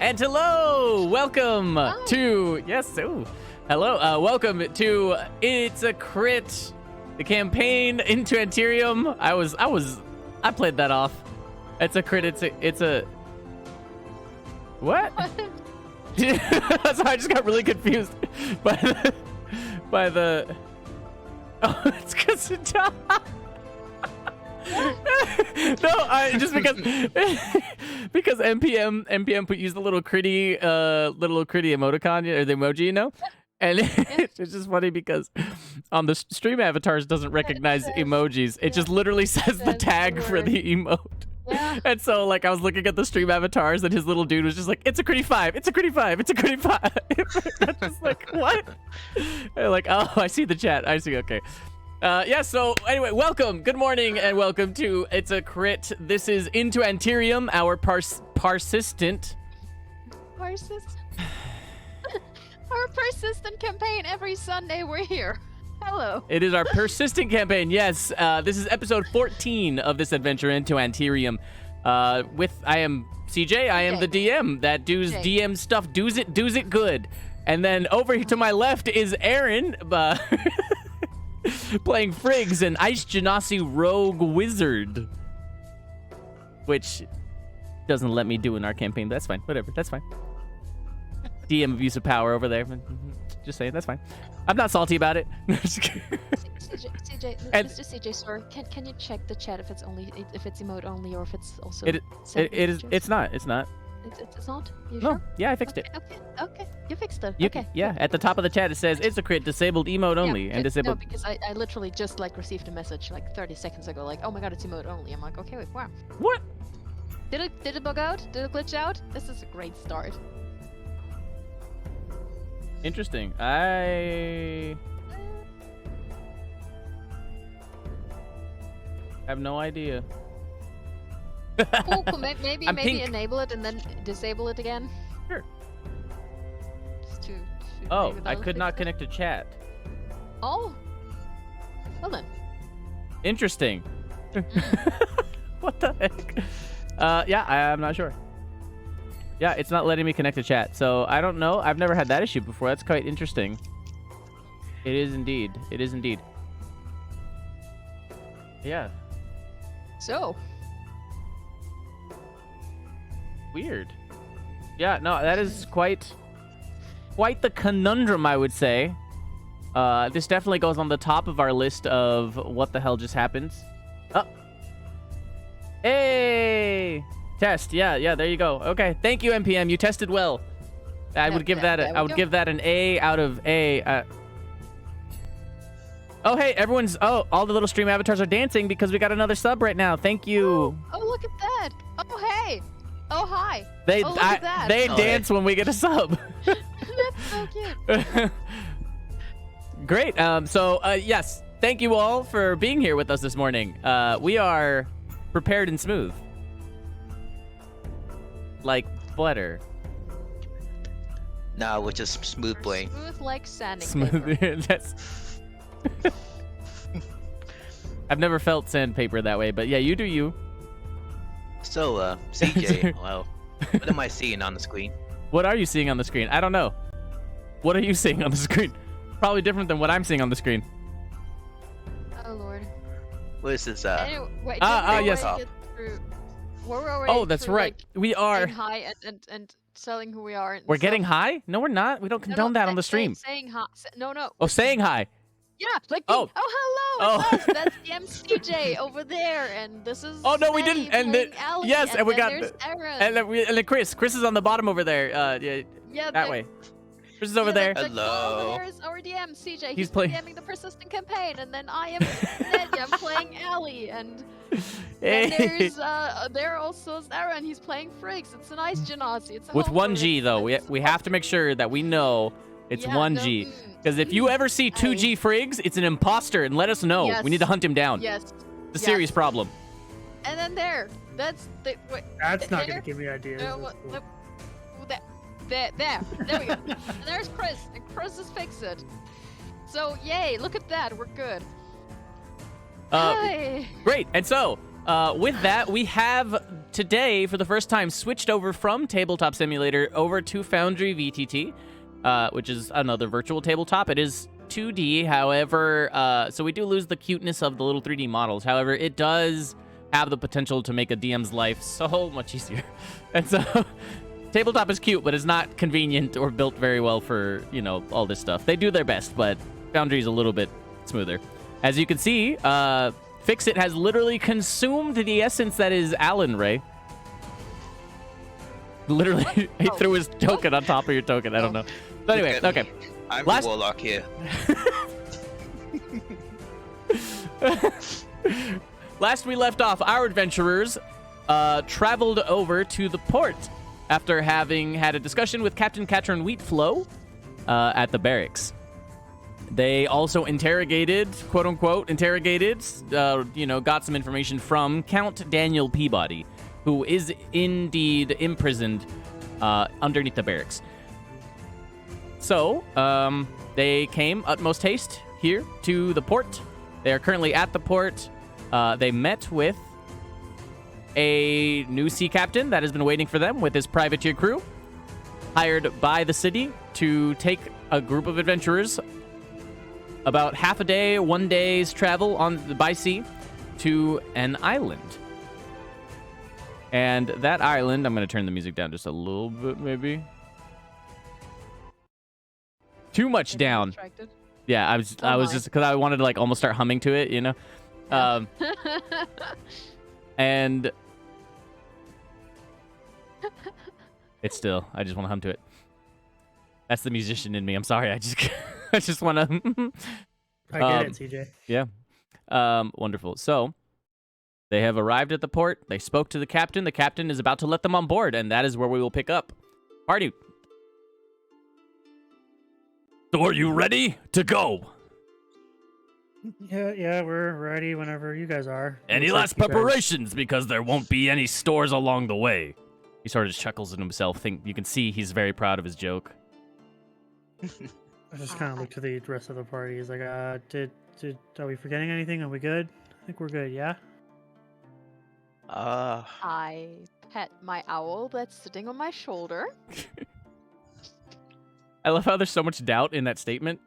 And hello, welcome to welcome to It's a Crit, the campaign Into Anterium. I played that off. It's a crit. It's a what? Sorry, I just got really confused by the. Oh, it's because of John. No, just because NPM used the little critty emoticon or the emoji, you know, and it's just funny because on the stream avatars doesn't recognize emojis. It just literally says the tag for the emote. Yeah. And so like I was looking at the stream avatars and his little dude was just like, it's a critty 5, it's a critty 5, it's a critty 5. I'm just like, what? And like, oh, I see the chat. I see. Okay. Yeah, so anyway, welcome, good morning, and welcome to It's a Crit. This is Into Anterium, our persistent campaign. Every Sunday we're here. Hello. It is our persistent campaign, yes. This is episode 14 of this adventure Into Anterium. I am CJ, I am the DM that does DM stuff, does it good. And then over to my left is Aaron, playing Friggs, an Ice Genasi rogue wizard, which doesn't let me do in our campaign, but that's fine. Whatever, that's fine. DM abuse of power over there. Just saying, that's fine. I'm not salty about it. CJ, Mr. CJ, sir, can you check the chat if it's emote only or if it's also? It's not. It's not? You no. Sure? Yeah, I fixed it. Okay. You fixed it. Yeah, at the top of the chat it says it's a crit, disabled emote only, and disabled. No, because I literally just like received a message like 30 seconds ago, like, oh my god, it's emote only. I'm like, okay, wait, wow. What? Did it bug out? Did it glitch out? This is a great start. Interesting. I have no idea. Cool. Maybe enable it and then disable it again. Sure. Just I could not connect to chat. Oh. Well then. Interesting. What the heck? Yeah, I'm not sure. Yeah, it's not letting me connect to chat, so I don't know. I've never had that issue before. That's quite interesting. It is indeed. It is indeed. Yeah. So. Weird. Yeah, no, that is quite the conundrum, I would say. This definitely goes on the top of our list of what the hell just happened. Oh. Hey! Test. Yeah, there you go. Okay, thank you, NPM. You tested well. I would give that an A out of A. Oh, hey, all the little stream avatars are dancing because we got another sub right now. Thank you. Oh, look at that. Oh, hey. Oh, hi. They they dance when we get a sub. That's so cute. Great. Yes, thank you all for being here with us this morning. We are prepared and smooth. Like butter. No, we're just smooth playing. Smooth like sanding paper. That's... I've never felt sandpaper that way, but yeah, you do you. So, CJ, well, what am I seeing on the screen? What are you seeing on the screen? I don't know. What are you seeing on the screen? Probably different than what I'm seeing on the screen. Oh, Lord. What is this, Wait, yes. Oh, that's right. Like, we are high and selling who we are. We're getting high? No, we're not. We don't condone that on the stream. Saying hi. No. Oh, saying hi. Yeah, like hello. It's us. That's the MCJ over there, and this is. Oh no, we didn't. And then yes, and we got. Aaron. And then Chris is on the bottom over there. Yeah, that way. Chris is over there. Hello. Over there is our DM, CJ. He's DMing the persistent campaign, and then I am Ned. I'm playing Allie, and hey. there's there also is Aaron. He's playing Friggs. It's an Ice Genasi. It's with 1G though. We have to make sure that we know it's 1G. Because if you ever see 2G Friggs, it's an imposter, and let us know. Yes. We need to hunt him down. Yes. It's a serious problem. And then that's not gonna give me ideas. There we go. And there's Chris, and Chris is fixed it. So yay, look at that, we're good. Great, and so with that, we have today, for the first time, switched over from Tabletop Simulator over to Foundry VTT, which is another virtual tabletop. It is 2D, however, so we do lose the cuteness of the little 3D models. However, it does have the potential to make a DM's life so much easier. And so, tabletop is cute, but it's not convenient or built very well for, you know, all this stuff. They do their best, but Foundry is a little bit smoother. As you can see, Fix-It has literally consumed the essence that is Alan Ray. Literally, he threw his token on top of your token. I don't know. But anyway, okay. I'm the warlock here. Last we left off, our adventurers traveled over to the port after having had a discussion with Captain Katrin Wheatflow at the barracks. They also interrogated, quote-unquote, got some information from Count Daniel Peabody, who is indeed imprisoned underneath the barracks. So, they came utmost haste here to the port. They are currently at the port. They met with a new sea captain that has been waiting for them with his privateer crew, hired by the city to take a group of adventurers about half a day, 1 day's travel by sea to an island. And that island, I'm going to turn the music down just a little bit, maybe. Too much down. Distracted. Yeah, I was just because I wanted to like almost start humming to it, you know. And it's still, I just want to hum to it. That's the musician in me. I'm sorry. I just want to. I get it, CJ. Yeah. Wonderful. So they have arrived at the port. They spoke to the captain. The captain is about to let them on board, and that is where we will pick up. Party. So are you ready to go? Yeah, we're ready whenever you guys are. Any Looks last like you guys- preparations? Because there won't be any stores along the way. He sort of just chuckles at himself. You can see he's very proud of his joke. I just kind of look to the rest of the party. He's like, are we forgetting anything? Are we good? I think we're good, yeah? I pet my owl that's sitting on my shoulder. I love how there's so much doubt in that statement.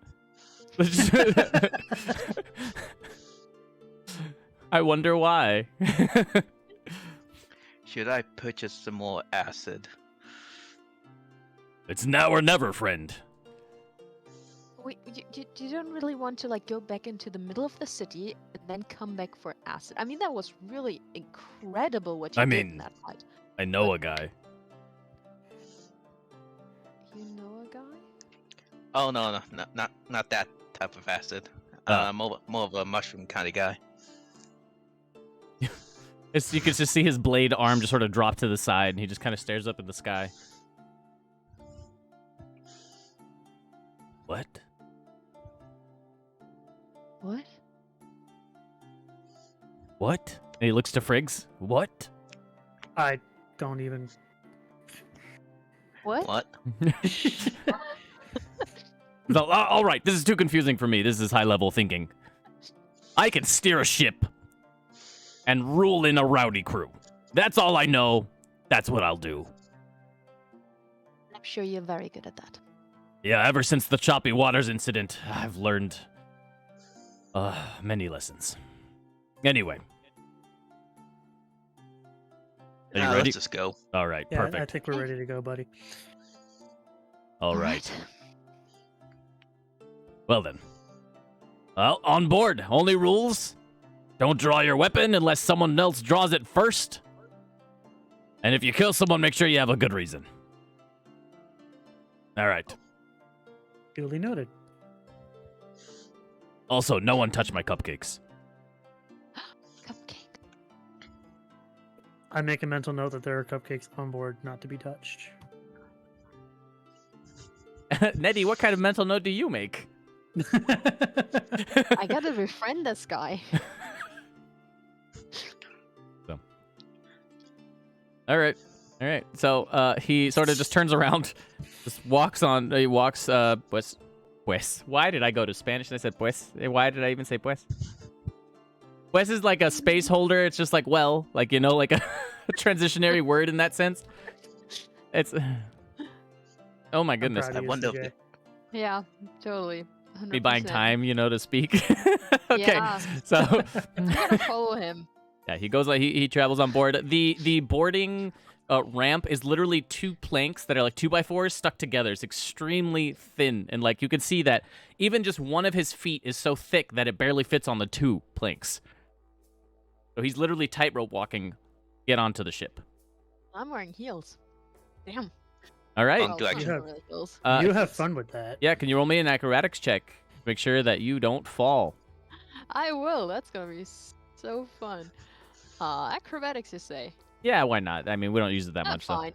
I wonder why. Should I purchase some more acid? It's now or never, friend. Wait, you don't really want to like go back into the middle of the city and then come back for acid? I mean, that was really incredible what you did in that fight. I know a guy. You know a guy? Oh no, not that type of acid. More of a mushroom kind of guy. You can just see his blade arm just sort of drop to the side, and he just kind of stares up at the sky. What? What? What? And he looks to Friggs. What? I don't even. What? What? No, all right, this is too confusing for me. This is high-level thinking. I can steer a ship and rule in a rowdy crew. That's all I know. That's what I'll do. I'm sure you're very good at that. Yeah, ever since the choppy waters incident, I've learned many lessons. Anyway. Are you ready? Let's just go. All right, Yeah, perfect. I think we're ready to go, buddy. All right. Well then. Well, on board. Only rules. Don't draw your weapon unless someone else draws it first. And if you kill someone, make sure you have a good reason. All right. Duly noted. Also, no one touch my cupcakes. Cupcake. I make a mental note that there are cupcakes on board, not to be touched. Nettie, what kind of mental note do you make? I gotta befriend this guy. So. All right. So he sort of just turns around, just walks on. He walks. Pues. Why did I go to Spanish and I said pues? Why did I even say pues? Wes is like a space holder. It's just like, well, like, you know, like a transitionary word in that sense. It's... Oh my goodness. proud I of you, wonder if CJ. the- Yeah, totally. 100%. Me buying time, you know, to speak. Okay, Yeah. so... I'm gonna follow him. Yeah, he goes like he travels on board. The boarding ramp is literally 2 planks that are like 2x4s stuck together. It's extremely thin, and like you can see that even just one of his feet is so thick that it barely fits on the 2 planks. So he's literally tightrope walking, get onto the ship. I'm wearing heels. Damn. All right. Fun to actually- have- Really heels. You have fun with that. Yeah, can you roll me an acrobatics check? Make sure that you don't fall. I will. That's gonna be so fun. Acrobatics, you say? Yeah, why not? I mean, we don't use it that much, so. Fine.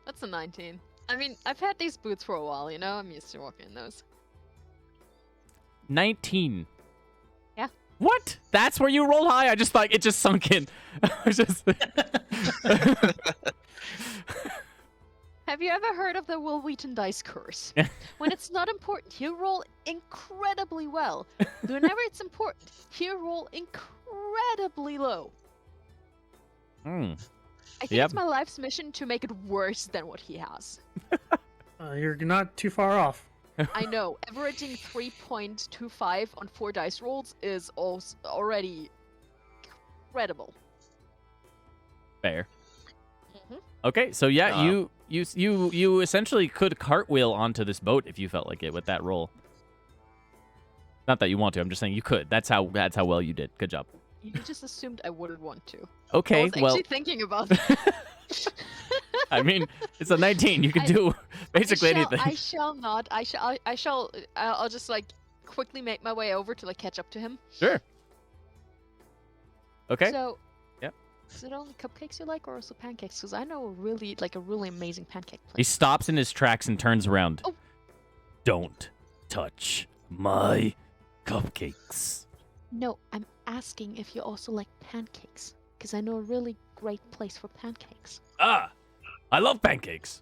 That's a 19. I mean, I've had these boots for a while, you know? I'm used to walking in those. 19. Yeah. What? That's where you roll high? I just thought it just sunk in. I was just... Have you ever heard of the Will Wheaton dice curse? When it's not important, you roll incredibly well. Whenever it's important, you roll incredibly low. Hmm. I think Yep. it's my life's mission to make it worse than what he has. You're not too far off. I know, averaging 3.25 on 4 dice rolls is also already incredible. Fair. Mhm. Okay, so yeah, Uh, you essentially could cartwheel onto this boat if you felt like it with that roll. Not that you want to. I'm just saying you could. That's how well you did. Good job. You just assumed I wouldn't want to. I Okay, was well, actually thinking about that. I mean, it's a 19. You can I- do basically anything. I shall not. I'll just like quickly make my way over to like catch up to him. Sure. Okay. So. Yep. Is it only cupcakes you like, or also pancakes? Because I know a really amazing pancake He place. stops in his tracks and turns around. Oh. Don't touch my cupcakes. No, I'm asking if you also like pancakes, because I know a really great place for pancakes. Ah, I love pancakes.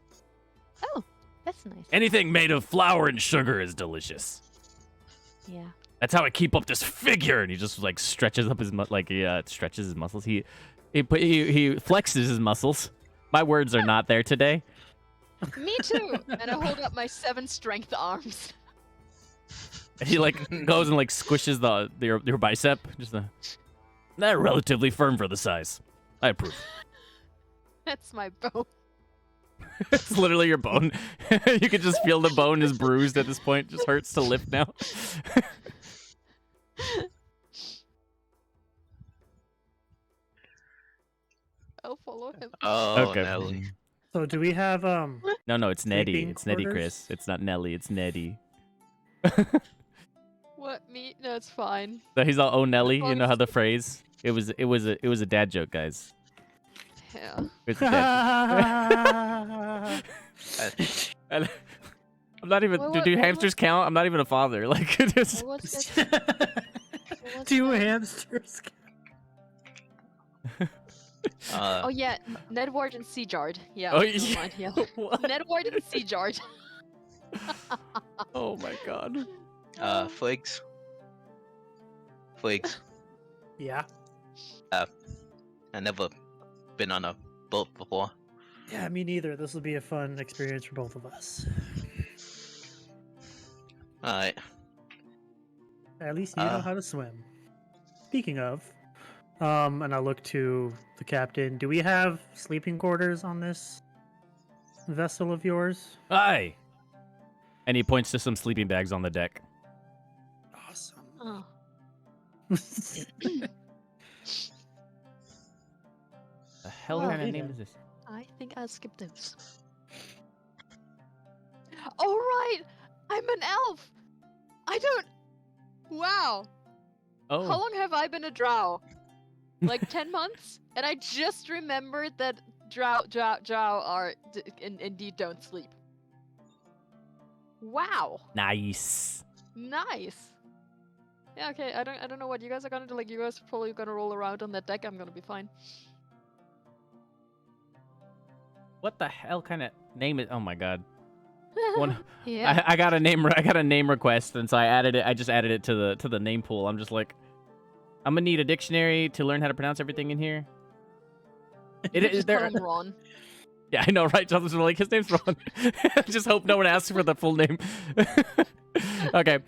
Oh, that's nice. Anything made of flour and sugar is delicious. Yeah. That's how I keep up this figure. And he just like stretches up his stretches his muscles. He flexes his muscles. My words are not there today. Me too. And I hold up my 7 strength arms. And he like goes and like squishes your bicep. Just they're relatively firm for the size. I approve. That's my bone. It's literally your bone. You can just feel the bone is bruised at this point. Just hurts to lift now. I'll follow him. Oh, Okay. Nelly. So do we have No, it's Nettie. Sleeping It's Nettie, quarters? Chris. It's not Nelly. It's Nettie. What meat? No, it's fine. So he's all, oh Nelly. You long know as how the phrase? It was a dad joke, guys. Yeah. It's a dad And I'm not even. What- do what- hamsters count? I'm not even a father. Like, just, What was that? What's 2 that? hamsters? Oh yeah, Ned Ward and Seajard. Yeah. Oh, never yeah. mind, yeah. What? Ned Ward and Seajard. Oh my god. Flags. Flags. Yeah. I never been on a boat before. Yeah, me neither. This will be a fun experience for both of us. Alright. At least you know how to swim. Speaking of, and I look to the captain. Do we have sleeping quarters on this vessel of yours? Hi. And he points to some sleeping bags on the deck. Awesome. Oh. The hell Well, kind of hey name then. is this? I think I'll skip those. Oh right! I'm an elf! I don't... Wow! Oh. How long have I been a drow? Like 10 months? And I just remembered that drow are indeed don't sleep. Wow! Nice. Nice! Yeah, okay, I don't know what you guys are gonna do. Like, you guys are probably gonna roll around on that deck. I'm gonna be fine. What the hell kind of name is? Oh my god. One. Yeah. I got a name. I got a name request, and so I added it. I just added it to the name pool. I'm just like, I'm gonna need a dictionary to learn how to pronounce everything in here. It is Just there. call him Ron. Yeah, I know, right? Jonathan's like, his name's Ron. Just hope no one asks for the full name. Okay,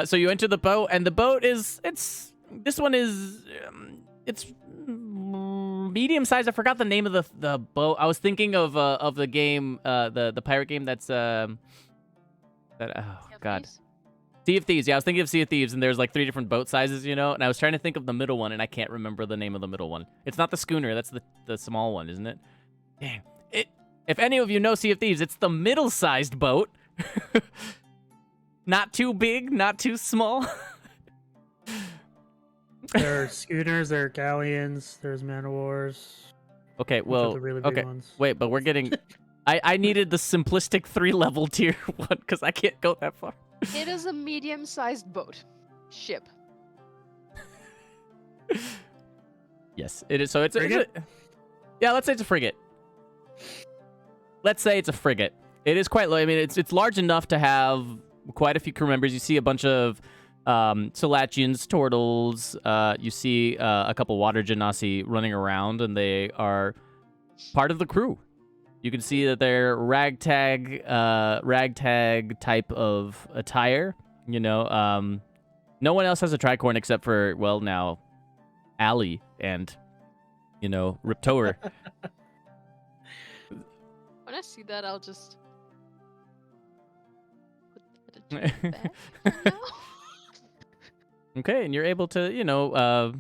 so you enter the boat, and the boat is this one is it's medium size. I forgot the name of the boat. I was thinking of the game, the pirate game that's oh god. Thieves? Sea of Thieves. Yeah, I was thinking of Sea of Thieves, and there's like 3 different boat sizes, you know? And I was trying to think of the middle one, and I can't remember the name of the middle one. It's not the schooner. That's the small one, isn't it? Dang. If any of you know Sea of Thieves, it's the middle-sized boat. Not too big, not too small. There are schooners, there are galleons, there's man-o'-wars. Okay, which are well, the really big okay. ones. Wait, but we're getting... I needed the simplistic 3-level tier one, because I can't go that far. It is a medium-sized boat. Ship. Yes, it is. So it's Frigate? yeah, let's say it's a frigate. Let's say it's a frigate. It is quite low. I mean, it's large enough to have quite a few crew members. You see a bunch of Salachians, turtles. You see a couple water genasi running around, and they are part of the crew. You can see that they're ragtag type of attire. You know, no one else has a tricorn except for, well, now, Allie and, you know, Riptoer. When I see that, I'll just put that back for now. Okay, and you're able to, you know,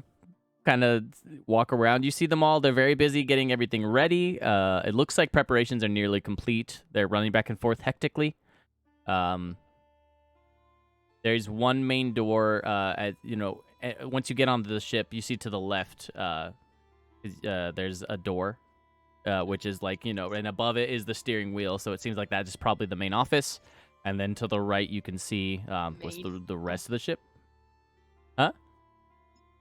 kind of walk around. You see them all. They're very busy getting everything ready. It looks like preparations are nearly complete. They're running back and forth hectically. There's one main door, you know, once you get onto the ship, you see to the left, there's a door, which is like, you know, and above it is the steering wheel. So it seems like that is probably the main office. And then to the right, you can see what's the rest of the ship. Huh?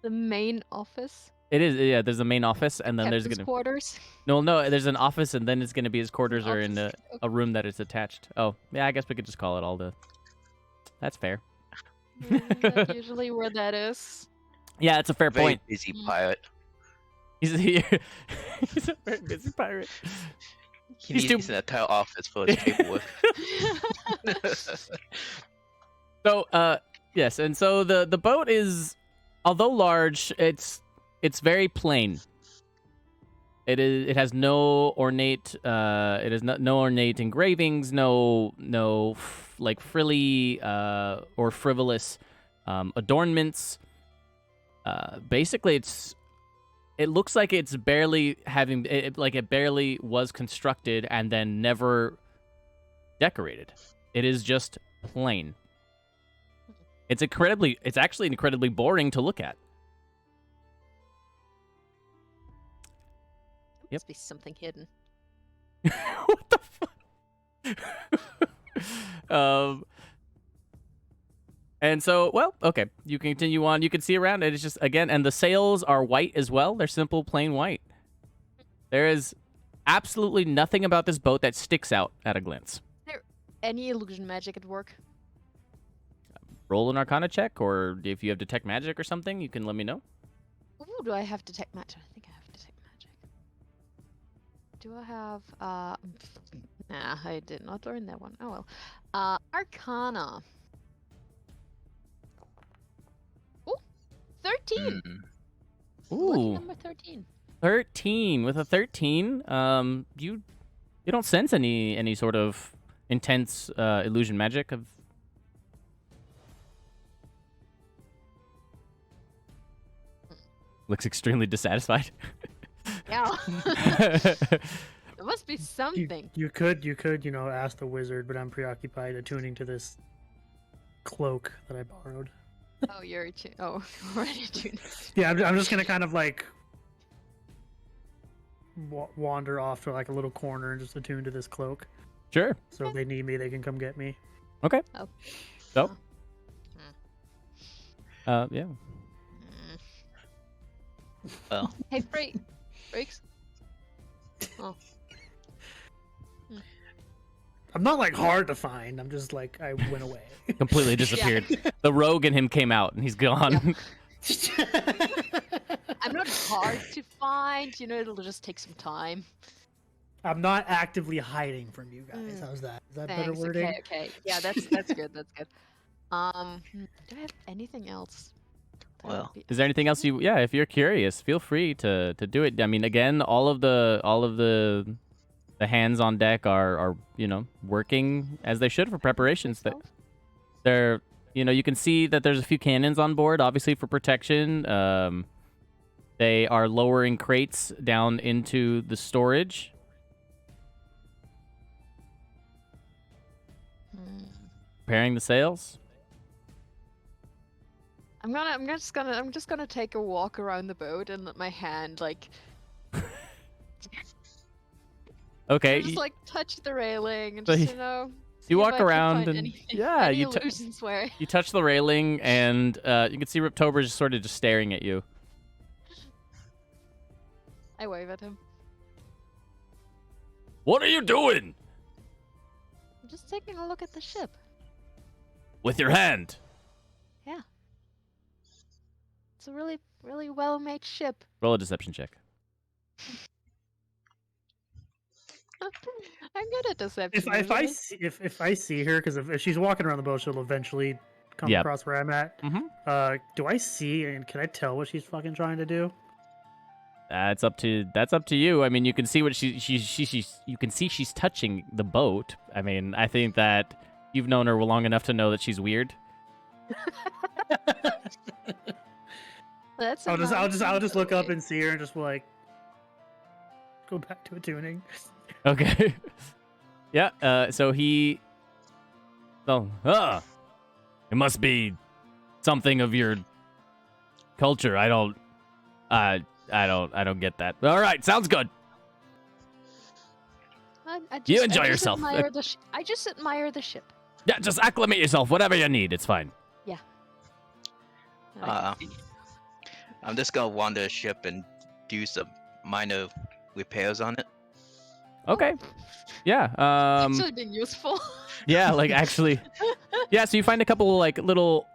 The main office. It is, yeah. There's a main office, and then there's Captain's gonna. quarters. No, there's an office, and then it's gonna be his quarters, or in Office, a room that is attached. Oh, yeah. I guess we could just call it all the. That's fair. That's usually where that is. Yeah, it's a fair Very point. busy pirate. He's a very busy pirate. He He's needs an entire office full of paperwork. So, yes, and so the boat is, although large, it's very plain. It has no ornate no ornate engravings, like frilly or frivolous adornments. Basically, it looks like it's barely having it barely was constructed and then never decorated. It is just plain. It's actually incredibly boring to look at. There must be something hidden. What the fuck? And so, well, okay, you can continue on. You can see around it. It's just, again, and the sails are white as well. They're simple, plain white. There is absolutely nothing about this boat that sticks out at a glance. Is there any illusion magic at work? Roll an Arcana check, or if you have Detect Magic or something, you can let me know. Ooh, do I have detect magic? I think I have detect magic. Do I have nah, I did not learn that one. Oh well. Arcana. Ooh, 13. Lucky Ooh, number 13. 13. With a 13, you don't sense any sort of intense illusion magic of. Looks extremely dissatisfied. Yeah. There must be something. You could, you know, ask the wizard, but I'm preoccupied attuning to this cloak that I borrowed. Oh, you're already tuned. Yeah, I'm just gonna kind of like wander off to like a little corner and just attune to this cloak. Sure. So if they need me, they can come get me. Okay. Oh. So. Yeah. Well, Hey, Freaks. Oh. I'm not like hard to find. I'm just like I went away. Completely disappeared. The rogue in him came out, and he's gone. I'm not hard to find. You know, it'll just take some time. I'm not actively hiding from you guys. How's that? Is that better Thanks. wording? Okay. Yeah, that's good. That's good. Do I have anything else? That Well, would be- Is there anything else you? Yeah, if you're curious, feel free to do it. I mean, again, all of the hands on deck are working as they should for preparations. They're you can see that there's a few cannons on board, obviously for protection. They are lowering crates down into the storage. Preparing the sails. I'm just gonna take a walk around the boat and let my hand like Okay. just like touch the railing and So just you see walk if I can around find and anything, yeah, any you illusions where you touch the railing and you can see Riptober just sort of just staring at you. I wave at him. What are you doing? I'm just taking a look at the ship. With your hand. Yeah. It's a really, really well-made ship. Roll a deception check. I'm good at deception. If I see her, because if she's walking around the boat, she'll eventually come Yep. across where I'm at. Do I see and can I tell what she's fucking trying to do? That's up to you. I mean, you can see what she's you can see she's touching the boat. I mean, I think that you've known her long enough to know that she's weird. That's I'll just look up and see her and just like go back to attuning. Okay. Yeah. So he. Oh. It must be something of your culture. I don't get that. All right. Sounds good. You enjoy yourself. I just admire the ship. Yeah. Just acclimate yourself. Whatever you need, it's fine. Yeah. I'm just gonna wander the ship and do some minor repairs on it. Okay. Yeah. Actually being useful. Yeah. Like actually. Yeah. So you find a couple like little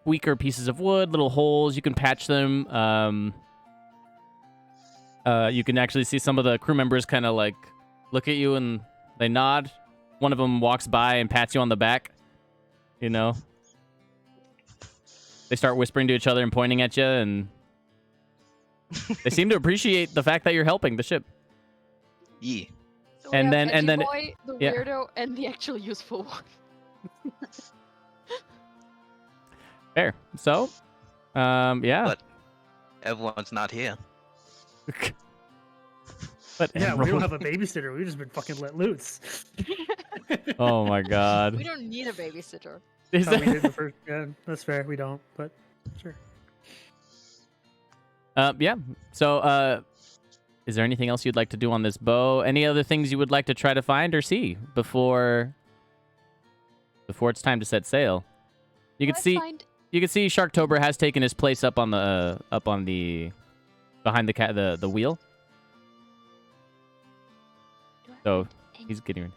weaker pieces of wood, little holes. You can patch them. You can actually see some of the crew members kind of like look at you and they nod. One of them walks by and pats you on the back. You know. They start whispering to each other and pointing at you, and they seem to appreciate the fact that you're helping the ship. Yeah. So And we have then- Edgy Boy, the yeah. weirdo, and the actual useful one. Fair. So, yeah. But everyone's not here. But Yeah, we don't have a babysitter. We've just been fucking let loose. Oh my god. We don't need a babysitter. Is Oh, we that- did the first. Yeah, that's fair. We don't, but sure. Yeah. So, is there anything else you'd like to do on this bow? Any other things you would like to try to find or see before it's time to set sail? You can see Sharktober has taken his place up on the behind the wheel. So he's getting ready.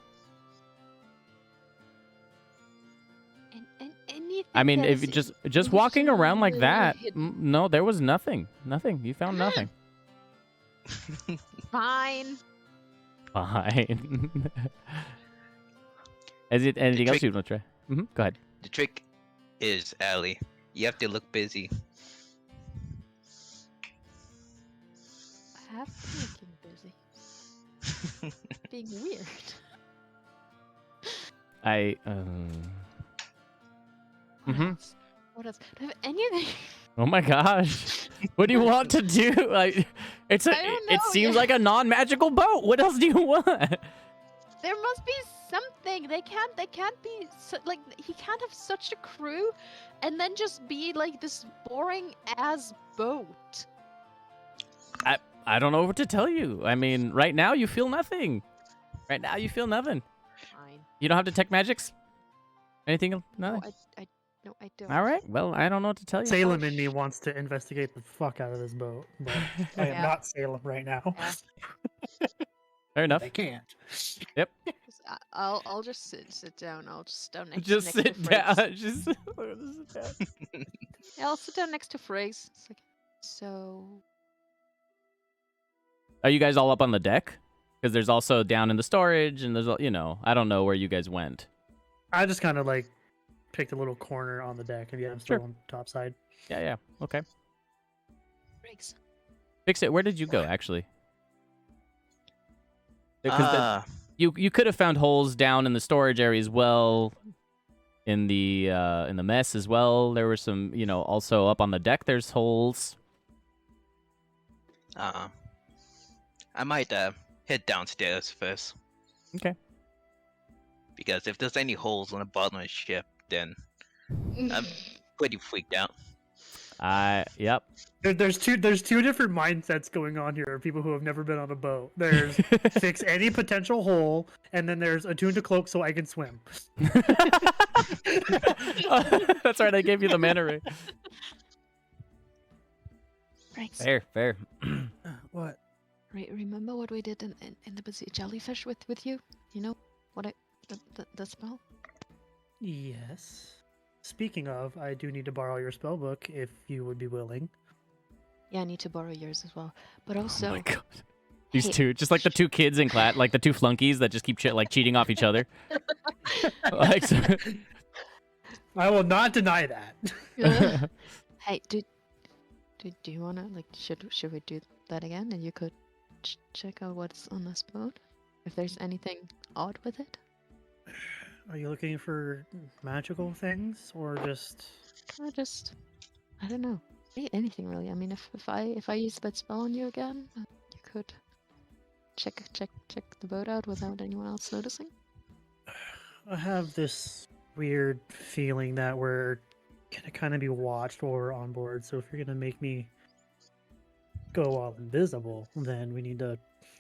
I mean, if you just walking around like that, no, there was nothing. Nothing. You found nothing. Fine. Fine. Is it anything else you want to try? Go ahead. The trick is, Allie, you have to look busy. I have been busy. Being weird. What else? Do I have anything? Oh my gosh. What do you want to do? Like, I don't know, it seems yeah. like a non-magical boat. What else do you want? There must be something. They can't be like he can't have such a crew, and then just be like this boring ass boat. I don't know what to tell you. I mean, right now you feel nothing. Right now you feel nothing. Fine. You don't have detect magics? Anything? Nothing? No, I don't. All right. Well, I don't know what to tell you. Salem in me wants to investigate the fuck out of this boat, but I am Yeah. not Salem right now. Yeah. Fair enough. I can't. I'll just sit down. I'll just down next Just next sit to down. Frakes. Just sit down. Yeah, I'll sit down next to Frakes. It's like, so Are you guys all up on the deck? Because there's also down in the storage, and there's, I don't know where you guys went. I just kind of like picked a little corner on the deck, and yeah, I'm still Sure. on top side. Yeah. Okay. Frakes. Fix it. Where did you go, actually? Because you could have found holes down in the storage area as well, in the mess as well. There were some, also up on the deck. There's holes. I might head downstairs first. Okay. Because if there's any holes on the bottom of the ship, then I'm pretty freaked out. Yep. There's two different mindsets going on here of people who have never been on a boat. There's fix any potential hole, and then there's attune to cloak so I can swim. That's right. I gave you the mana ray. Frakes. Fair. What? Remember what we did in the jellyfish with you? You know what the spell? Yes. Speaking of, I do need to borrow your spell book if you would be willing. Yeah, I need to borrow yours as well. But also, Oh my god. These Hey, two, just like the two kids in class, like the two flunkies that just keep cheating off each other. I will not deny that. hey, do you wanna should we do that again? And you could check out what's on this boat, if there's anything odd with it. Are you looking for magical things or just? Or just, I don't know, anything really. I mean, if I use that spell on you again, you could check the boat out without anyone else noticing. I have this weird feeling that we're gonna kind of be watched while we're on board. So if you're gonna make me go all invisible, then we need to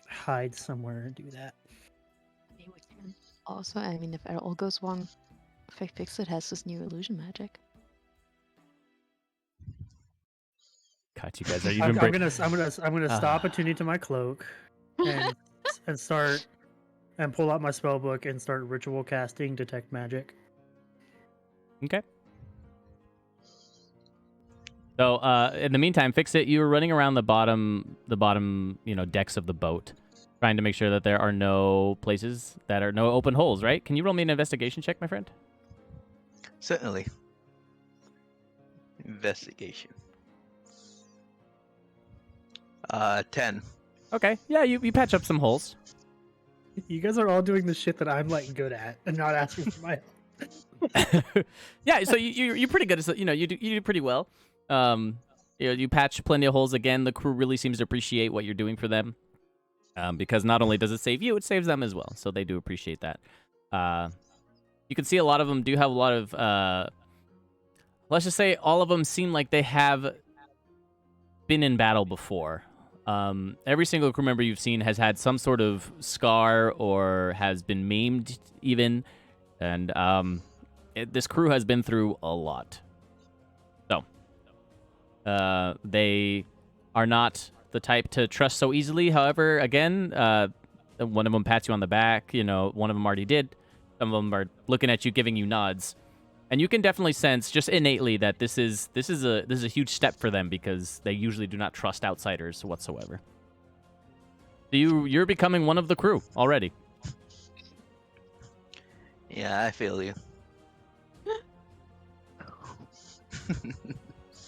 hide somewhere and do that. Maybe we can. Also, I mean, if it all goes wrong, Fix-It has this new illusion magic. God, you guys are I'm even. gonna stop attuning to my cloak and start and pull out my spell book and start ritual casting detect magic. Okay. So, in the meantime, Fix It. You were running around the bottom, decks of the boat, trying to make sure that there are no places that are no open holes. Right? Can you roll me an investigation check, my friend? Certainly. Investigation. 10. Okay. Yeah, you patch up some holes. You guys are all doing the shit that I'm like good at and not asking for my help. Yeah. So you're pretty good. You do pretty well. You patch plenty of holes. Again, the crew really seems to appreciate what you're doing for them. Because not only does it save you, it saves them as well. So they do appreciate that. You can see a lot of them do have a lot of, let's just say all of them seem like they have been in battle before. Every single crew member you've seen has had some sort of scar or has been maimed even. And this crew has been through a lot. So they are not the type to trust so easily. However, again, one of them pats you on the back. One of them already did. Some of them are looking at you, giving you nods, and you can definitely sense just innately that this is a huge step for them because they usually do not trust outsiders whatsoever. You're becoming one of the crew already. Yeah, I feel you.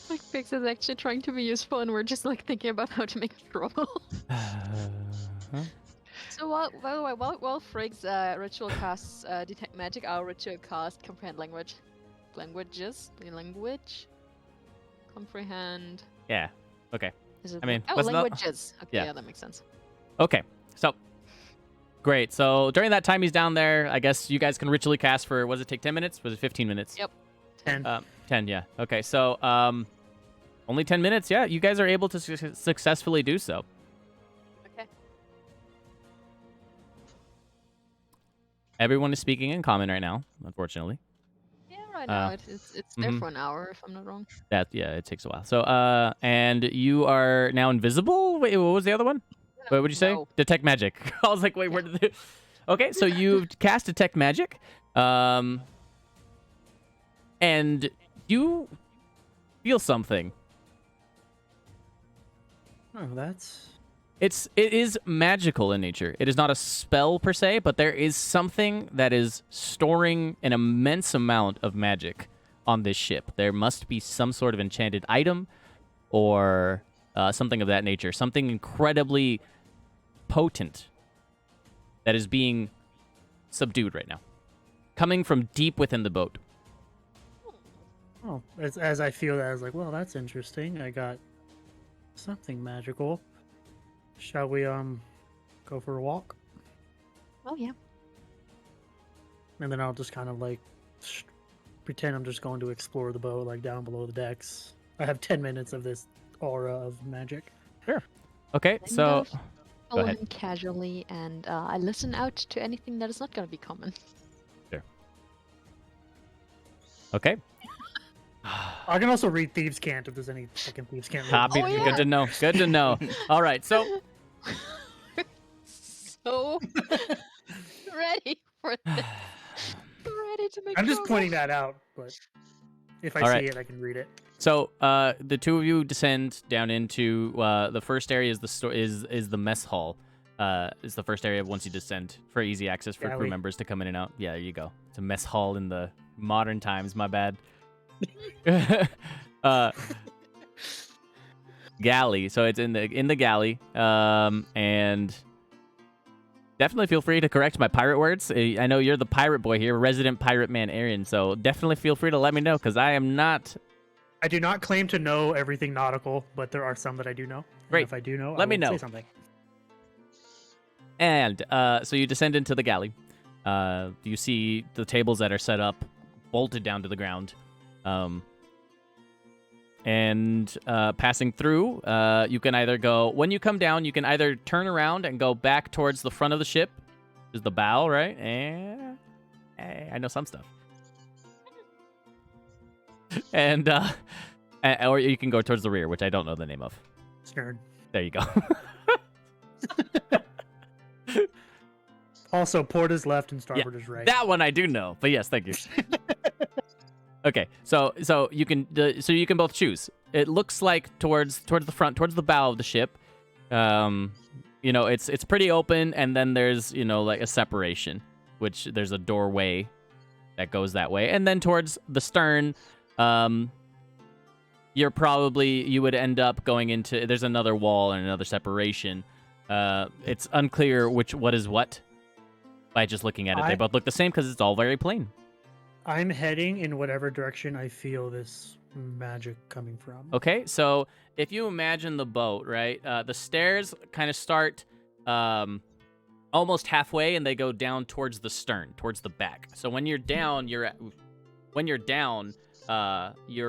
Like Fix is actually trying to be useful, and we're just like thinking about how to make trouble. So while Friggs ritual casts detect magic, our ritual cast comprehend language, comprehend. Yeah. Okay. Is it? I mean, oh, let's not- languages. Okay, yeah. yeah, that makes sense. Okay. So great. So during that time he's down there, I guess you guys can ritually cast for. Was it take 10 minutes? Was it 15 minutes? Yep. 10. 10. Yeah. Okay. So only 10 minutes. Yeah. You guys are able to successfully do so. Okay. Everyone is speaking in common right now, unfortunately. Yeah, right now it's there for an hour, if I'm not wrong. It takes a while. So and you are now invisible. Wait, what was the other one? What would you say? No. Detect magic. I was like, wait, where did they... Okay, so you've cast Detect Magic. And you feel something. Oh, that's... It is magical in nature. It is not a spell per se, but there is something that is storing an immense amount of magic on this ship. There must be some sort of enchanted item or something of that nature. Something incredibly potent that is being subdued right now. Coming from deep within the boat. Oh, as I feel that, I was like, well, that's interesting. I got something magical. Shall we go for a walk? Oh yeah. And then I'll just kind of like pretend I'm just going to explore the boat, like down below the decks. I have 10 minutes of this aura of magic. Sure. Okay, And, so... follow ahead. him casually, and I listen out to anything that is not going to be common. Okay. I can also read Thieves' Cant if there's any fucking Thieves' Cant. Copy. Oh, yeah. Good to know. Good to know. All right, so... So ready for this. Ready to make. I'm just progress. pointing that out, but if I All see right. it, I can read it. So, the two of you descend down into the first area is the mess hall. Is the first area once you descend for easy access for crew Galley. members to come in and out. Yeah, there you go. It's a mess hall in the modern times. My bad. Galley. So it's in the galley. And definitely feel free to correct my pirate words. I know you're the pirate boy here, resident pirate man Aaron. So definitely feel free to let me know because I am not. I do not claim to know everything nautical, but there are some that I do know. And Great. if I do know, Let I me will know. say something. And so you descend into the galley. You see the tables that are set up, bolted down to the ground. And passing through, you can either go... When you come down, you can either turn around and go back towards the front of the ship. Which is the bow, right? I know some stuff. And or you can go towards the rear, which I don't know the name of. Stern. There you go. Also, port is left and starboard is right. That one I do know, but yes, thank you. Okay, so you can both choose. It looks like towards the front, towards the bow of the ship. It's pretty open, and then there's like a separation, which there's a doorway that goes that way, and then towards the stern, you would end up going into. There's another wall and another separation. It's unclear what is what by just looking at it. They both look the same because it's all very plain. I'm heading in whatever direction I feel this magic coming from. Okay, so if you imagine the boat, right, the stairs kind of start almost halfway, and they go down towards the stern, towards the back. So when you're down, you're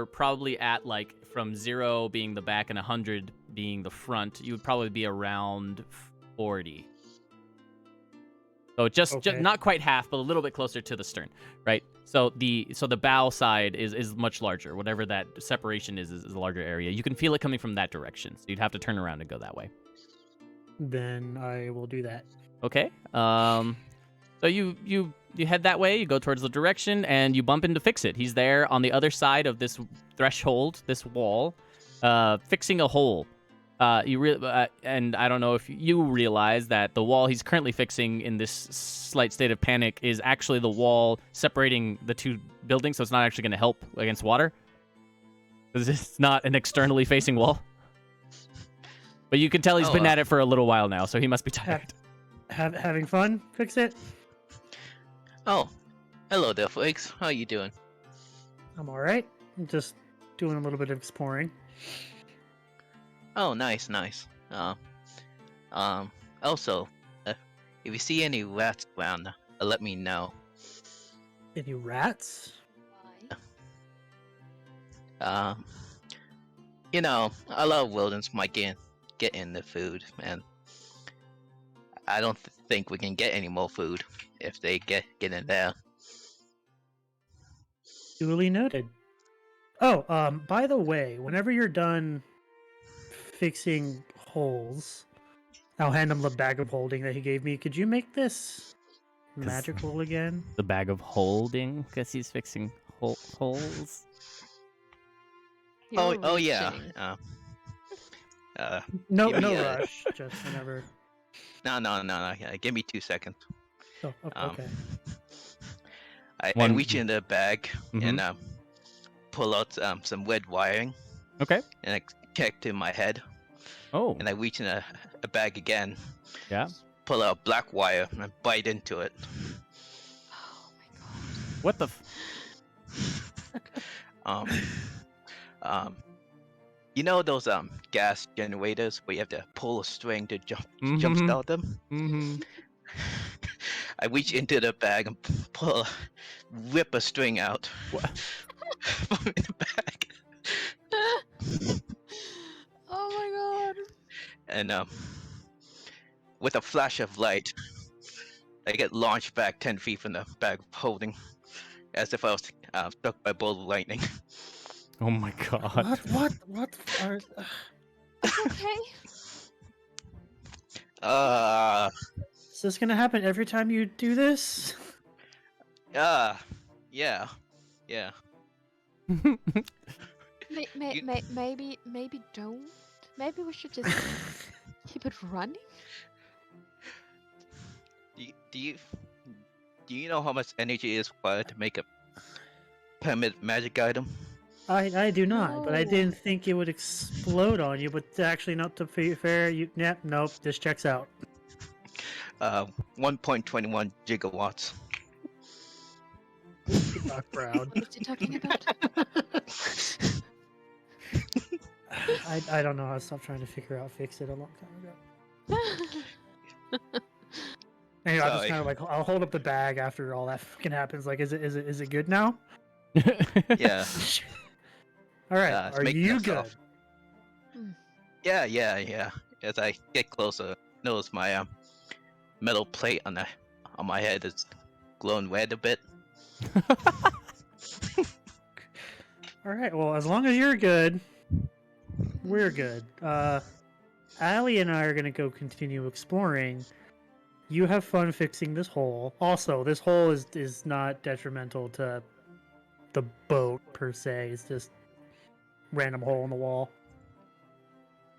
probably at like from 0 being the back and 100 being the front. You would probably be around 40. So just not quite half, but a little bit closer to the stern, right? So the bow side is much larger. Whatever that separation is a larger area. You can feel it coming from that direction. So you'd have to turn around and go that way. Then I will do that. Okay. So you head that way. You go towards the direction, and you bump into Fix-It. He's there on the other side of this threshold, this wall, fixing a hole. And I don't know if you realize that the wall he's currently fixing in this slight state of panic is actually the wall separating the two buildings, so it's not actually going to help against water. Because it's not an externally facing wall. But you can tell he's been at it for a little while now, so he must be tired. Having fun? Fix it? Oh, hello there, Flakes. How you doing? I'm alright. I'm just doing a little bit of exploring. Oh, nice. Also, if you see any rats around, let me know. Any rats? Why? A lot of rodents might get in the food, and I don't think we can get any more food if they get in there. Duly noted. Oh, by the way, whenever you're done fixing holes, I'll hand him the bag of holding that he gave me. Could you make this 'Cause- magical again? The bag of holding, because he's fixing holes. You're Oh yeah. reaching. No, Give me no a- rush. Just whenever. No. Give me 2 seconds. Oh, Um, okay. I One- reach in the bag and Mhm. pull out some red wiring Okay. and I connect to my head. Oh, And I reach in a bag again, yeah. pull out black wire and bite into it. Oh my god. What the? You know those gas generators where you have to pull a string to jump Mhm. start them? Mm-hmm. I reach into the bag and rip a string out What? from the bag, Oh my god. and with a flash of light, I get launched back 10 feet from the bag of holding, as if I was struck by a bolt of lightning. Oh my god. What? Are... It's okay. Is this gonna happen every time you do this? Yeah. Maybe don't. Maybe we should just keep it running. Do you know how much energy is required to make a permanent magic item? I do not, but I No. didn't think it would explode on you. But actually, not to be fair, nope, this checks out. 1.21 gigawatts. Not proud. What is he talking about? I don't know. I stopped trying to figure out fix it a long time ago. Anyway, I'll just Sorry. kind of like I'll hold up the bag after all that fucking happens. Like, is it good now? Yeah. All right. It's Are making you us good? off. Yeah. As I get closer, notice my metal plate on my head is glowing red a bit. All right. Well, as long as you're good, we're good. Allie and I are gonna go continue exploring. You have fun fixing this hole. Also, this hole is not detrimental to the boat per se. It's just random hole in the wall.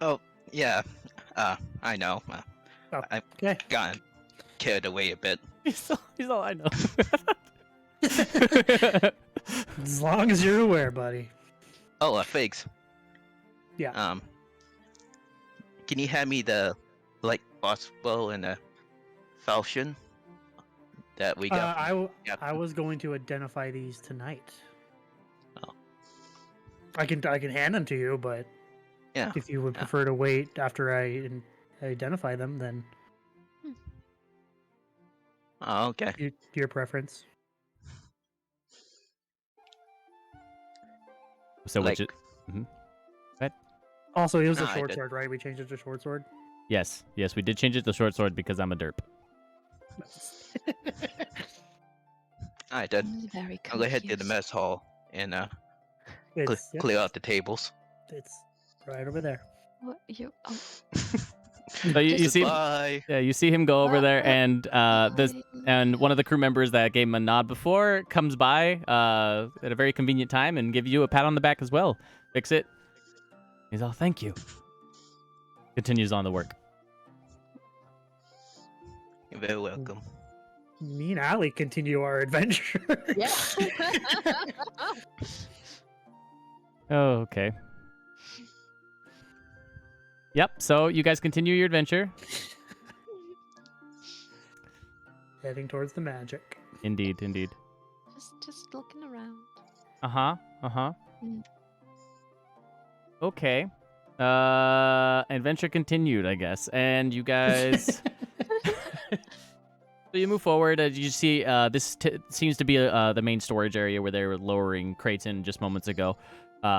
Oh, yeah. I know. Oh, I've okay. gotten carried away a bit. he's all I know. As long as you're aware, buddy. Oh, figs. Yeah. Can you hand me the light crossbow and the falchion that we got? I was going to identify these tonight. Oh. I can hand them to you, but Yeah. if you would Yeah. prefer to wait after I identify them, then Oh, okay. your preference. So Like, which? Also, it was a No, I short did. sword, right? We changed it to short sword. Yes, we did change it to short sword because I'm a derp. I did. Very I'll go ahead to the confused. mess hall and It's clear out the tables. it's right over there. What you? Oh, So you Just see, Bye. yeah, you see him go over there, and one of the crew members that gave him a nod before comes by at a very convenient time and give you a pat on the back as well. Fix it. He's all, thank you. Continues on the work. You're very welcome. Me and Allie continue our adventure. yeah. Oh, okay. Yep. So you guys continue your adventure. Heading towards the magic. Indeed. just looking around. Uh-huh. Mm. Okay. Adventure continued, I guess. And you guys so you move forward as you see this seems to be the main storage area where they were lowering crates in just moments ago.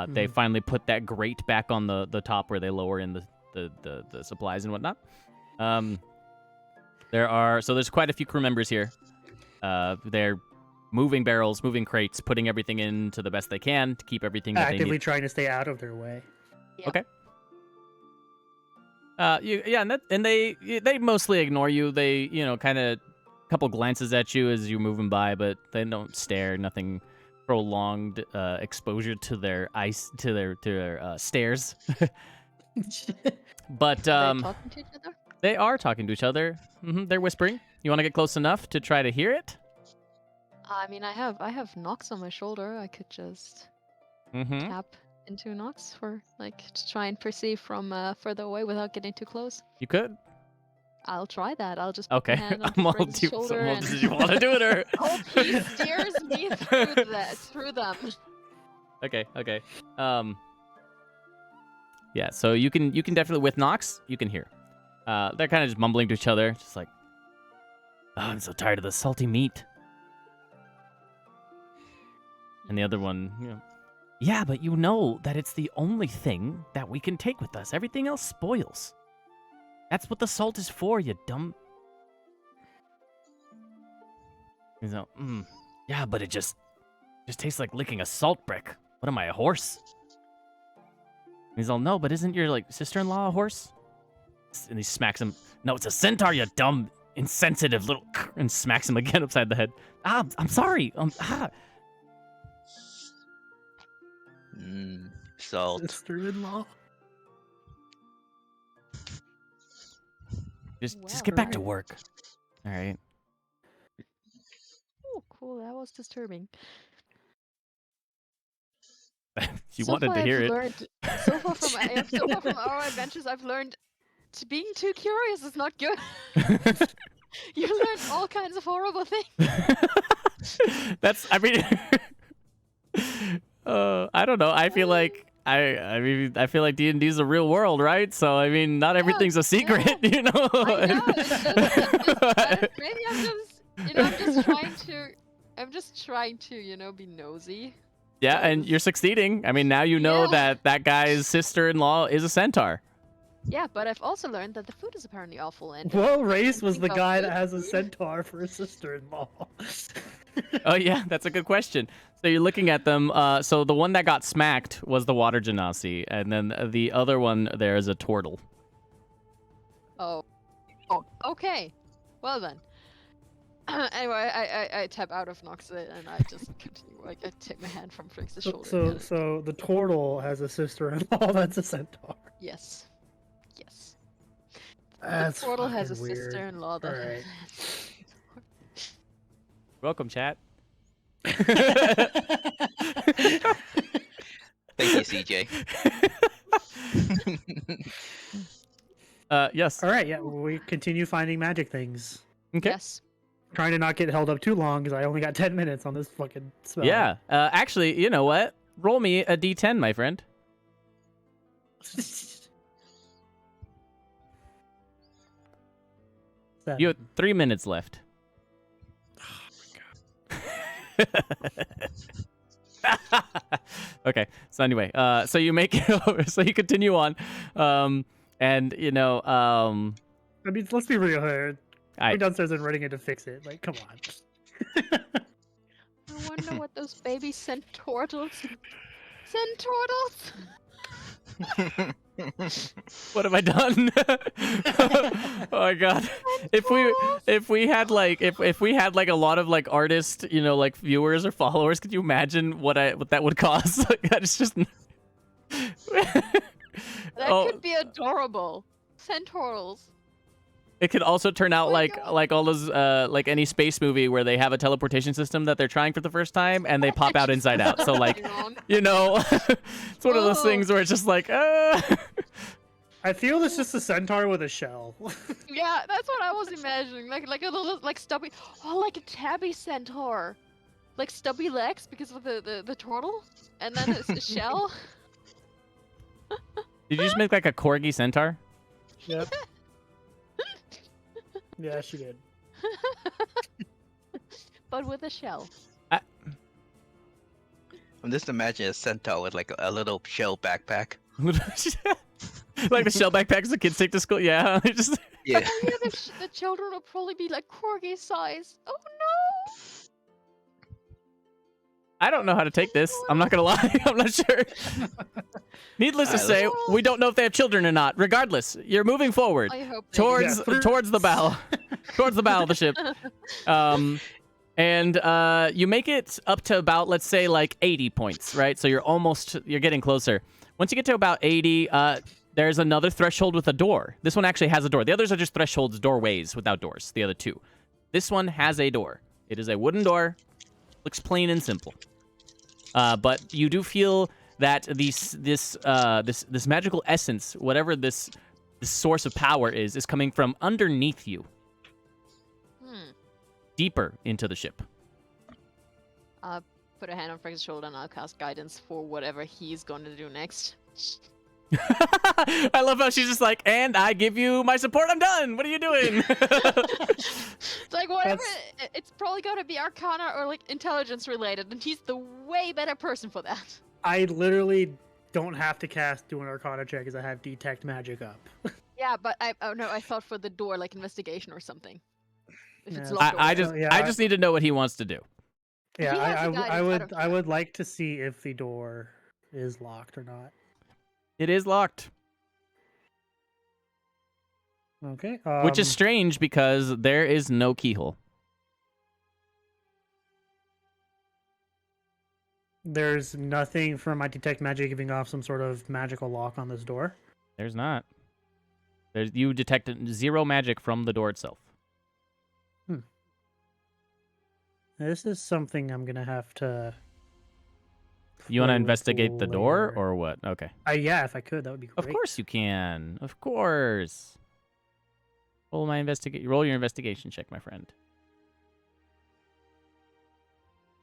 They finally put that grate back on the top where they lower in the supplies and whatnot. There's quite a few crew members here. They're moving barrels, moving crates, putting everything into the best they can to keep everything that they Actively need. trying to stay out of their way. Okay. And they mostly ignore you. They, kind of couple glances at you as you're moving by, but they don't stare. Nothing prolonged exposure to their stares. But Are they talking to each other? they are talking to each other. They're whispering. You want to get close enough to try to hear it? I mean, I have Nox on my shoulder. I could just tap into Nox for to try and perceive from further away without getting too close. You could. I'll try that. I'll just put Okay. my hand on I'm all Frigg's shoulder and did you want to do it or? hope he steers me through them. Okay. Yeah. So you can definitely with Nox you can hear. They're kind of just mumbling to each other, just like, "Oh, I'm so tired of the salty meat." And the other one, yeah, but you know that it's the only thing that we can take with us. Everything else spoils. That's what the salt is for, you dumb. He's all, yeah, but it just tastes like licking a salt brick. What am I, a horse? He's all, no, but isn't your sister-in-law a horse? And he smacks him. No, it's a centaur, you dumb, insensitive little, and smacks him again upside the head. I'm sorry. Salt. Sister-in-law. Just get back to work. All right. Oh, cool. That was disturbing. You wanted to hear it. So far from our adventures, I've learned being too curious is not good. You learn all kinds of horrible things. I don't know. I feel like I feel like D&D is a real world, right? So I mean, not everything's a secret, you know. I know. Maybe I'm just trying to, be nosy. Yeah, and you're succeeding. I mean, now you know that guy's sister-in-law is a centaur. Yeah, but I've also learned that the food is apparently awful. And what race was the guy that has a centaur for a sister-in-law? Oh yeah, that's a good question. So you're looking at them. So the one that got smacked was the water genasi, and then the other one there is a turtle. Oh, okay. Well then. Anyway, I tap out of Nox and I just continue. I take my hand from Frigg's shoulder. So the turtle has a sister-in-law that's a centaur. Yes. That's the turtle has a fucking weird. sister-in-law that. Alright. Welcome, chat. Thank you, CJ. Yes. All right, yeah, we continue finding magic things. Okay. Yes. Trying to not get held up too long because I only got 10 minutes on this fucking spell. Yeah. Actually, you know what? Roll me a d10, my friend. You have 3 minutes left. Okay. So anyway, so you make it over. So you continue on, and I mean, let's be real here. We're downstairs and running in to fix it. Like, come on. I wonder what those baby centaurtles. What have I done? Oh my god! If we had like a lot of artists, viewers or followers, could you imagine what that would cost? It's just that could be adorable. Centaurals. It could also turn out like all those any space movie where they have a teleportation system that they're trying for the first time and they pop out inside out. So it's one of those things where it's just I feel it's just a centaur with a shell. Yeah, that's what I was imagining. Like a little stubby, like a tabby centaur, like stubby legs because of the turtle, and then it's a shell. Did you just make like a corgi centaur? Yep. Yeah, she did. But with a shell. I'm just imagining a centaur with a little shell backpack. Like the shell backpacks the kids take to school. Yeah. Yeah. Oh yeah, the children will probably be like corgi size. Oh no! I don't know how to take this. I'm not gonna lie. I'm not sure. Needless to say, we don't know if they have children or not. Regardless, you're moving forward I hope they do. towards the bow, towards the bow of the ship. And you make it up to about, let's say, like 80 points, right? So you're getting closer. Once you get to about 80, there's another threshold with a door. This one actually has a door. The others are just thresholds, doorways without doors. The other two. This one has a door. It is a wooden door. Looks plain and simple. But you do feel that this magical essence, whatever this source of power is coming from underneath you, deeper into the ship. Put a hand on Frank's shoulder and I'll cast guidance for whatever he's going to do next. I love how she's just like, and I give you my support. I'm done. What are you doing? It's like whatever. It's probably going to be Arcana or like intelligence related, and he's the way better person for that. I literally don't have to do an Arcana check because I have detect magic up. Yeah, but I thought for the door like investigation or something. If it's Yeah. locked I just need to know what he wants to do. Yeah, He has the guidance, I would like to see if the door is locked or not. It is locked. Okay. Which is strange because there is no keyhole. There's nothing from my detect magic giving off some sort of magical lock on this door. There's not. You detect 0 magic from the door itself. This is something I'm gonna have to. You want to play with investigate the door later. or what? Okay. Yeah, if I could, that would be great. Of course you can. Of course. Roll your investigation check, my friend.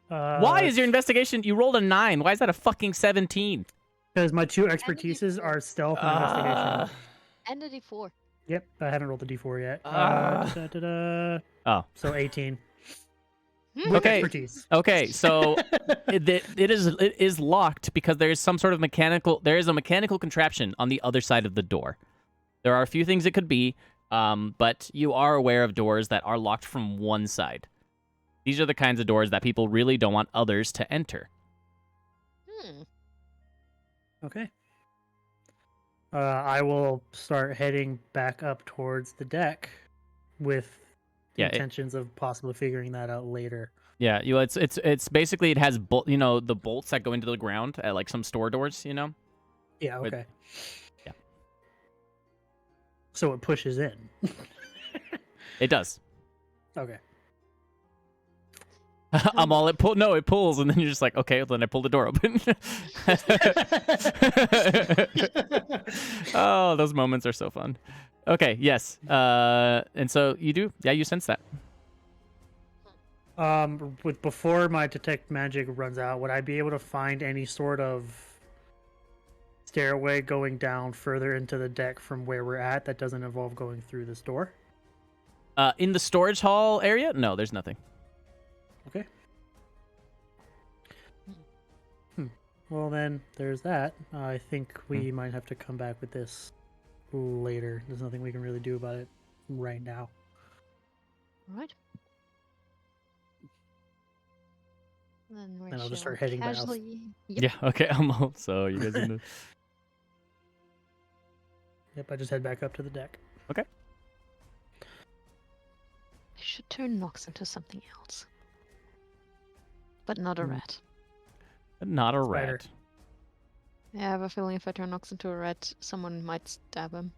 Why is your investigation? You rolled a 9. Why is that a fucking 17? Because my 2 expertises are stealth and investigation. And a D4. Yep, I haven't rolled a d4 yet. Oh. So 18. Hmm. With Okay. expertise. Okay, so it is locked because there is some sort of a mechanical contraption on the other side of the door. There are a few things it could be, but you are aware of doors that are locked from one side. These are the kinds of doors that people really don't want others to enter. Okay. I will start heading back up towards the deck with intentions of possibly figuring that out later. Yeah, it's basically it has the bolts that go into the ground at like some store doors, Yeah, okay. Yeah. So it pushes in. It does. Okay. I'm all it pulls, and then you're just like, okay, well, then I pull the door open. Oh, those moments are so fun. Okay, yes. And so you sense that. Before my detect magic runs out, would I be able to find any sort of stairway going down further into the deck from where we're at that doesn't involve going through this door? In the storage hall area? No, there's nothing. Okay. Well, then, there's that. I think we might have to come back with this later. There's nothing we can really do about it right now. Right. Then And I'll just start heading back. Yeah, okay. So you guys can... Yep, I just head back up to the deck. Okay. I should turn Nox into something else. But not a rat. Not a Spider. rat. Yeah, I have a feeling if I turn Nox into a rat, someone might stab him.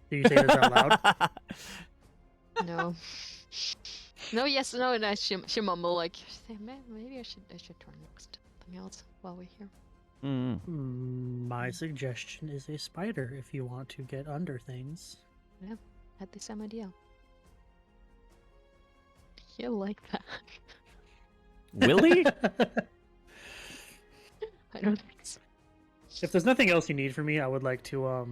Do you say this out loud? No. No, yes, no, and she mumble like, maybe I should turn Nox into something else while we're here. My suggestion is a spider if you want to get under things. Yeah, had the same idea. He'll like that. Will he? I don't think so. If there's nothing else you need from me, I would like to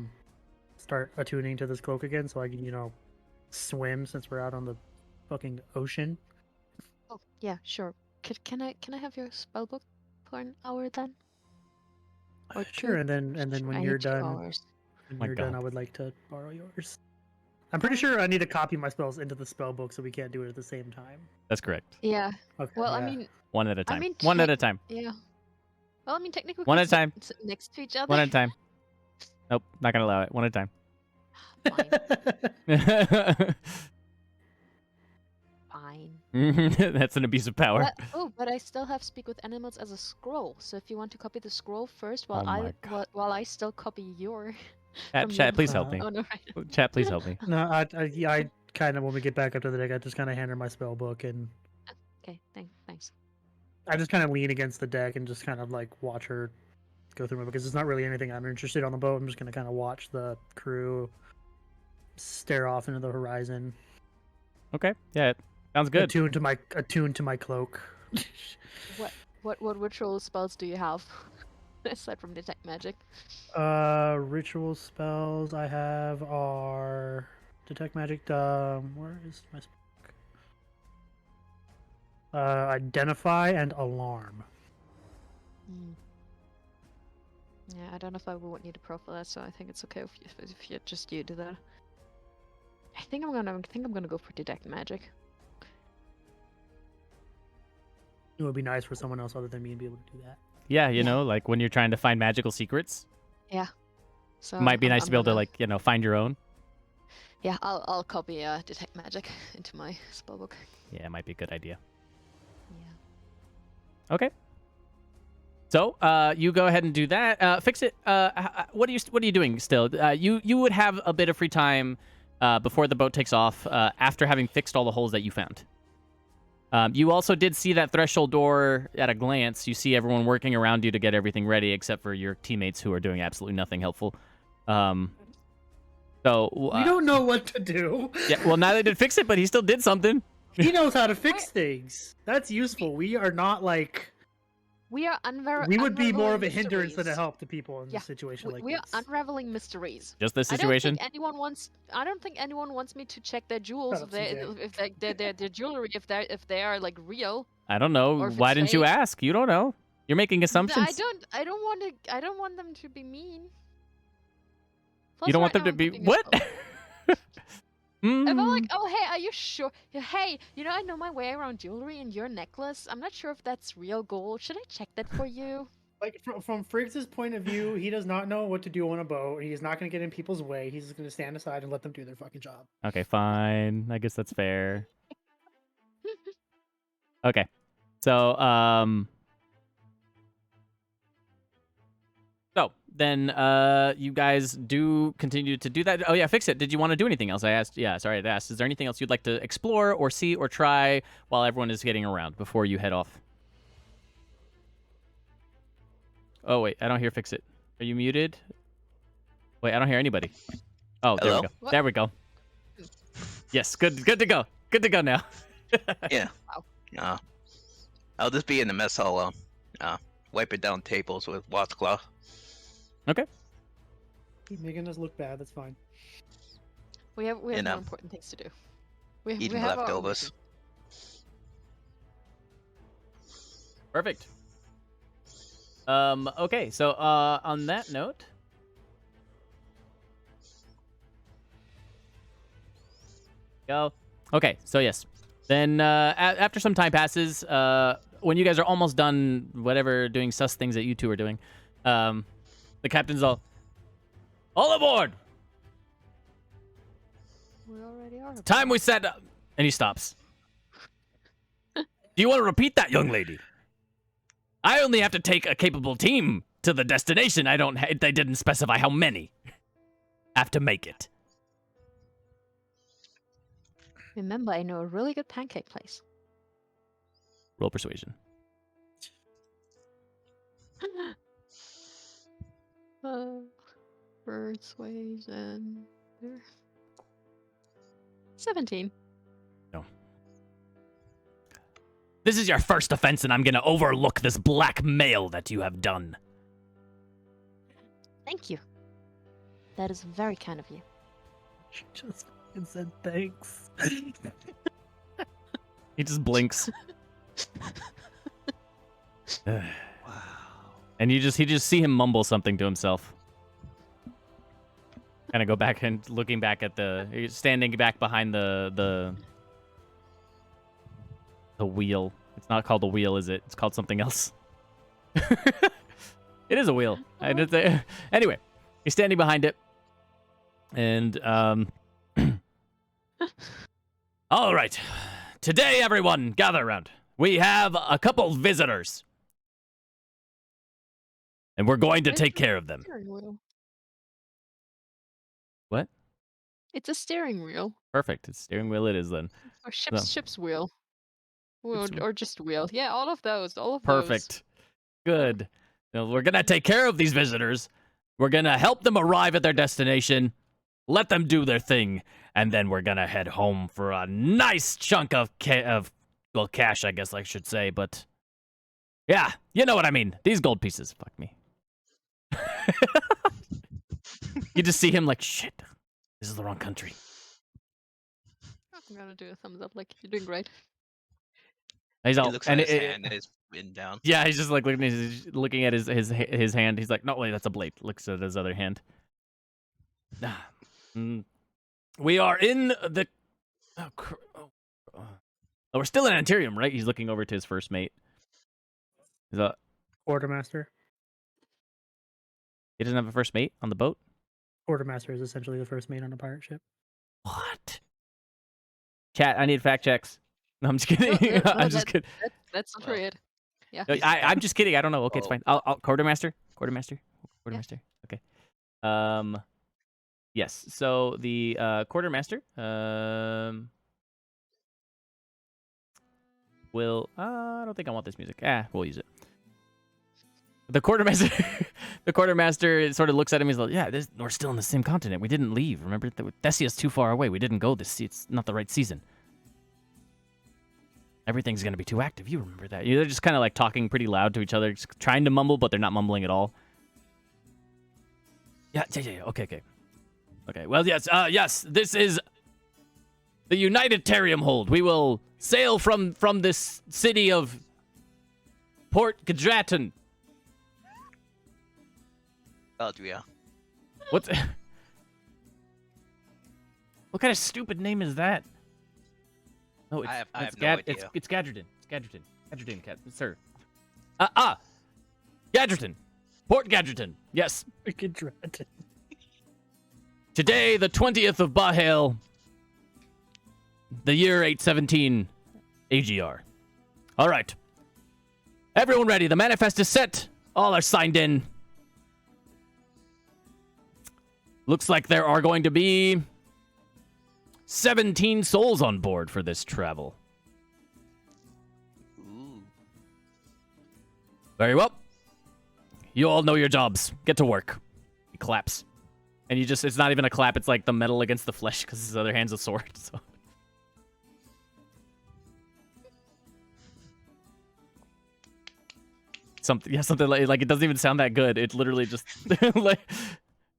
start attuning to this cloak again so I can, swim since we're out on the fucking ocean. Oh, yeah, sure. Can I have your spellbook for an hour then? Or Sure, two? and then when I you're need 2 done, hours. My I God. would like to borrow yours. I'm pretty sure I need to copy my spells into the spell book so we can't do it at the same time. That's correct. Yeah. Okay. Well, yeah. I mean, One at a time. mean, One at a time. Yeah. Well, I mean, technically, One we at a time. sit next to each other. One at a time. Nope, not gonna allow it. One at a time. Fine. Fine. That's an abuse of power. But I still have speak with animals as a scroll. So if you want to copy the scroll first, while Oh my God. while I still copy your. Chat, from chat, your- please help me. Oh no! Right. Chat, please help me. No, I kind of when we get back up to the deck, I just kind of hand her my spell book and Okay. Thanks. I just kind of lean against the deck and just kind of like watch her go through it because it's not really anything I'm interested on the boat. I'm just gonna kind of watch the crew stare off into the horizon. Okay. Yeah, it sounds good. Attuned to my cloak. What ritual spells do you have aside from detect magic? Ritual spells I have are detect magic. Where is my spell book? Identify and alarm. Yeah, I don't know if I would need to profile that, so I think it's okay if you just you do that. I think I'm gonna go for detect magic. It would be nice for someone else other than me to be able to do that. Yeah, you Yeah. know, like when you're trying to find magical secrets, So it might be I'm- nice I'm to be able to gonna- like, you know, find your own. Yeah, I'll copy detect magic into my spellbook. Yeah, it might be a good idea. Yeah. Okay. So, you go ahead and do that. Fix it. What are you doing still? You would have a bit of free time before the boat takes off after having fixed all the holes that you found. You also did see that threshold door at a glance. You see everyone working around you to get everything ready, except for your teammates who are doing absolutely nothing helpful. So We don't know what to do. yeah. Well, neither did Fix It, but he still did something. He knows how to fix things. That's useful. We are not like We are we would be more of a unraveling hindrance than a mysteries. help to people in Yeah, a situation like we are this. unraveling mysteries. Just this situation. I don't think anyone wants me to check their jewels Shut if up, their jewelry if they are like real. I don't know. Or if Why it's didn't you fake. ask? You don't know. You're making assumptions. I don't want them to be mean. Plus, You don't want right them now to I'm be keeping a what? spell. If I'm like, Mm. oh hey, are you sure? Yeah, hey, you know I know my way around jewelry and your necklace. I'm not sure if that's real gold. Should I check that for you? Like from Friggs' point of view, he does not know what to do on a boat. He's not going to get in people's way. He's just going to stand aside and let them do their fucking job. Okay, fine. I guess that's fair. Okay. So, you guys do continue to do that. Oh yeah, Fix It. Did you want to do anything else? I asked. Yeah, sorry, I asked. Is there anything else you'd like to explore or see or try while everyone is getting around before you head off? Oh wait, I don't hear Fix It. Are you muted? Wait, I don't hear anybody. Oh, there we Hello? go. What? There we go. Yes, good to go. Good to go now. Yeah. Wow. I'll just be in the mess hall, wiping down tables with washcloth. Keep making us look bad. That's fine. We have You more know. important things to do. We Eating have our own leftovers. mission. Perfect. Okay, so on that note, go. Okay, so yes. Then after some time passes, when you guys are almost done whatever doing sus things that you two are doing, the captain's all aboard. We already are. Time we set up. And he stops. Do you want to repeat that, young lady? I only have to take a capable team to the destination. They didn't specify how many have to make it. Remember, I know a really good pancake place. Roll persuasion. Persuasion. 17. This is your first offense, and I'm going to overlook this blackmail that you have done. Thank you. That is very kind of you. She just fucking said thanks. He just blinks. Wow. And you just see him mumble something to himself. Kind of go back and looking back at standing back behind the wheel. It's not called a wheel, is it? It's called something else. It is a wheel. I did say. Anyway, he's standing behind it, and all right. Today, everyone, gather around. We have a couple visitors, and we're going to take care of them. Steering wheel. What? It's a steering wheel. Perfect. It's steering wheel. It is then. Or ship's wheel. Or just wheel. Yeah, all of those. Perfect. Good. Now, we're gonna take care of these visitors. We're gonna help them arrive at their destination, let them do their thing, and then we're gonna head home for a nice chunk of cash, I guess I should say. But yeah, you know what I mean. These gold pieces. Fuck me. You just see him like, shit. This is the wrong country. I'm gonna do a thumbs up. Like you're doing great. He's all, He looks and at his hand and it's pinned down. yeah, he's just like looking at his hand. He's like, no, wait, that's a blade. Looks at his other hand. We are in the. We're still in Anterium, right? He's looking over to his first mate. He's a Quartermaster. He doesn't have a first mate on the boat. Quartermaster is essentially the first mate on a pirate ship. What? Chat, I need fact checks. No, I'm just kidding. I'm just kidding. That's accurate. Yeah. I'm just kidding. I don't know. Okay, it's Oh. fine. I'll quartermaster. Okay. Yes. So the quartermaster will. I don't think I want this music. We'll use it. The quartermaster. The quartermaster sort of looks at him. He's like, "Yeah, we're still in the same continent. We didn't leave. Remember, Thessia's too far away. We didn't go this. It's not the right season. Everything's gonna be too active. You remember that? They're just kind of like talking pretty loud to each other, just trying to mumble, but they're not mumbling at all. Yeah. Okay. Well, yes. This is the United Terrium hold. We will sail from this city of Port Gadratan. Aldria. What kind of stupid name is that? No, it's, I have it's no idea. It's Gadgerton. Gadgerton, sir. Gadgerton. Port Gadgerton. Yes. Today, the 20th of Bahale, the year 817 AGR. All right. Everyone ready? The manifest is set. All are signed in. Looks like there are going to be 17 souls on board for this travel. Ooh. Very well. You all know your jobs. Get to work. He claps. And it's not even a clap, it's like the metal against the flesh because his other hand's a sword. So. Something like it doesn't even sound that good. It literally just like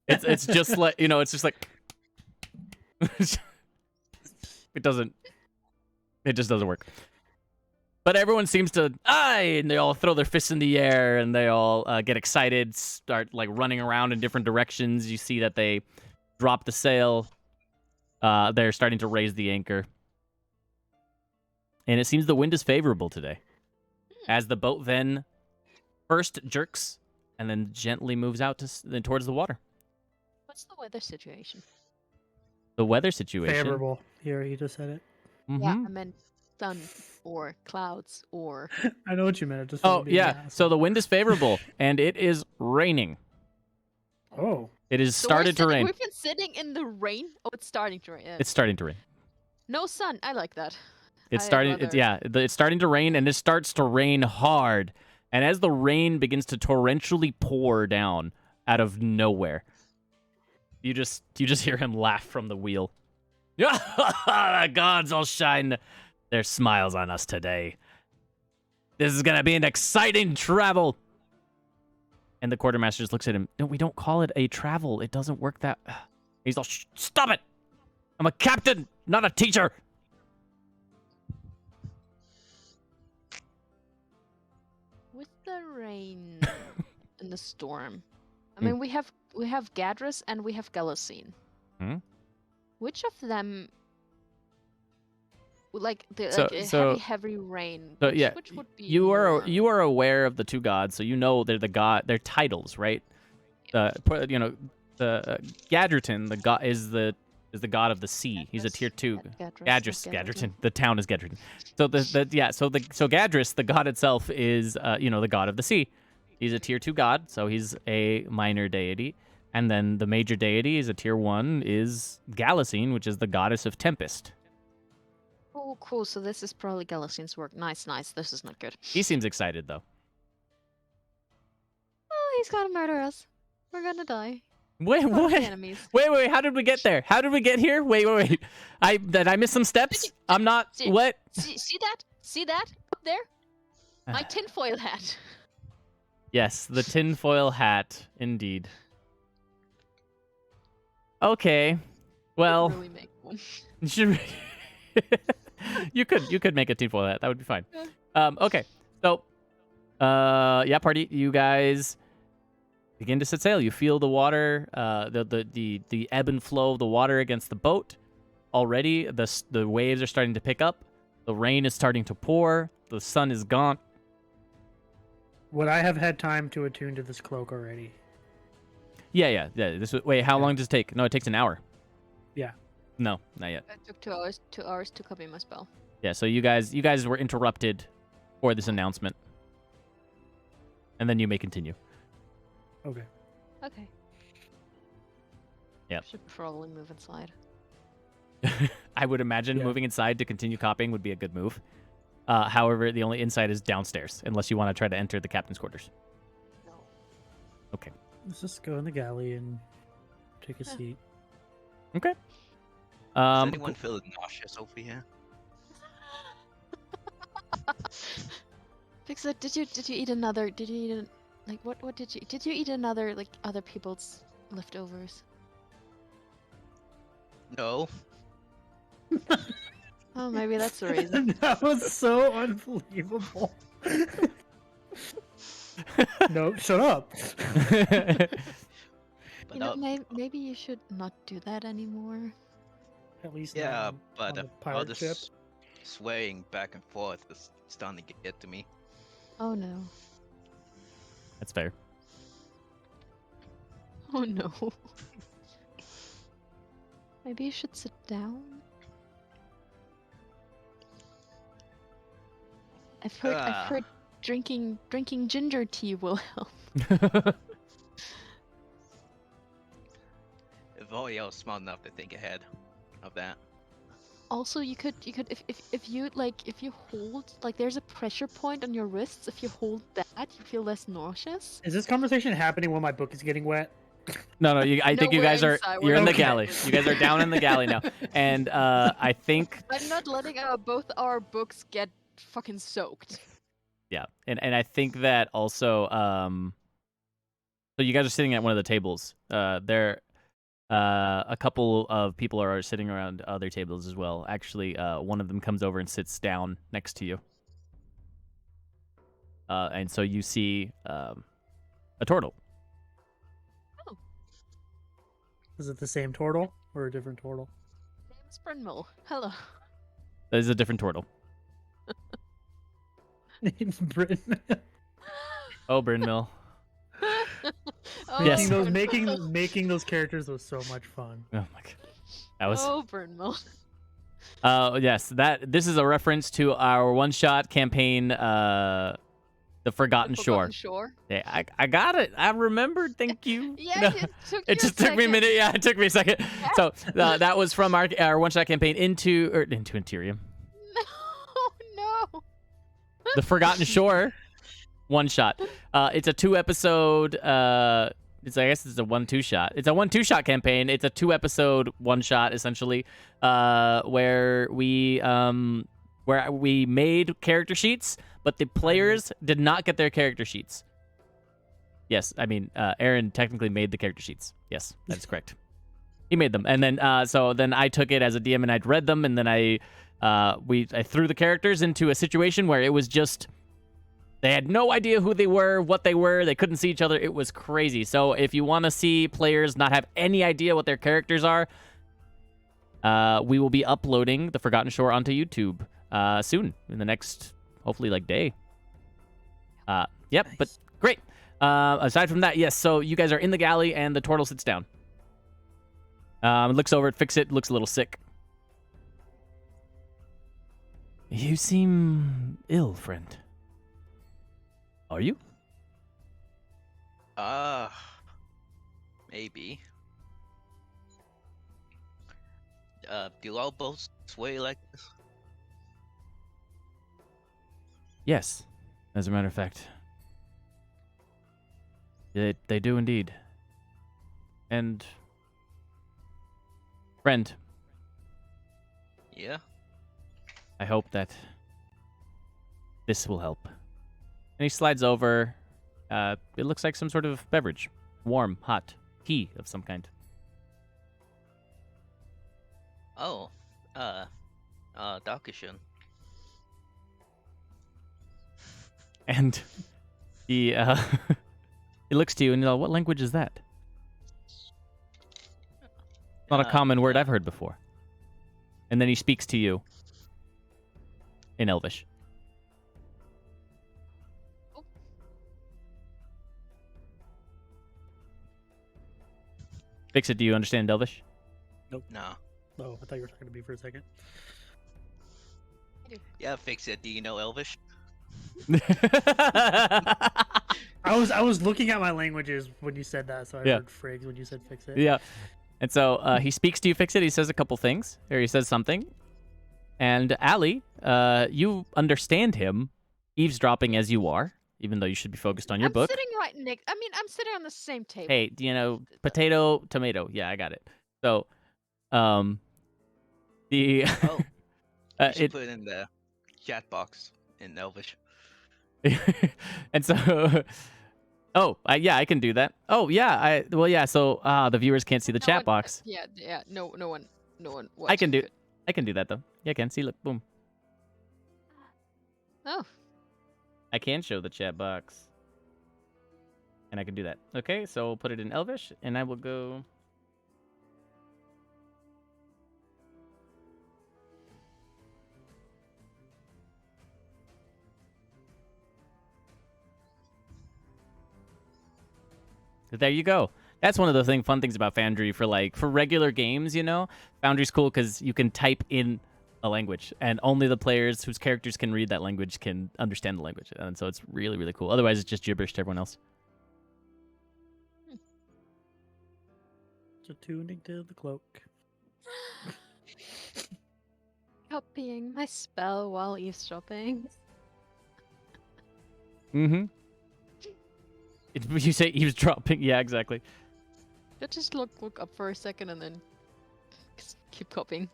it's just like, it's just like it just doesn't work. But everyone seems to, and they all throw their fists in the air, and they all get excited, start like running around in different directions. You see that they drop the sail. They're starting to raise the anchor. And it seems the wind is favorable today. As the boat then first jerks, and then gently moves out towards the water. What's the weather situation? The weather situation. Favorable. Here, you just said it. Mm-hmm. Yeah, I meant sun or clouds or. I know what you meant. It just Oh, wasn't being yeah. an asshole. So the wind is favorable, and it is raining. Oh. It has So started to rain. We've been sitting in the rain. Oh, it's starting to rain. It's starting to rain. No sun. I like that. It's starting. It's starting to rain, and it starts to rain hard. And as the rain begins to torrentially pour down out of nowhere, you just hear him laugh from the wheel. The gods will shine their smiles on us today. This is gonna be an exciting travel. And the quartermaster just looks at him. No, we don't call it a travel. It doesn't work that. He's all, stop it! I'm a captain, not a teacher. With the rain and the storm, I mean, we have Gadrus and we have Galley. Hmm? Which of them like the So- like a so- heavy rain. so, which, yeah, which would be you are more- you are aware of the two gods, so you know they're the god. They're titles, right? You know, the Gadgerton, the god is the god of the sea. He's a tier 2. Gadris. The town is Gadgerton. So so Gadris, the god itself, is you know, the god of the sea. He's a tier 2 god, so he's a minor deity. And then the major deity is a tier 1, is Galacine, which is the goddess of tempest. Oh, cool. So this is probably Galacine's work. Nice. This is not good. He seems excited though. Oh, he's gonna murder us. We're gonna die. Wait, We're what? enemies. Wait, how did we get there? How did we get here? Wait. Did I miss some steps? I'm not. See- What? See that? See that up there? My tinfoil hat. Yes, the tinfoil hat, indeed. Okay. Well, Really make one. should you could make a tinfoil hat. That would be fine. Okay. So, yeah, party. You guys begin to set sail. You feel the water, the ebb and flow of the water against the boat. Already, the waves are starting to pick up. The rain is starting to pour. The sun is gone. Would I have had time to attune to this cloak already? Yeah. Wait, how long does it take? No, it takes an hour. Yeah. No, not yet. It took 2 hours. 2 hours to copy my spell. Yeah, so you guys were interrupted for this announcement. And then you may continue. Okay. Okay. Yep. Should probably move inside. I would imagine Yeah. moving inside to continue copying would be a good move. However, the only inside is downstairs, unless you want to try to enter the captain's quarters. No. Okay. Let's just go in the galley and take a seat. Okay. Does anyone feel nauseous over here? Pixar, did you eat another? Did you eat what did you eat another like other people's leftovers? No. Oh, maybe that's the reason. That was so unbelievable. No, shut up. But You know, maybe you should not do that anymore. At least yeah, not on but the all pirate this ship. swaying back and forth is starting to get to me. Oh no. That's fair. Oh no. Maybe you should sit down. I've heard drinking ginger tea will help. If Royale is smart enough to think ahead of that. Also, you could if you hold like there's a pressure point on your wrists. If you hold that, you feel less nauseous. Is this conversation happening when my book is getting wet? No, I think you we're guys are. inside, You're we're in the okay. galley. You guys are down in the galley now, and I think I'm not letting both our books get fucking soaked. yeah, and I think that also so you guys are sitting at one of the tables. There, a couple of people are sitting around other tables as well. Actually, one of them comes over and sits down next to you. And so you see a turtle. Is it the same turtle or a different turtle? Name's Brynmill. Hello. That is a different turtle. Name's Britain. Oh, Brynmill. Oh, Yes. Making those characters was so much fun. Oh my god. That was. Oh, Brynmill. Yes. This is a reference to our one-shot campaign. The Forgotten Shore. Yeah, I got it. I remembered. Thank you. Yeah, No, it took you it just took me a minute. Yeah, it took me a second. So that was from our one-shot campaign into Anterium. No. The Forgotten Shore one-shot. It's a 2-episode. I guess it's a 1-2 shot. It's a 1-2 shot campaign. It's a 2-episode one-shot essentially, where we made character sheets, but the players did not get their character sheets. Yes, I mean Aaron technically made the character sheets. Yes, that's correct. He made them, and then so then I took it as a DM and I'd read them, and then I threw the characters into a situation where it was just they had no idea who they were, what they were. They couldn't see each other. It was crazy. So if you want to see players not have any idea what their characters are, we will be uploading the Forgotten Shore onto YouTube soon, in the next, hopefully, like, day. Yep, Nice. but great. Aside from that, yes, so you guys are in the galley, and the turtle sits down. Looks over at Fix-It, looks a little sick. You seem ill, friend. Are you? Maybe. Do all boats sway like this? Yes, as a matter of fact. They do indeed. And... friend, Yeah. I hope that this will help. And he slides over. It looks like some sort of beverage. Warm, hot, tea of some kind. Oh. Dakishin. And he he looks to you and you know, what language is that? Not a common word I've heard before. And then he speaks to you in Elvish. Fix-It, do you understand Elvish? No. Oh, I thought you were talking to me for a second. Yeah, Fix-It. Do you know Elvish? I was looking at my languages when you said that, so I Yeah. heard Friggs when you said fix it. Yeah. And so he speaks to you, Fix-It. He says a couple things, or he says something. And Allie, you understand him, eavesdropping as you are, even though you should be focused on your book. I'm sitting right next. I mean, I'm sitting on the same table. Hey, you know, potato, tomato. Yeah, I got it. So, the Oh. You should it put it in the chat box in Elvish. and so. Oh, yeah, I can do that. Oh, yeah, so the viewers can't see the No chat one- box. Yeah. No one. I can do watching I can do that though. Yeah, I can see. Look, boom. Oh. I can show the chat box, and I can do that. Okay, so we'll put it in Elvish, and I will go. There you go. That's one of the fun things about Foundry for regular games, you know? Foundry's cool because you can type in a language, and only the players whose characters can read that language can understand the language. And so it's really, really cool. Otherwise, it's just gibberish to everyone else. So tuning to the cloak. Copying my spell while eavesdropping. Mm-hmm. You say eavesdropping. Yeah, exactly. Just look up for a second and then keep copying.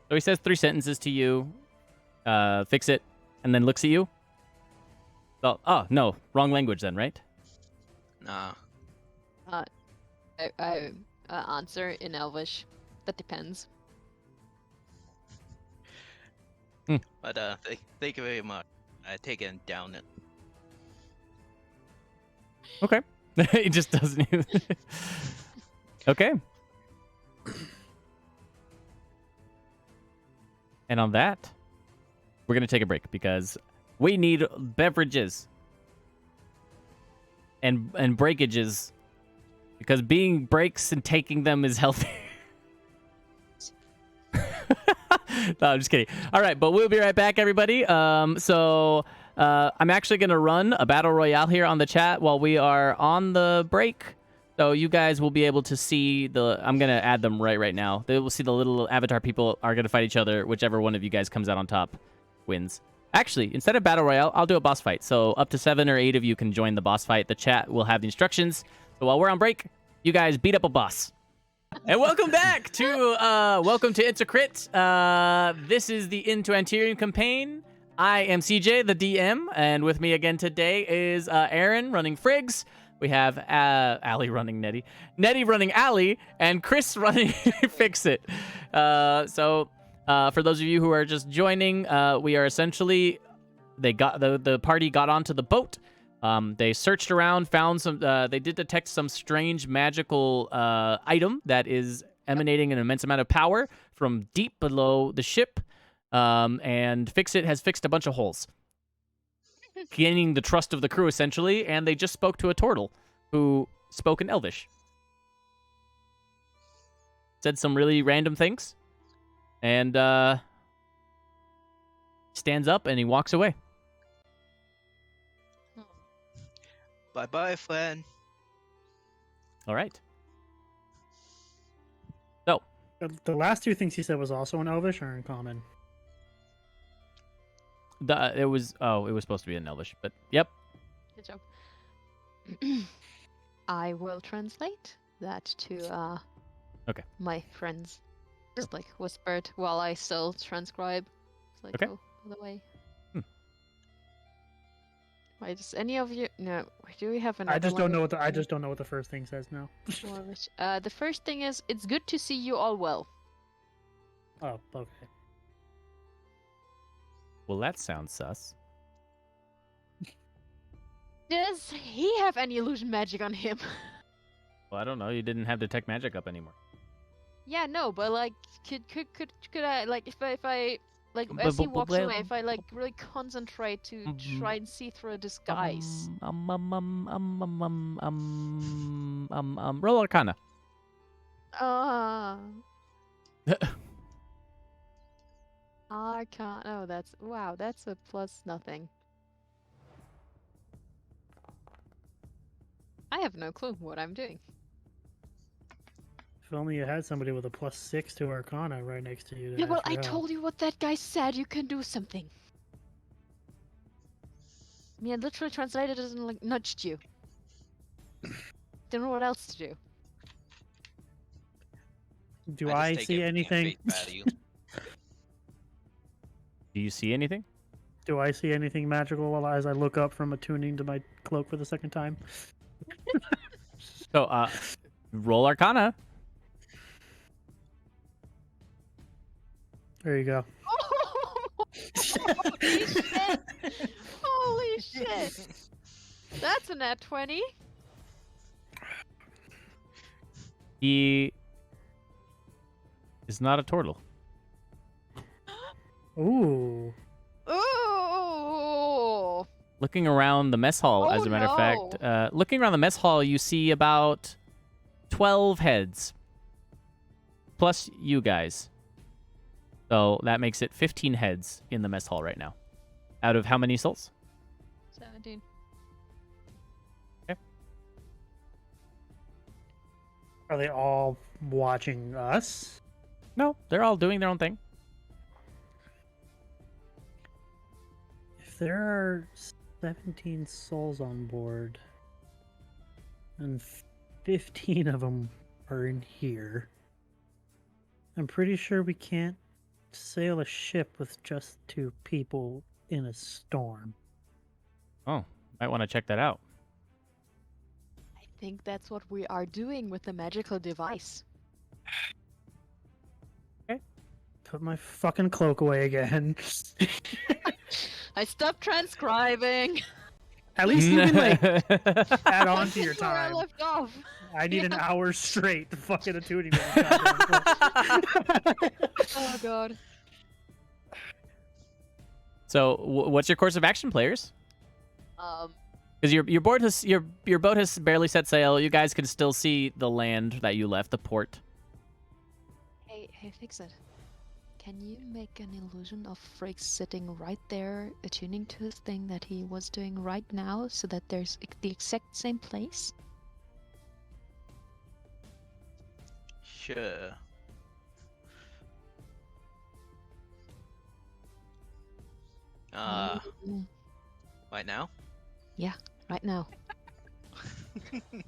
So he says 3 sentences to you, fix it, and then looks at you. Oh, no, wrong language then, right? Nah. I answer in Elvish. That depends. But thank you very much. I take it down it. Okay. He just doesn't even... Okay. And on that, we're going to take a break because we need beverages and breakages because being breaks and taking them is healthy. No, I'm just kidding. All right, but we'll be right back, everybody. I'm actually going to run a battle royale here on the chat while we are on the break. So you guys will be able to see I'm going to add them right now. They will see the little avatar people are going to fight each other. Whichever one of you guys comes out on top wins. Actually, instead of battle royale, I'll do a boss fight. So up to 7 or 8 of you can join the boss fight. The chat will have the instructions. So while we're on break, you guys beat up a boss. And welcome back to Into Crit. This is the Into Anterium campaign. I am CJ, the DM, and with me again today is Aaron running Friggs. We have Allie running Nettie, Nettie running Allie, and Chris running Fix It. So for those of you who are just joining, we are essentially the party got onto the boat. They searched around, found some. They did detect some strange magical item that is emanating an immense amount of power from deep below the ship. And Fix It has fixed a bunch of holes, gaining the trust of the crew essentially. And they just spoke to a turtle who spoke in Elvish, said some really random things, and stands up and he walks away. Bye-bye, friend. All right. So The last two things he said was also in Elvish or in Common? it was supposed to be in Elvish, but yep. Good job. I will translate that to Okay. my friends. Just like whispered while I still transcribe. It's like, Okay. oh, by the way. Wait, does any of you? No. Do we have another? I just don't know one? what I just don't know what the first thing says now. The first thing is, it's good to see you all well. Oh, okay. Well, that sounds sus. Does he have any illusion magic on him? Well, I don't know. You didn't have detect magic up anymore. Yeah, no, but like, could I like if I like as he walks away, if I like really concentrate to try and see through a disguise? Roll Arcana. Arcana. Oh, that's a plus nothing. I have no clue what I'm doing. If only you had somebody with a +6 to Arcana right next to you. Yeah, well, I told you what that guy said. You can do something. I mean, I literally translated it and like nudged you. Don't know what else to do. Do I just take see everything at anything? face value. Do you see anything? Do I see anything magical as I look up from attuning to my cloak for the second time? So, roll Arcana. There you go. Holy shit! Holy shit! That's a nat 20. He is not a turtle. Ooh. Ooh! Looking around the mess hall, as Oh, a matter of fact, no. looking around the mess hall, you see about 12 heads, plus you guys. So that makes it 15 heads in the mess hall right now. Out of how many souls? 17. Okay. Are they all watching us? No, they're all doing their own thing. If there are 17 souls on board, and 15 of them are in here, I'm pretty sure we can't sail a ship with just 2 people in a storm. Oh, might want to check that out. I think that's what we are doing with the magical device. Put my fucking cloak away again. I stopped transcribing. At least you can like add on to This your is where I time. left off. I need an Yeah. hour straight to fucking attuning. Oh god. So, what's your course of action, players? Because your boat has barely set sail. You guys can still see the land that you left, the port. Hey, Fix It. Can you make an illusion of Frakes sitting right there, attuning to his thing that he was doing right now, so that there's the exact same place? Sure. Right now? Yeah, right now.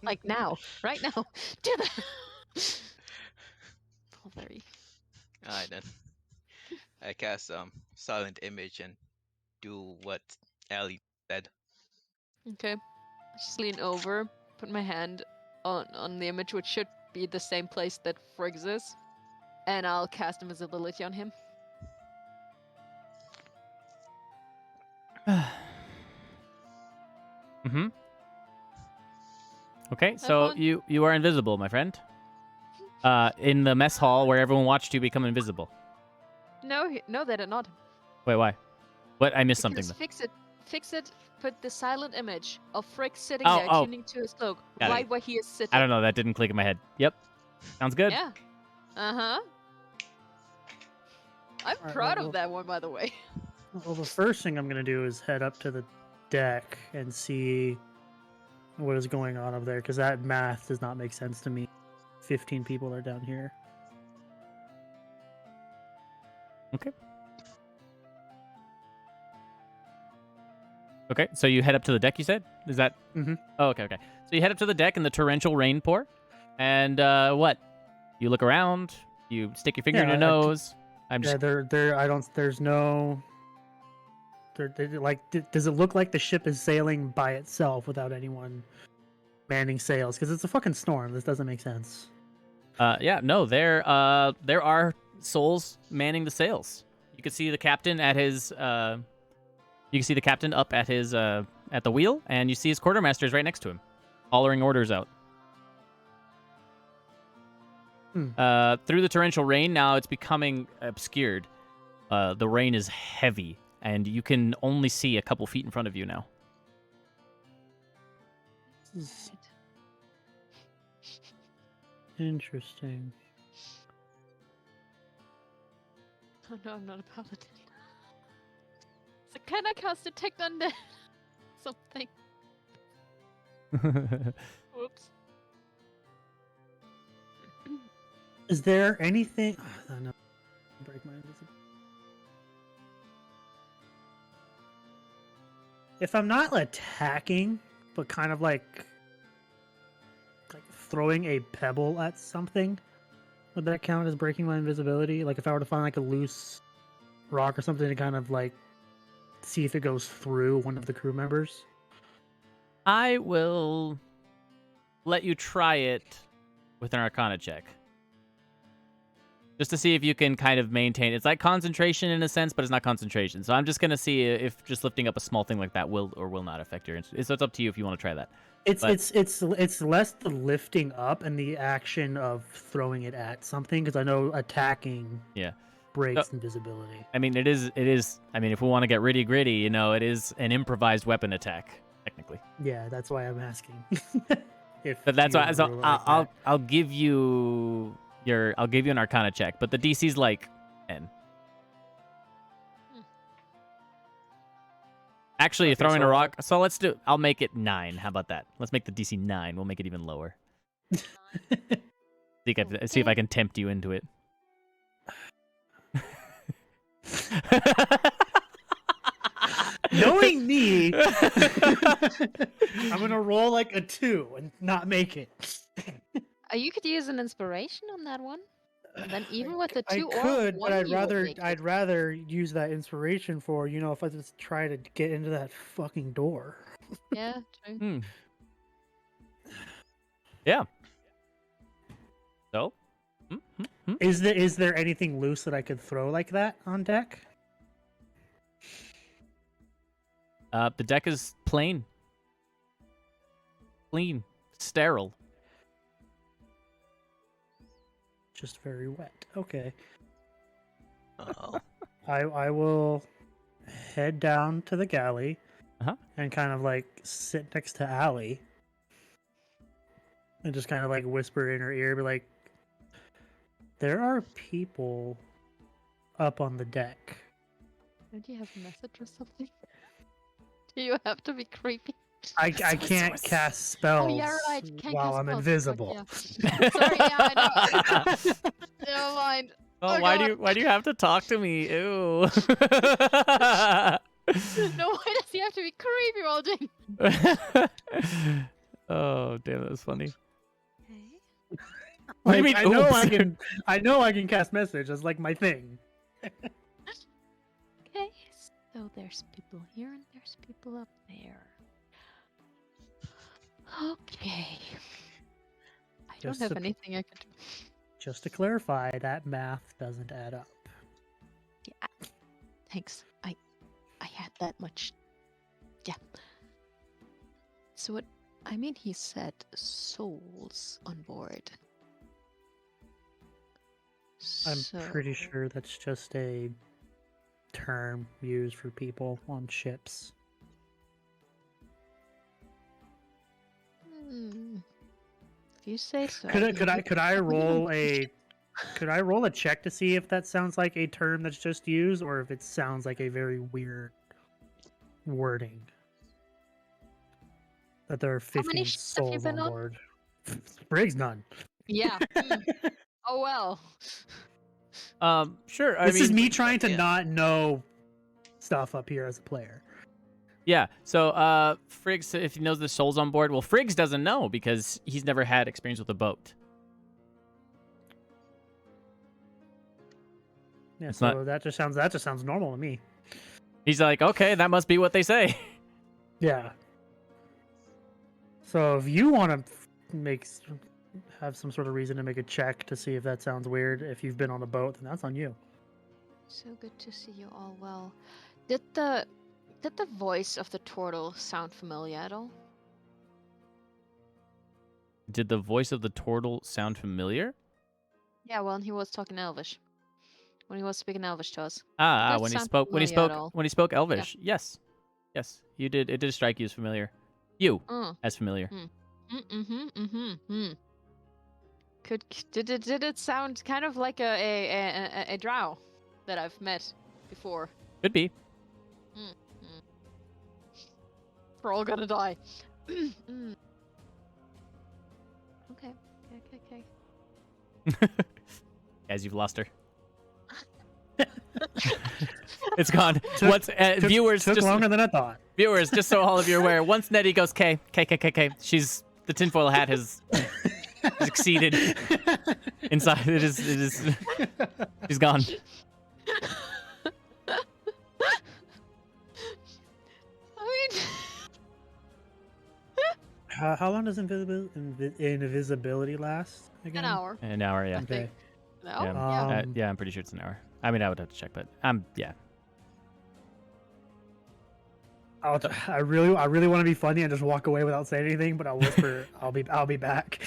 Like now. Right now. Do that! Oh, very. Alright then. I cast silent image and do what Allie said. Okay. Just lean over. put my hand on the image, which should be the same place that Friggs is, and I'll cast invisibility on him. Mm-hmm. Okay, so fun. you are invisible, my friend. In the mess hall where everyone watched you become invisible. No, they did not. Wait, why? What? I missed something. Because Fix it. Put the silent image of Frick sitting Oh, there, oh. tuning to his cloak, Got it. right where he is sitting. I don't know. That didn't click in my head. Yep. Sounds good. Yeah. I'm Alright, proud well, of that one, by the way. Well, the first thing I'm gonna do is head up to the deck and see what is going on up there, because that math does not make sense to me. 15 people are down here. Okay, so you head up to the deck, you said? Is that? Mm-hmm. Oh, okay. So you head up to the deck in the torrential rain pour, and what? You look around. You stick your finger in your nose. I'm just. Yeah, I don't. There's no. Does it look like the ship is sailing by itself without anyone manning sails? Because it's a fucking storm. This doesn't make sense. Yeah, no, there are souls manning the sails. You can see the captain at his. You can see the captain up at his at the wheel, and you see his quartermasters right next to him, hollering orders out. Through the torrential rain, now it's becoming obscured. The rain is heavy, and you can only see a couple feet in front of you now. This is interesting. Oh no, I'm not a paladin. So can I cast Detect Undead? Something. Whoops. Is there anything? Oh, no. Break my invisibility. If I'm not attacking, but kind of like throwing a pebble at something, would that count as breaking my invisibility? Like if I were to find like a loose rock or something to kind of like see if it goes through one of the crew members? I will let you try it with an Arcana check. Just to see if you can kind of maintain. It's like concentration in a sense, but it's not concentration. So I'm just going to see if just lifting up a small thing like that will or will not affect your... So it's up to you if you want to try that. It's less the lifting up and the action of throwing it at something, because I know attacking breaks invisibility. I mean, it is. I mean, if we want to get gritty, you know, it is an improvised weapon attack, technically. Yeah, that's why I'm asking. But that's why. So I'll give you I'll give you an Arcana check, but the DC's like 10. Actually, Okay, throwing so a rock. So let's do. I'll make it 9. How about that? Let's make the DC 9. We'll make it even lower. See if I can tempt you into it. Knowing me, I'm gonna roll like a 2 and not make it. You could use an inspiration on that one. And then even with the 2 I or could, 1, but I'd you would rather make it. I'd rather use that inspiration for, you know, if I just try to get into that fucking door. Yeah, true. Yeah. So, Is there anything loose that I could throw like that on deck? the deck is plain, clean, sterile. Just very wet. Okay. Oh. I will head down to the galley and kind of like sit next to Allie and just kind of like whisper in her ear, be like, there are people up on the deck. Don't you have a message or something? Do you have to be creepy? I can't cast spells Right. You can't while cast I'm spells. Invisible. Yeah. Sorry, yeah, I know. Never mind. Oh, why do you have to talk to me? Ew. No, why does he have to be creepy while doing? Oh, damn, that was funny. Okay. What do you Like, mean, I know I can cast message. That's like my thing. Okay, so there's people here and there's people up there. Okay. I don't Just have to- anything I could. Just to clarify, that math doesn't add up. Yeah. Thanks. I had that much. Yeah. So what? I mean, he said souls on board. I'm So, pretty sure that's just a term used for people on ships. If you say so. Could I roll a check to see if that sounds like a term that's just used, or if it sounds like a very weird wording? That there are many 15 ships have you souls been on on? board. Briggs none. Yeah. Oh well. Sure. This is mean, me trying to yeah. not know stuff up here as a player. Yeah. So, Friggs, if he knows the souls on board, well, Friggs doesn't know because he's never had experience with a boat. Yeah, It's so not- that just sounds normal to me. He's like, okay, that must be what they say. Yeah. So if you want to have some sort of reason to make a check to see if that sounds weird, if you've been on a boat, then that's on you. So good to see you all well. Did the voice of the turtle sound familiar at all? Did the voice of the turtle sound familiar? Yeah, well, he was talking Elvish. When he was speaking Elvish to us. Ah, That when he sound spoke familiar at all? Elvish. Yes. Yes, you did. It did strike you as familiar. You as familiar. Did it sound kind of like a drow that I've met before? Could be. We're all gonna die. Okay. As you've lost her. It's gone. Viewers took just longer than I thought. Viewers, just so all of you are aware, once Nettie goes K, she's the tinfoil hat has succeeded inside. It is. She's gone. I mean, How long does invisibility last again? an hour. An hour, yeah. Okay. No? Yeah. Yeah. Yeah, I'm pretty sure it's an hour. I mean, I would have to check, but yeah. I really want to be funny and just walk away without saying anything, but I'll whisper, "I'll be back."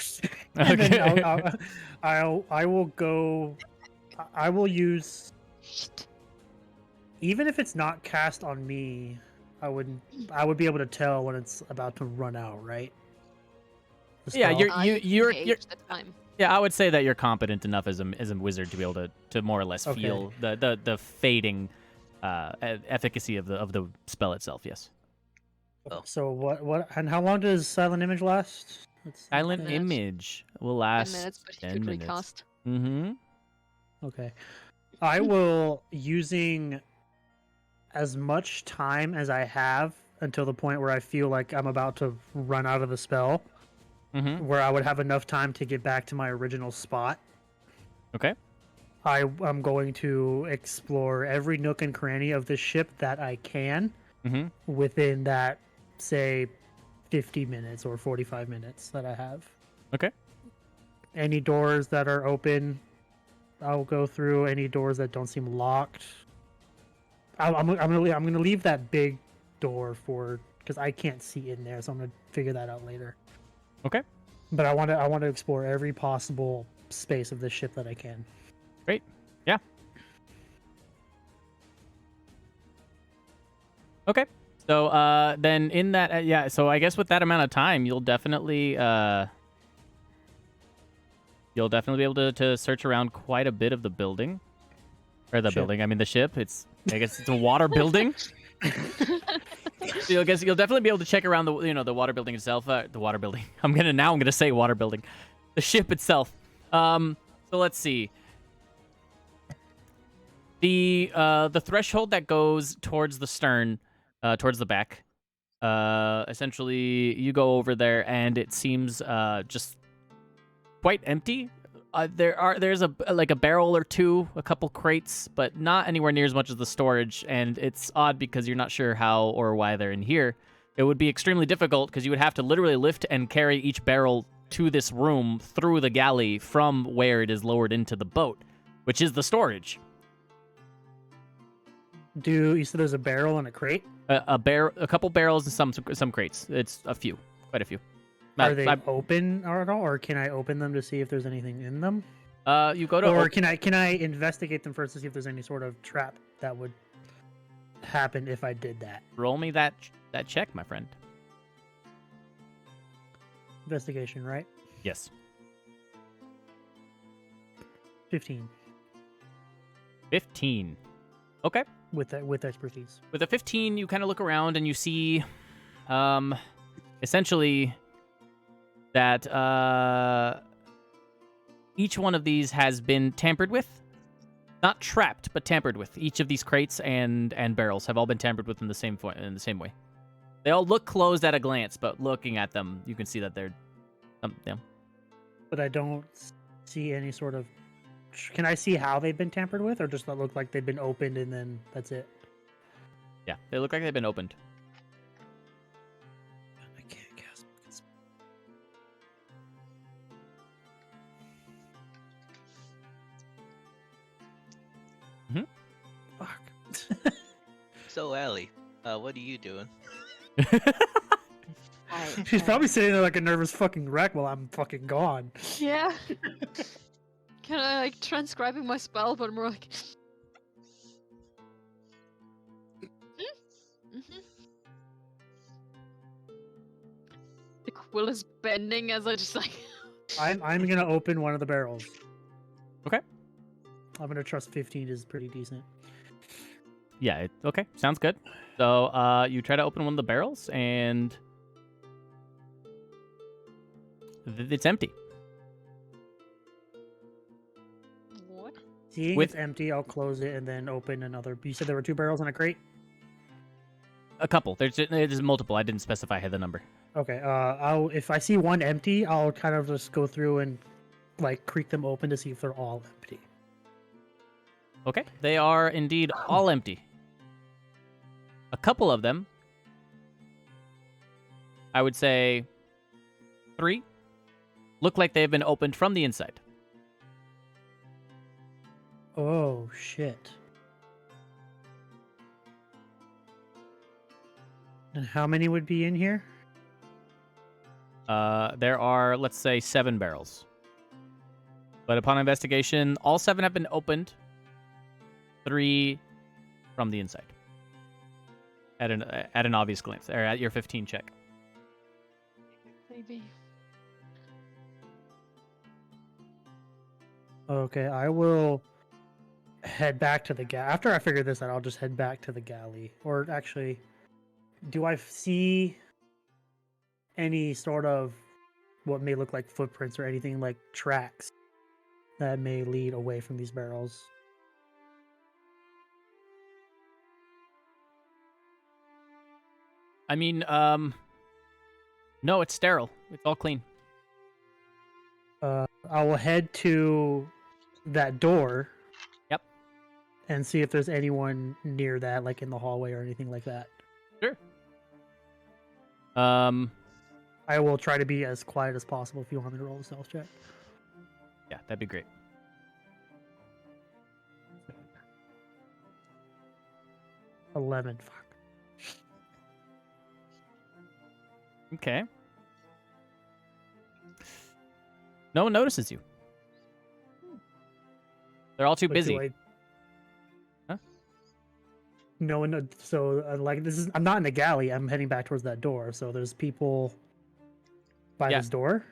And Okay. then I will go. I will use, even if it's not cast on me, I would be able to tell when it's about to run out, right? The Yeah, spell? you're Engage the time. yeah. I would say that you're competent enough as a wizard to be able to more or less Okay. feel the fading efficacy of the spell itself. Yes. Oh. So what and how long does silent image last? Silent minutes. image will 10 last minutes, but he 10 could minutes. recast. Mm-hmm. Okay. I will, using as much time as I have until the point where I feel like I'm about to run out of the spell, Mm-hmm. where I would have enough time to get back to my original spot. Okay. I'm going to explore every nook and cranny of the ship that I can Mm-hmm. within that, say, 50 minutes or 45 minutes that I have. Okay. Any doors that are open, I'll go through. Any doors that don't seem locked, I'm gonna leave that big door because I can't see in there, so I'm gonna figure that out later. Okay. But I want to explore every possible space of this ship that I can. Great. Yeah. Okay. So then in that yeah, so I guess with that amount of time, you'll definitely be able to search around quite a bit of the building. Or the Ship. building, I mean the ship. I guess it's a water building. So you'll definitely be able to check around the water building itself. The water building. I'm gonna say water building. The ship itself. So let's see. The threshold that goes towards the stern, towards the back. Essentially, you go over there, and it seems just quite empty. There's a barrel or two, a couple crates, but not anywhere near as much as the storage. And it's odd because you're not sure how or why they're in here. it would be extremely difficult because you would have to literally lift and carry each barrel to this room through the galley from where it is lowered into the boat, which is the storage. You said there's a barrel and a crate? A couple barrels and some crates. It's a few, quite a few. Are they open at all, or can I open them to see if there's anything in them? You go to. Or can I investigate them first to see if there's any sort of trap that would happen if I did that? Roll me that check, my friend. Investigation, right? Yes. 15. 15. Okay. With expertise. With a 15, you kind of look around and you see, essentially, that each one of these has been tampered with. Not trapped, but tampered with. Each of these crates and barrels have all been tampered with in the same way. They all look closed at a glance, but looking at them, you can see that they're, yeah. But I don't see any sort of. Can I see how they've been tampered with, or just that look like they've been opened and then that's it? Yeah, they look like they've been opened. I can't cast. Fuck. So, Allie, what are you doing? She's probably sitting there like a nervous fucking wreck while I'm fucking gone. Yeah. Kind of like transcribing my spell, but more like. The quill is bending as I just like. I'm gonna open one of the barrels. Okay. I'm gonna trust 15 is pretty decent. Yeah, okay. Sounds good. So, you try to open one of the barrels, and it's empty. What? Seeing it's empty, I'll close it and then open another. You said there were 2 barrels in a crate? A couple. There's multiple. I didn't specify the number. Okay. If I see one empty, I'll kind of just go through and like creak them open to see if they're all empty. Okay. They are indeed all empty. A couple of them, I would say 3, look like they've been opened from the inside. Oh, shit. And how many would be in here? There are, let's say, 7 barrels. But upon investigation, all 7 have been opened. 3 from the inside. At an obvious glance, or at your 15 check. Maybe. Okay, I will head back to the after I figure this out, I'll just head back to the galley. Or actually, do I see any sort of what may look like footprints or anything like tracks that may lead away from these barrels? I mean, no, it's sterile. It's all clean. I will head to that door. Yep. And see if there's anyone near that, like in the hallway or anything like that. Sure. I will try to be as quiet as possible if you want me to roll a stealth check. Yeah, that'd be great. 11. Fuck. Okay. No one notices you. They're all too busy. Huh? No one. So, like, this is. I'm not in the galley. I'm heading back towards that door. So there's people by this door.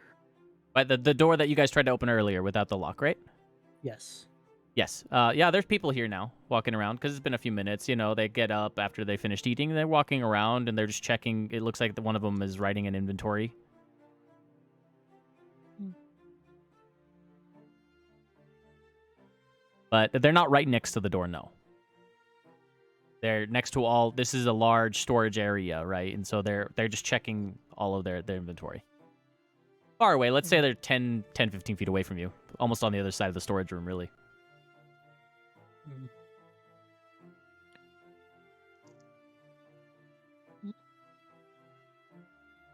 By the door that you guys tried to open earlier without the lock, right? Yes. Yes. Yeah, there's people here now walking around because it's been a few minutes. You know, they get up after they finished eating. They're walking around and they're just checking. It looks like one of them is writing an inventory. But they're not right next to the door, no. They're next to all. This is a large storage area, right? And so they're just checking all of their inventory. Far away. Let's say they're 10, 15 feet away from you. Almost on the other side of the storage room, really.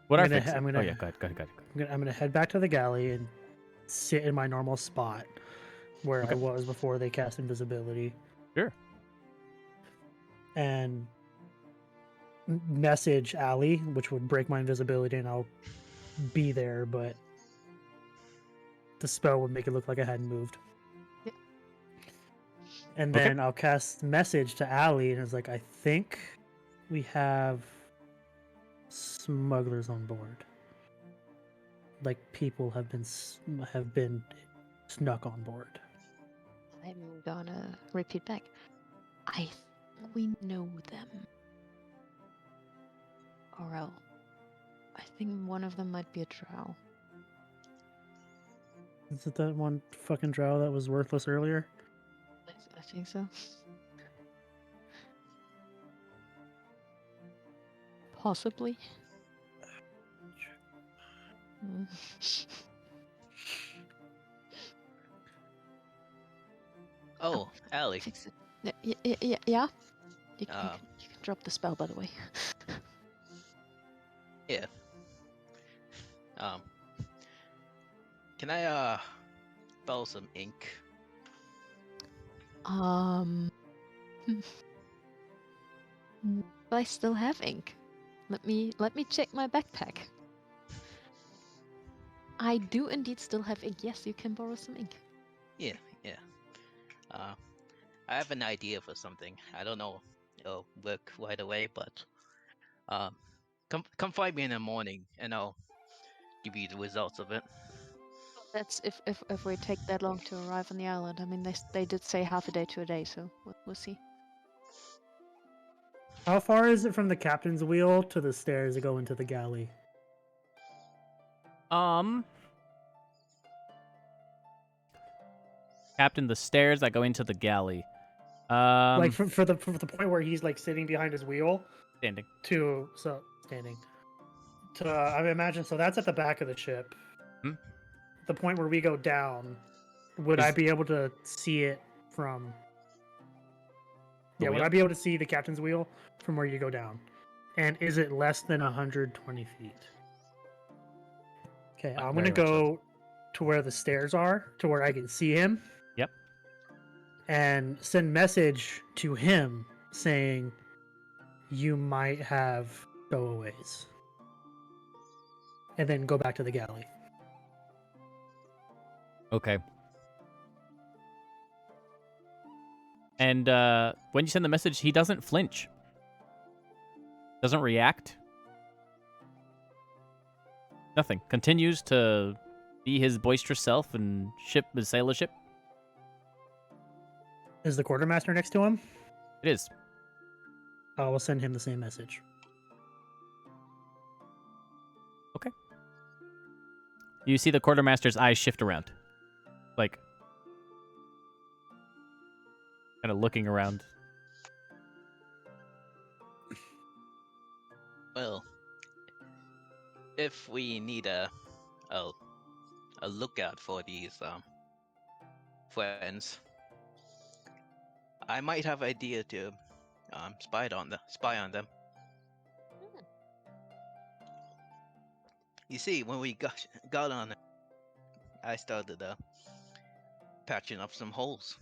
What I'm are gonna, fixes? I'm gonna, Oh yeah, go ahead. I'm gonna head back to the galley and sit in my normal spot where I Okay. was before they cast invisibility. Sure. And message Allie, which would break my invisibility, and I'll be there, but the spell would make it look like I hadn't moved. Yeah. And Okay. then I'll cast message to Allie, and it's like, I think we have smugglers on board. Like people have been snuck on board. I'm gonna repeat back. I think we know them. Or I think one of them might be a drow. Is it that one fucking drow that was worthless earlier? I think so. Possibly. Mm. Oh, Allie. Fix it. Yeah. You Um, can drop the spell, by the way. Yeah. Can I borrow some ink? Hmm. I still have ink. Let me check my backpack. I do indeed still have ink. Yes, you can borrow some ink. Yeah. I have an idea for something. I don't know it'll work right away, but come find me in the morning and I'll give you the results of it. That's if we take that long to arrive on the island. I mean, they did say half a day to a day, so we'll see. How far is it from the captain's wheel to the stairs that go into the galley? Captain, the stairs that go into the galley. Like for the point where he's like sitting behind his wheel Standing. to standing. To I imagine so that's at the back of the ship. Hmm? The point where we go down, would I be able to see it from? The Would wheel? I be able to see the captain's wheel from where you go down? And is it less than 120 feet? Okay, I'm gonna Very much so. go to where the stairs are, to where I can see him. Yep. And send message to him saying you might have stowaways. And then go back to the galley. Okay. And when you send the message, he doesn't flinch. Doesn't react. Nothing. Continues to be his boisterous self and sail the ship. Is the quartermaster next to him? It is. I will send him the same message. Okay. You see the quartermaster's eyes shift around. Like, kind of looking around. Well, if we need a lookout for these friends, I might have idea to spy on them. You see, when we got on, I started patching up some holes,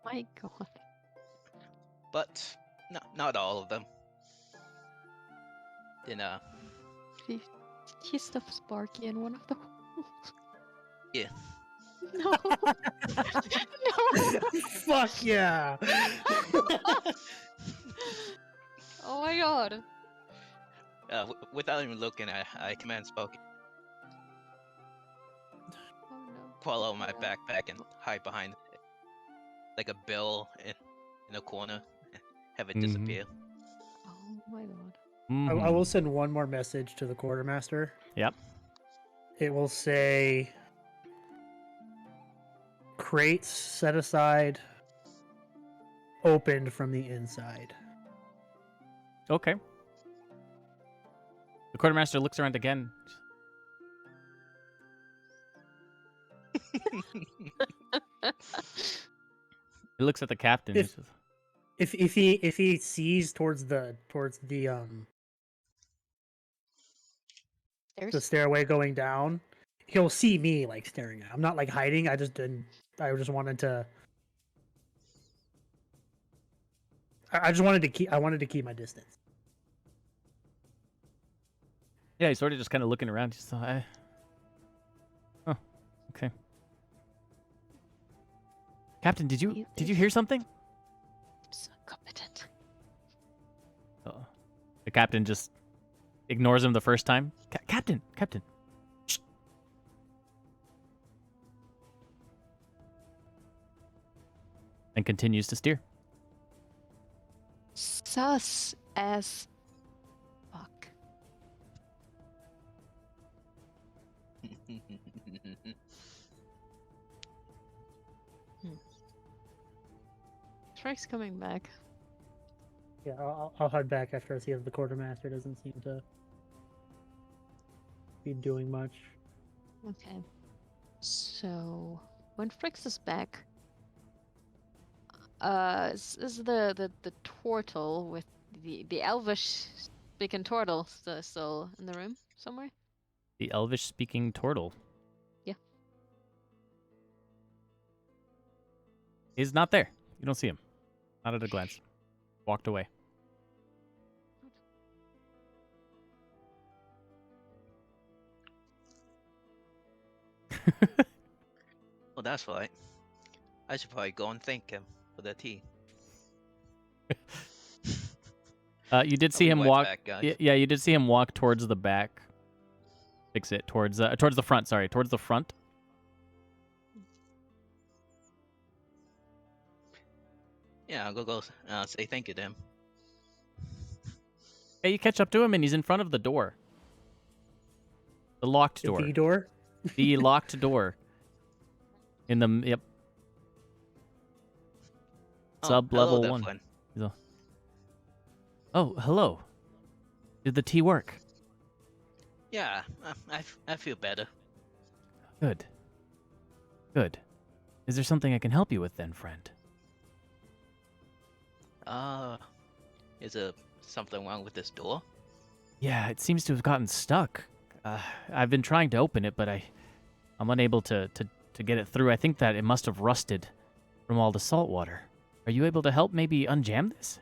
My God. but not all of them. Then He stuffed Sparky in one of the holes. Yeah. No. No. Fuck yeah! Oh my God. Without even looking, I command Sparky Oh no. crawl out my backpack and hide behind like a bill in a corner, have it disappear. Oh my God. I will send one more message to the quartermaster. Yep. It will say crates set aside, opened from the inside. Okay. The quartermaster looks around again. He looks at the captain. If- He says, If he sees towards the the Stairs? stairway going down, he'll see me like staring at. I'm not like hiding. I just wanted to. I just wanted to keep. I wanted to keep my distance. Yeah, he's sort of just kind of looking around. Just thought, oh, okay. Captain, did you hear something? So competent. Oh. The captain just ignores him the first time. Captain. Shh. And continues to steer. Sus as fuck. Shrike's coming back. Yeah, I'll head back after I see that the quartermaster doesn't seem to be doing much. Okay. So when Frix is back, is the turtle with the elvish speaking turtle still in the room somewhere? The elvish speaking turtle. Yeah. He's not there. You don't see him. Not at a glance. Walked away. Well, that's right. I should probably go and thank him for the tea. You did see I'll him be right walk. back, guys. Yeah, you did see him walk towards the back. Fix it towards the front. Sorry, towards the front. Yeah, I'll go say thank you to him. Hey, you catch up to him, and he's in front of the door. The locked door. The door. The locked door. In the yep. Sub level hello, 1. Flynn. Oh, hello. Did the tea work? Yeah, I feel better. Good. Good. Is there something I can help you with then, friend? Is there something wrong with this door? Yeah, it seems to have gotten stuck. I've been trying to open it, but I'm unable to get it through. I think that it must have rusted from all the salt water. Are you able to help maybe unjam this?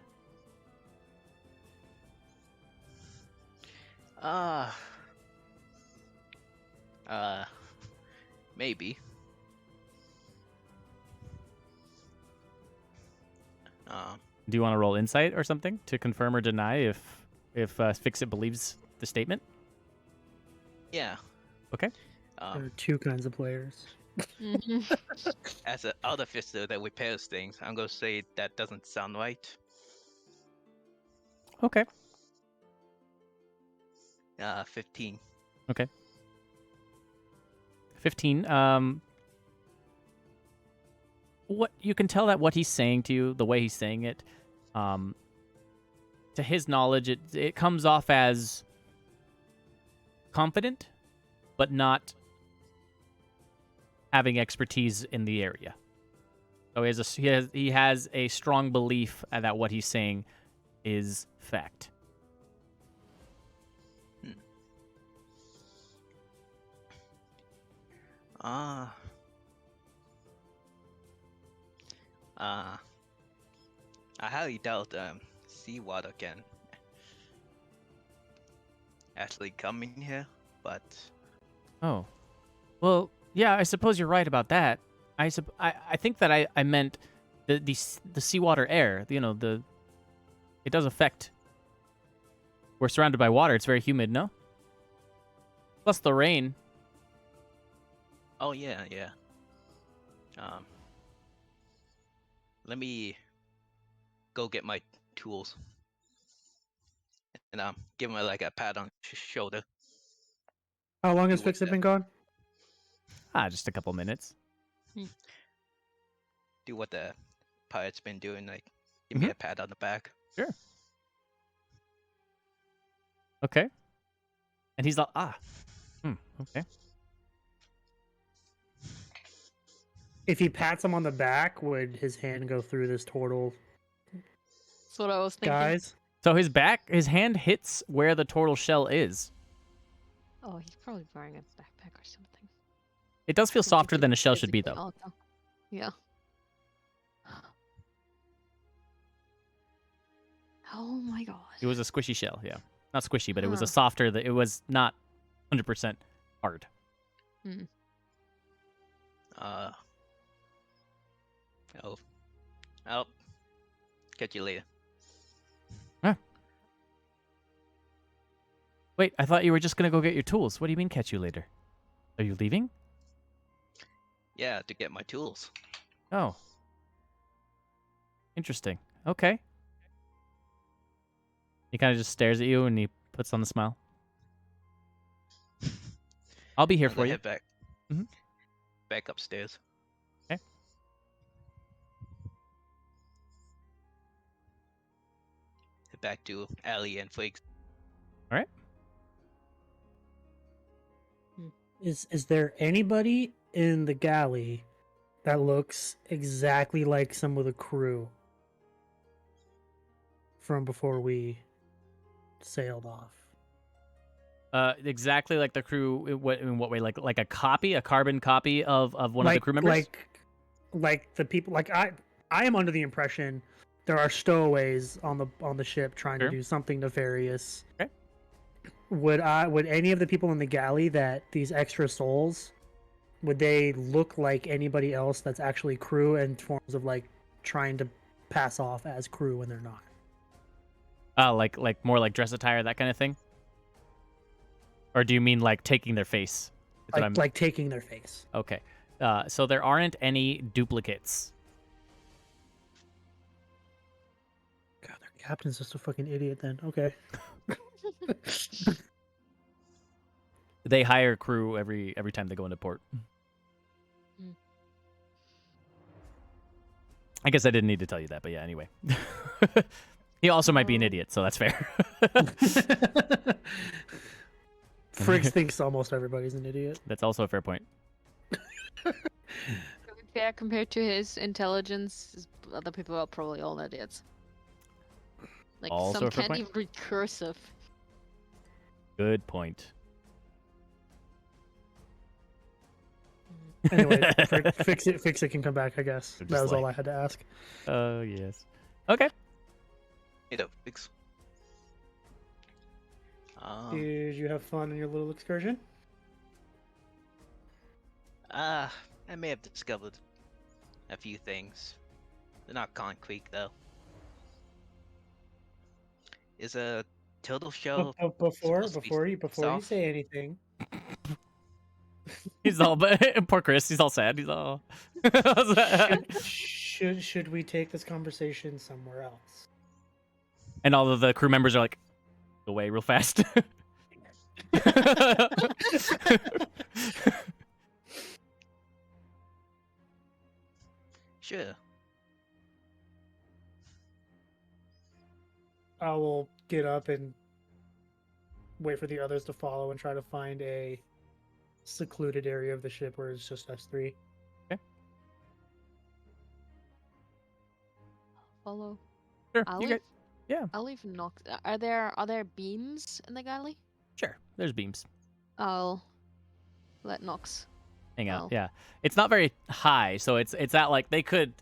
Maybe. Do you want to roll insight or something to confirm or deny if Fix-It believes the statement? Yeah. Okay. There are two kinds of players. Mm-hmm. As an artificer that repairs things, I'm gonna say that doesn't sound right. Okay. 15. Okay. 15. What you can tell that what he's saying to you, the way he's saying it, to his knowledge, it comes off as confident, but not having expertise in the area. So he has a strong belief that what he's saying is fact. I highly doubt seawater can actually come in here, but Oh. Well, yeah, I suppose you're right about that. I think that I meant the seawater air, it does affect. We're surrounded by water. It's very humid, no? Plus the rain. oh yeah. Let me go get my tools and give him like a pat on the shoulder. How long has Do Fix It what been gone? Just a couple minutes. Do what the pirate's been doing, like give me a pat on the back. Sure. Okay. And he's like, okay. If he pats him on the back, would his hand go through this turtle That's what I was thinking. guys? So his hand hits where the turtle shell is. Oh, he's probably wearing a backpack or something. It does feel Something softer to than a shell should be, physically though. alter. Yeah. Oh my god. It was a squishy shell, yeah. Not squishy, but it was a Huh. softer. It was not 100% hard. Oh. I'll catch you later. Wait, I thought you were just gonna go get your tools. What do you mean catch you later? Are you leaving? Yeah, to get my tools. Oh. Interesting. Okay. He kind of just stares at you and he puts on the smile. I'll be here I'm for gonna you. head back. Mhm. Back upstairs. Okay. Head back to Allie and Flakes. All right. Is there anybody in the galley that looks exactly like some of the crew from before we sailed off? Exactly like the crew. In what way? Like a copy, a carbon copy of one of the crew members. Like the people. Like I am under the impression there are stowaways on the ship trying Sure. to do something nefarious. Okay. Would any of the people in the galley that these extra souls, would they look like anybody else that's actually crew in forms of like trying to pass off as crew when they're not? Like more like dress attire, that kind of thing. Or do you mean like taking their face? That's what I'm- Like taking their face. Okay. So there aren't any duplicates. God, their captain's just a fucking idiot then. Okay. They hire crew every time they go into port. Hmm. I I guess I didn't need to tell you that, but yeah, anyway. He also might be an idiot, so that's fair. Friggs thinks almost everybody's an idiot. That's also a fair point. To be fair, compared to his intelligence, other people are probably all idiots. Like Also some a fair can't point. even read cursive. Good point. Anyway, fix it can come back, I guess. They're That just was all like- I had to ask. Oh, yes. Okay. Hey, up, Flakes. Did you have fun in your little excursion? I may have discovered a few things. They're not concrete, though. Is a turtle shell Before supposed to be you soft? say anything, He's all, poor Chris, he's all sad. He's all. should we take this conversation somewhere else? And all of the crew members are like, away real fast. Sure. I will get up and wait for the others to follow and try to find a secluded area of the ship where it's just us three. Follow. Sure, I'll you leave. got- yeah. I'll leave Nox. Are there beams in the galley? Sure, there's beams. I'll let Nox. Hang out. Oh. Yeah, it's not very high, so it's at like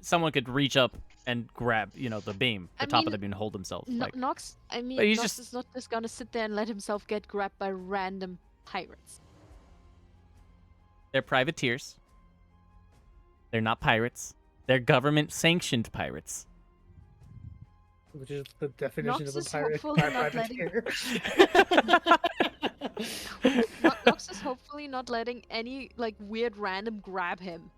someone could reach up and grab the beam, the I top of mean, the beam, and hold himself. Like Nox. I mean, But he's Nox just- is not just gonna sit there and let himself get grabbed by random pirates. they're privateers. They're not pirates. They're government-sanctioned pirates. Which is the definition Nox of a is pirate. hopefully not privateer. Nox is hopefully not letting any like weird random grab him.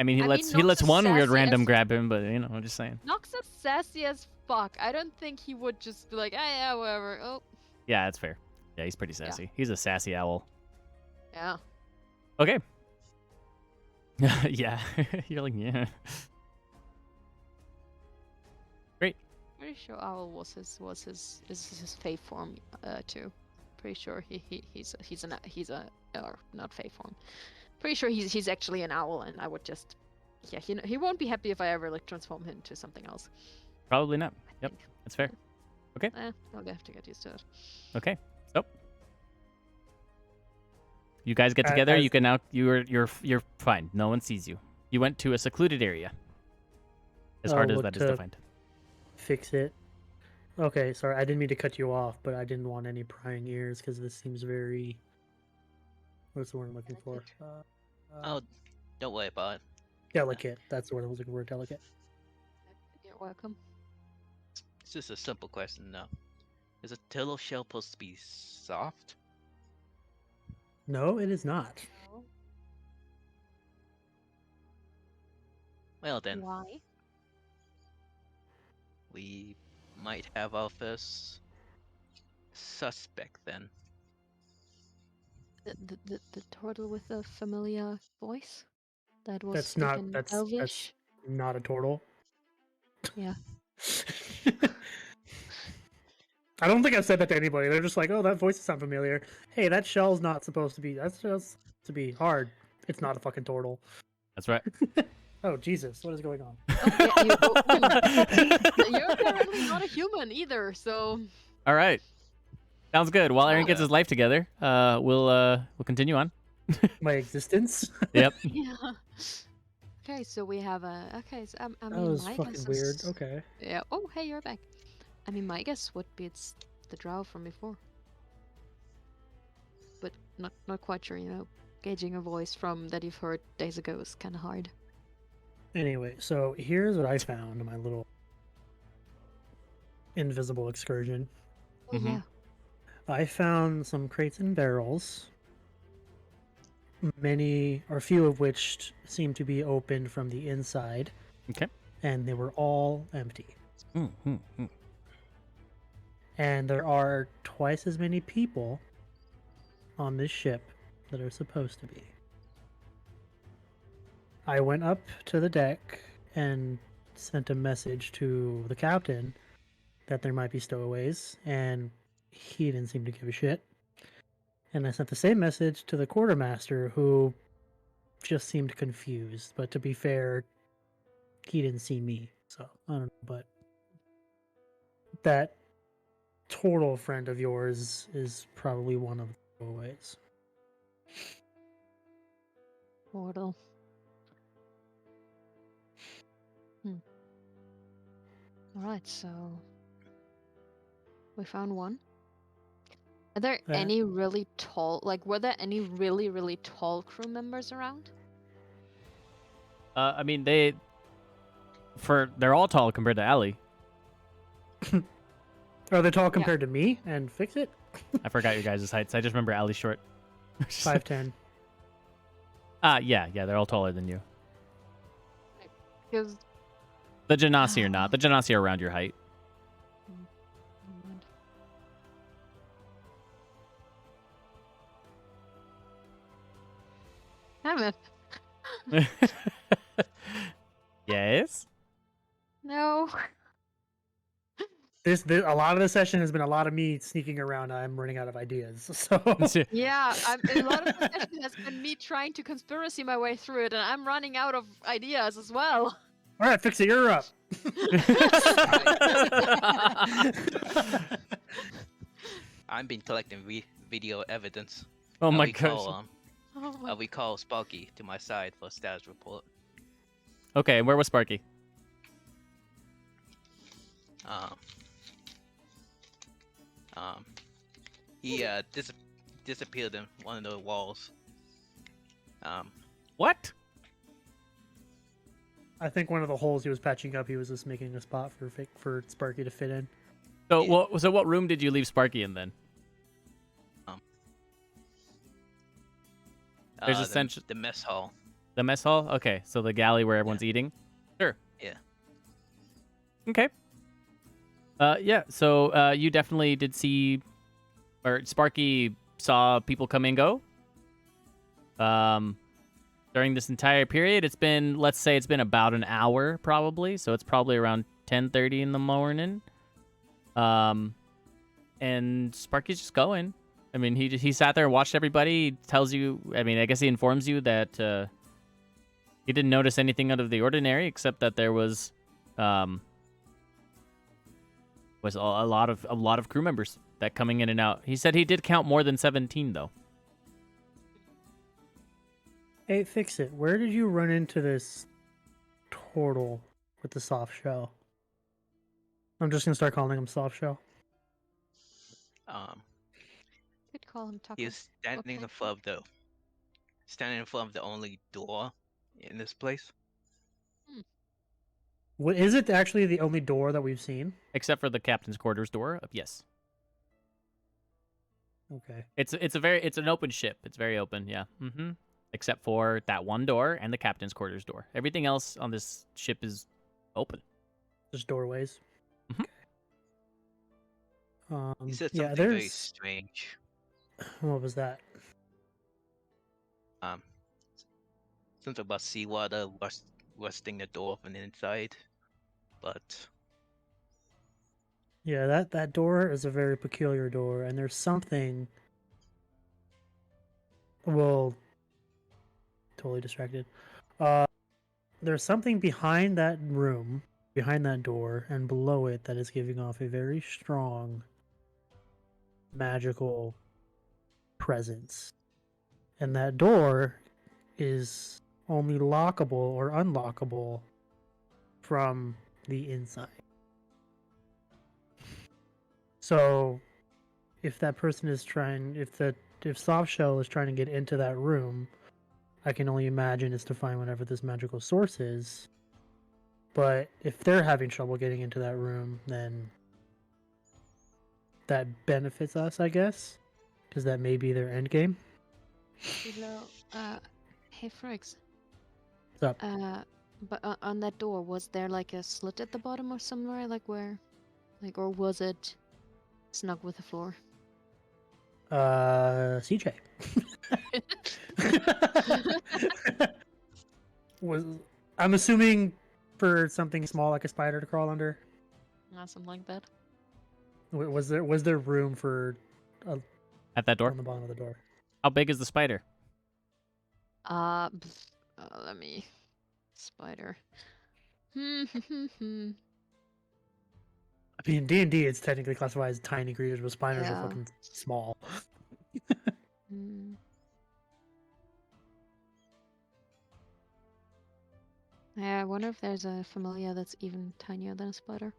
I mean, he I mean, lets Nox is one weird sassy random as- grab him, but I'm just saying. Nox is sassy as fuck. I don't think he would just be like, ah, yeah, whatever. Oh, Yeah, that's fair. Yeah, he's pretty sassy. He's a sassy owl. yeah. Okay. Yeah, you're like, yeah. Pretty sure Owl was his fey form too. Pretty sure he's a or not fey form. Pretty sure he's actually an owl, and I would just he won't be happy if I ever like transform him into something else. Probably not. I Yep, think. that's fair. I'll have to get used to it. Okay, so You guys get A- together. as- You can now. You're fine. No one sees you. You went to a secluded area. As hard I'll as look that is to to find. fix it. Okay, sorry, I didn't mean to cut you off, but I didn't want any prying ears because this seems very. What's the word I'm looking for? Oh, don't worry about it. Delicate. That's the word I was looking for. Delicate. You're welcome. It's just a simple question now. Is a turtle shell supposed to be soft? No, it is not. No. Well then, Why? we might have our first suspect then. The turtle with the familiar voice that was That's not. speaking That's Elvish. not a turtle. Yeah. I don't think I've said that to anybody. They're just like, "Oh, that voice sounds familiar." Hey, that shell's not supposed to be. That's just to be hard. It's not a fucking turtle. That's right. Oh Jesus, what is going on? You're apparently not a human either, so All right. Sounds good. While Aaron gets Yeah. his life together, we'll continue on. My existence. Yep. yeah. Okay, so we have a. Okay, so I That mean, was my fucking guess weird. is- Okay. Yeah. Oh, hey, you're back. I mean, my guess would be it's the drow from before, but not quite sure. You know, gauging a voice from that you've heard days ago is kind of hard. Anyway, so here's what I found in my little invisible excursion. Oh Mhm. yeah. I found some crates and barrels, many or few of which seem to be opened from the inside. Okay. And they were all empty. Mm. And there are twice as many people on this ship that are supposed to be. I went up to the deck and sent a message to the captain that there might be stowaways, and he didn't seem to give a shit. And I sent the same message to the quartermaster, who just seemed confused. But to be fair, he didn't see me, so I don't know. But that total friend of yours is probably one of the stowaways. Portal. Alright, so we found one. Are there Yeah. any really tall, like, were there any really, really tall crew members around? I mean, they're all tall compared to Allie. Are they tall compared to me? And fix it? I forgot your guys' heights. I just remember Allie's short. 5'10". Yeah, they're all taller than you. Because The Genasi are not. The Genasi are around your height. Damn it. Yes? No. This a lot of the session has been a lot of me sneaking around. I'm running out of ideas. So Yeah, a lot of the session has been me trying to conspiracy my way through it, and I'm running out of ideas as well. all right, fix it. You're up. I've been collecting video evidence. Oh my I'll gosh. recall, Oh my I'll recall Sparky to my side for a status report. Okay, and where was Sparky? He disappeared in one of the walls. What? I think one of the holes he was patching up, he was just making a spot for Sparky to fit in. So Yeah. what room did you leave Sparky in then? There's essentially the mess hall. the mess hall. Okay, so the galley where everyone's eating. Sure. Yeah. Okay. Yeah. So you definitely did see, or Sparky saw people come and go. During this entire period, let's say it's been about an hour probably. So it's probably around 10:30 in the morning. And Sparky's just going. I mean, he sat there and watched everybody. He tells you, I mean, I guess he informs you that he didn't notice anything out of the ordinary, except that there was a lot of crew members that coming in and out. He said he did count more than 17 though. Hey, fix it. Where did you run into this turtle with the soft shell? I'm just gonna start calling him soft shell. Um, Could call him Taco. he was standing in front of the only door in this place. What is it? Actually, the only door that we've seen. Except for the captain's quarters door. Yes. Okay. It's an open ship. It's very open. Yeah. Mm-hmm. Except for that one door and the captain's quarters door. Everything else on this ship is open. Just doorways. Mhm. Okay. He said yeah, something very there's. strange. What was that? Something about seawater rusting the door from the inside, but Yeah, that door is a very peculiar door, and there's something. Well, totally distracted. There's something behind that room, behind that door, and below it that is giving off a very strong magical presence. And that door is only lockable or unlockable from the inside. So if that person is trying, if Soft Shell is trying to get into that room, I can only imagine it's to find whatever this magical source is. But if they're having trouble getting into that room, then that benefits us, I guess, because that may be their end game. Below, hey Friggs. What's up? But on that door, was there like a slit at the bottom or somewhere, like where, like, or was it snug with the floor? CJ. Was I'm assuming for something small like a spider to crawl under. Something like that. Was there room for At that door. on the bottom of the door? How big is the spider? Let me spider. I mean, D&D it's technically classified as tiny creatures, but spiders are Yeah. fucking small. Hmm. Yeah, I wonder if there's a familiar that's even tinier than a spider.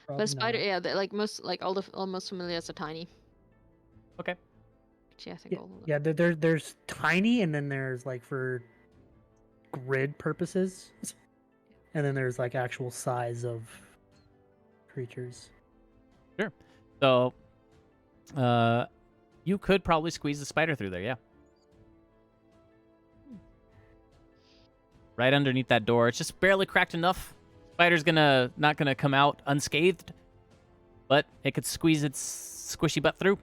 Probably But a spider, not. yeah, like almost familiars are tiny. Okay. Actually, I think Yeah, all of them. yeah. There's tiny, and then there's like for grid purposes, and then there's like actual size of creatures. So, you could probably squeeze the spider through there. Yeah. Right underneath that door. It's just barely cracked enough. Spider's not gonna come out unscathed, but it could squeeze its squishy butt through.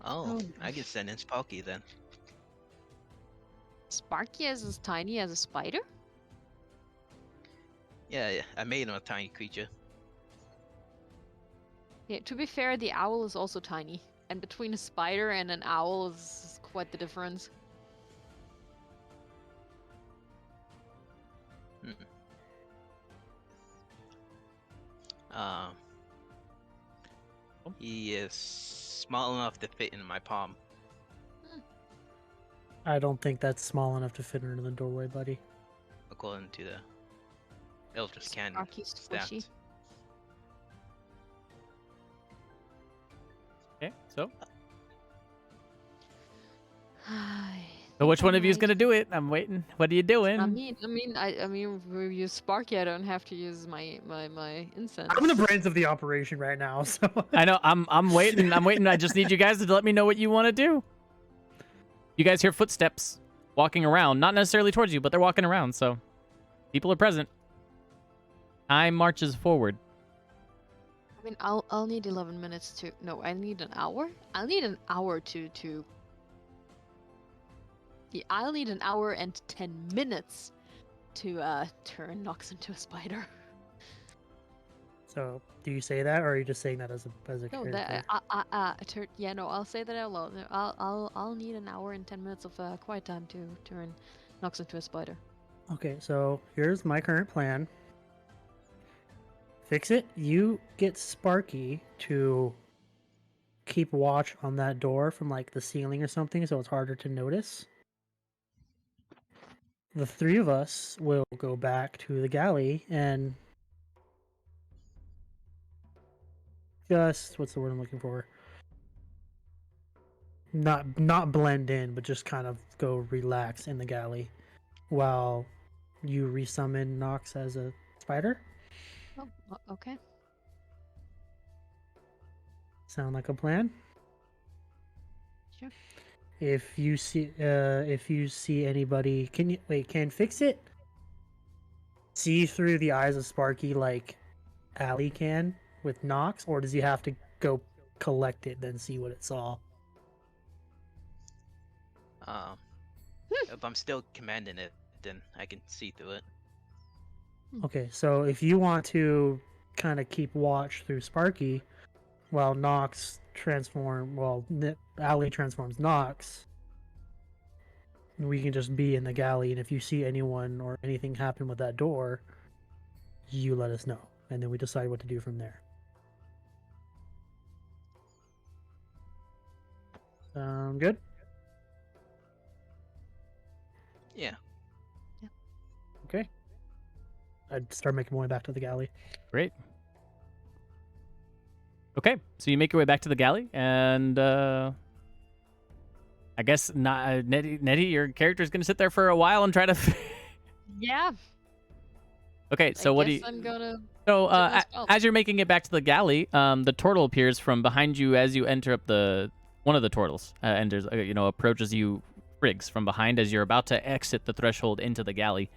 oh, Oh. I can send in Sparky then. Sparky is as tiny as a spider? Yeah, I made him a tiny creature. Yeah, to be fair, the owl is also tiny. And between a spider and an owl is quite the difference. He is small enough to fit in my palm. I don't think that's small enough to fit into the doorway, buddy. According to the Eldritch Cannon Sparky's squishy. stats. Okay. So I which one of you is might- gonna do it? I'm waiting. What are you doing? I mean, if we use Sparky, I don't have to use my incense. I'm the brains of the operation right now, so I know. I'm waiting. I'm waiting. I just need you guys to let me know what you want to do. You guys hear footsteps walking around, not necessarily towards you, but they're walking around. So people are present. Time marches forward. I mean, I'll need 11 minutes to. No, I need an hour. I'll need an hour to. Yeah, I'll need an hour and 10 minutes to turn Nox into a spider. So, do you say that, or are you just saying that as a No, character? yeah, no, I'll say that out loud. No, I'll need an hour and 10 minutes of quiet time to turn Nox into a spider. Okay, so here's my current plan. Fix it. You get Sparky to keep watch on that door from like the ceiling or something, so it's harder to notice. The three of us will go back to the galley and just, what's the word I'm looking for? Not blend in, but just kind of go relax in the galley while you resummon Nox as a spider. Oh, okay. Sound like a plan? Sure. If you see anybody, can fix it? See through the eyes of Sparky like Allie can with Nox, or does he have to go collect it then see what it saw? If I'm still commanding it, then I can see through it. Okay, so if you want to kind of keep watch through Sparky while Allie transforms Nox, we can just be in the galley, and if you see anyone or anything happen with that door, you let us know, and then we decide what to do from there. Sound good? Yeah. Okay. I'd start making my way back to the galley. Great. Okay, so you make your way back to the galley, and I guess not, Nettie, your character is going to sit there for a while and try to. Yeah. Okay, so what do you? I'm gonna. So do my spell. as you're making it back to the galley, the turtle appears from behind you as you enter up one of the turtles enters, approaches you, Briggs, from behind as you're about to exit the threshold into the galley.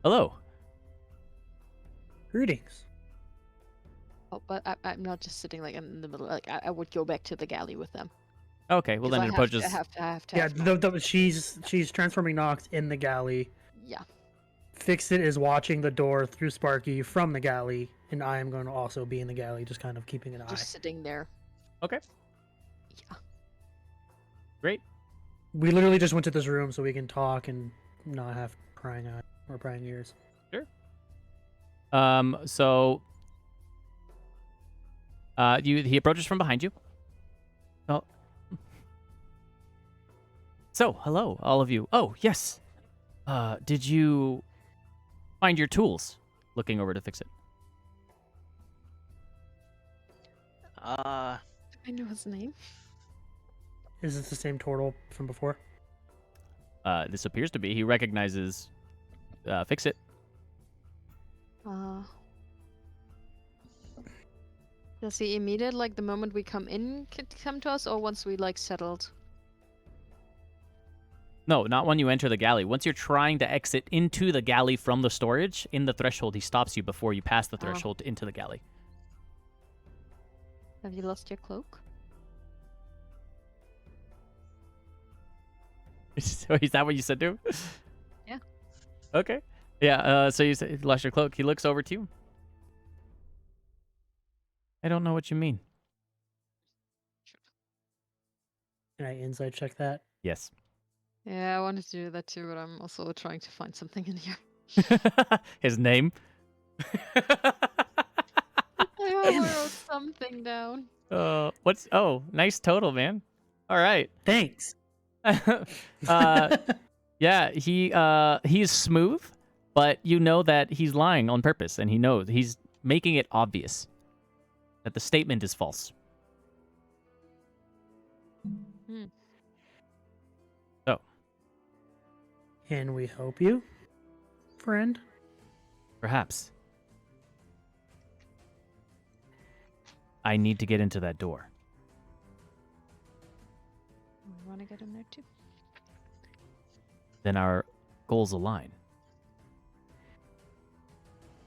Hello. Greetings. Oh, but I'm not just sitting like in the middle. Like I would go back to the galley with them. Okay, well 'Cause then I it have approaches. to have Yeah, my- she's transforming Nox in the galley. Yeah. Fixit is watching the door through Sparky from the galley, and I am going to also be in the galley, just kind of keeping an eye. Just sitting there. Okay. Yeah. Great. We literally just went to this room so we can talk and not have prying eyes or prying ears. Sure. So he approaches from behind you. Oh. So, hello, all of you. Oh, yes. Did you find your tools? Looking over to fix it. I know his name. Is this the same turtle from before? This appears to be. He recognizes Fix It. Does he immediate like the moment we come in come to us, or once we like settled? No, not when you enter the galley. Once you're trying to exit into the galley from the storage, in the threshold, he stops you before you pass the threshold into the galley. Have you lost your cloak? So is that what you said to him? Yeah. Okay. Yeah, so you said you lost your cloak. He looks over to you. I don't know what you mean. Can I insight check that? Yes. Yeah, I wanted to do that too, but I'm also trying to find something in here. His name? I wrote something down. Nice total, man. All right. Thanks. Yeah, he's smooth, but you know that he's lying on purpose, and he knows he's making it obvious that the statement is false. So, Can we help you, friend? perhaps I need to get into that door. I want to get in there too. Then our goals align.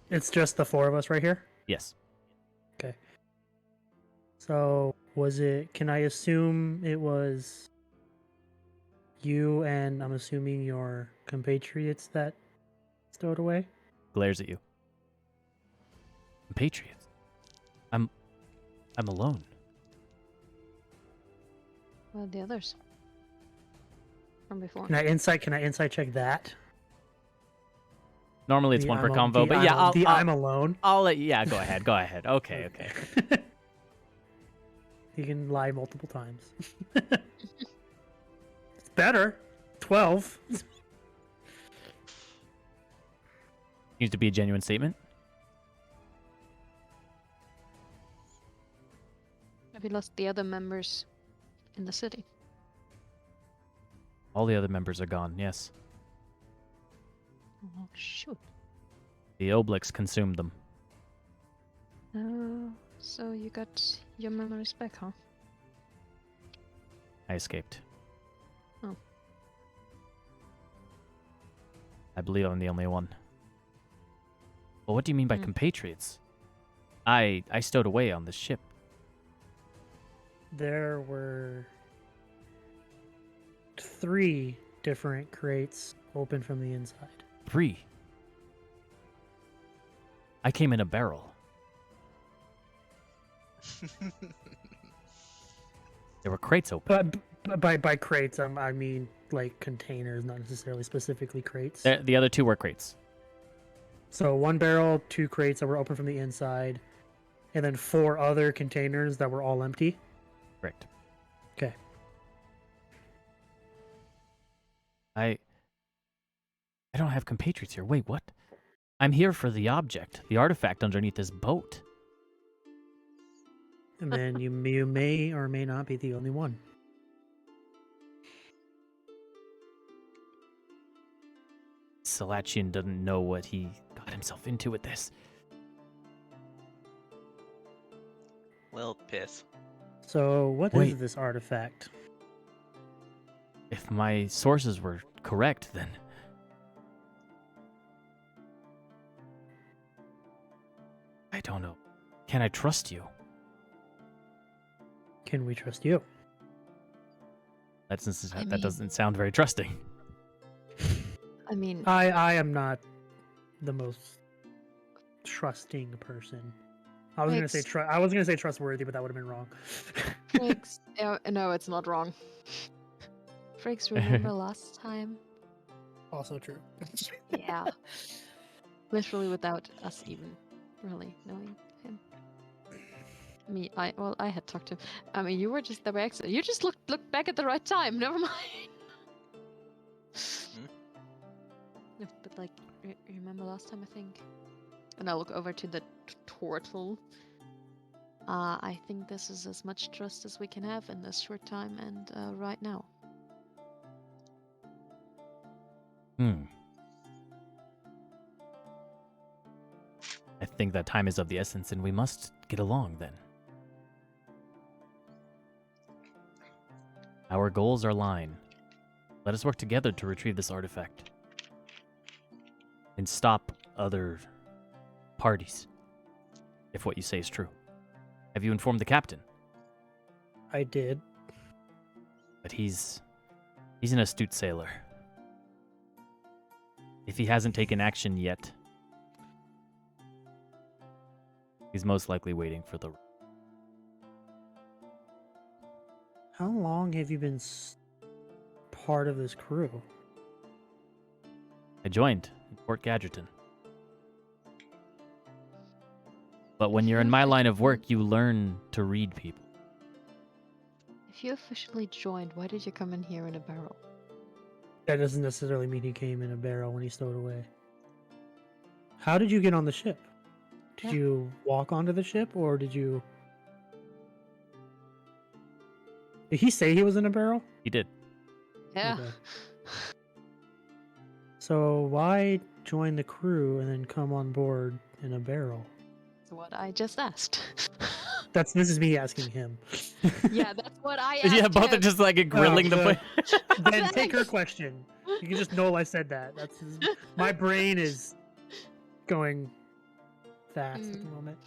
It's just the four of us right here? Yes. Okay. So, can I assume it was you and I'm assuming your compatriots that stowed away? Glares at you. Patriots. I'm alone. Well, the others from before. Can I insight check that? Normally it's The one per I'm convo, the but I'm yeah, al- the I'm alone. I'll let you. Yeah, go ahead. Go ahead. Okay. Okay. You can lie multiple times. It's better. 12. Needs to be a genuine statement. Have you lost the other members in the city? All the other members are gone. Yes. Oh, shoot. The Oblix consumed them. So you got your memories back, huh? I escaped. Oh. I believe I'm the only one. Well, what do you mean by Hmm. compatriots? I stowed away on this ship. There were 3 different crates open from the inside. 3. I came in a barrel. There were crates open. But by crates, I mean like containers, not necessarily specifically crates. The other 2 were crates. So 1 barrel, 2 crates that were open from the inside, and then 4 other containers that were all empty. Correct. Okay. I don't have compatriots here. Wait, what? I'm here for the object, the artifact underneath this boat. And then you may or may not be the only one. Salachian doesn't know what he got himself into with this. Well, piss. So what is Wait. this artifact? If my sources were correct, then I don't know. Can I trust you? Can we trust you? That mean- doesn't sound very trusting. I mean, I am not the most trusting person. I was gonna say Thanks. I was gonna say trustworthy, but that would have been wrong. Frakes, no, it's not wrong. Frakes, remember last time? Also true. Yeah. Literally without us even really knowing him. I had talked to him. I mean, you were just there by accident. You just looked back at the right time. Never mind. No, but like, remember last time, I think? And I look over to the turtle. I think this is as much trust as we can have in this short time and right now. I think that time is of the essence, and we must get along then. Our goals are aligned. Let us work together to retrieve this artifact and stop other parties, if what you say is true. Have you informed the captain? I did. But he's an astute sailor. If he hasn't taken action yet, he's most likely waiting for the... How long have you been part of this crew? I joined in Port Gadgerton. But when you're in my line of work, you learn to read people. If you officially joined, why did you come in here in a barrel? That doesn't necessarily mean he came in a barrel when he stowed away. How did you get on the ship? Did Yeah. you walk onto the ship, or did you... Did he say he was in a barrel? He did. Yeah. Okay. So why join the crew and then come on board in a barrel? That's what I just asked. This is me asking him. Yeah, that's what I asked. Yeah, both are him. just like grilling the good. place. Then take her question. You can just know I said that. My brain is going fast at the moment.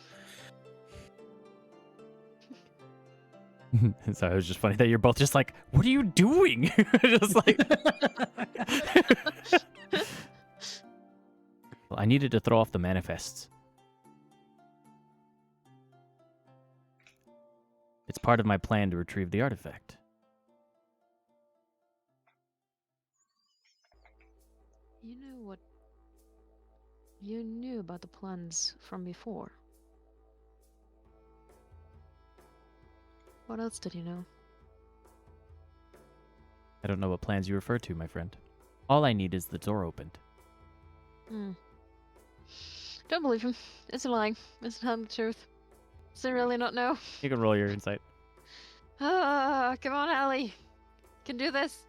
So it was just funny that you're both just like, what are you doing? Just like... Well, I needed to throw off the manifests. It's part of my plan to retrieve the artifact. You know what you knew about the plans from before. What else did you know? I don't know what plans you refer to, my friend. All I need is the door opened. Hmm. Don't believe him. Is he lying? Is he telling the truth? Does he really not know? You can roll your insight. Ah, come on, Allie. Can do this.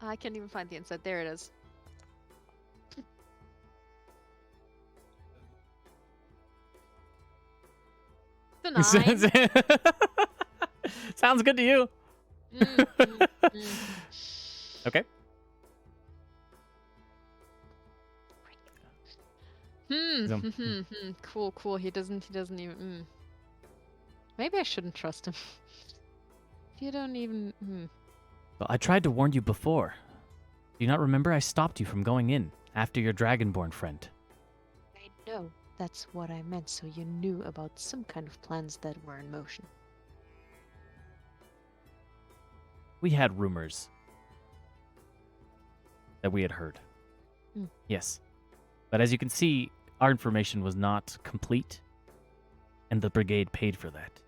I can't even find the inside. There it is. The 9. Sounds good to you. Okay. Cool. He doesn't even. Maybe I shouldn't trust him. If you don't even. Well, I tried to warn you before. Do you not remember? I stopped you from going in after your Dragonborn friend. I know. That's what I meant, so you knew about some kind of plans that were in motion. We had rumors that we had heard. Yes. But as you can see, our information was not complete, and the Brigade paid for that.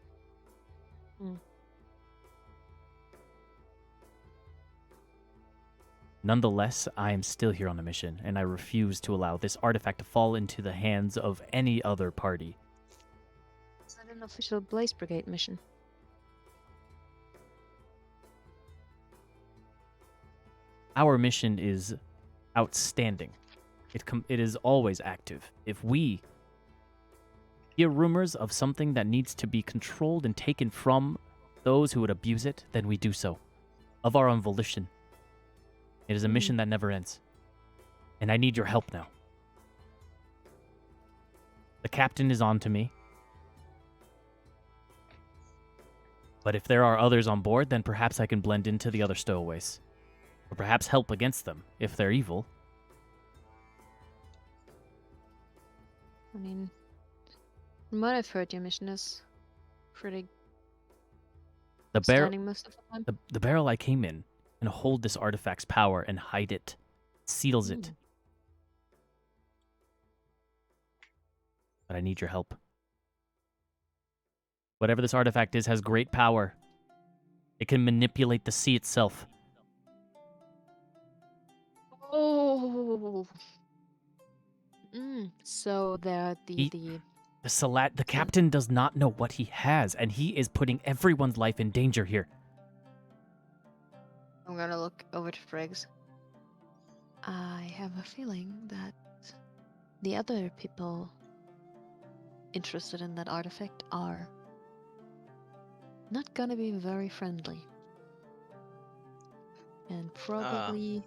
Nonetheless, I am still here on a mission, and I refuse to allow this artifact to fall into the hands of any other party. Is that an official Blaze Brigade mission? Our mission is outstanding. It is always active. If we hear rumors of something that needs to be controlled and taken from those who would abuse it, then we do so, of our own volition. It is a mission that never ends. And I need your help now. The captain is on to me. But if there are others on board, then perhaps I can blend into the other stowaways. Or perhaps help against them, if they're evil. I mean, from what I've heard, your mission is pretty outstanding most of the time. The barrel I came in and hold this artifact's power and hide it, seals it. But I need your help. Whatever this artifact is has great power. It can manipulate the sea itself. Oh. So the captain does not know what he has, and he is putting everyone's life in danger here. I'm gonna look over to Friggs. I have a feeling that the other people interested in that artifact are not gonna be very friendly. And probably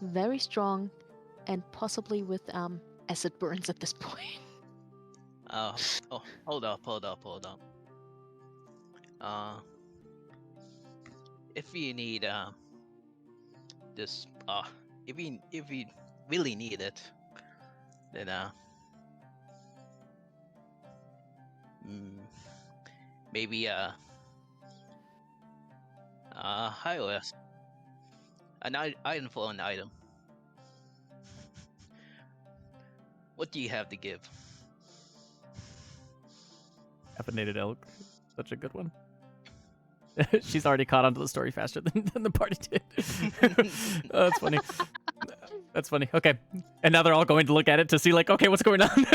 very strong, and possibly with acid burns at this point. Hold up. If you need this, if you really need it, then maybe iOS, an item for an item. What do you have to give? Caffeinated elk. Such a good one. She's already caught onto the story faster than the party did. Oh, that's funny. That's funny. Okay. And now they're all going to look at it to see, like, okay, what's going on?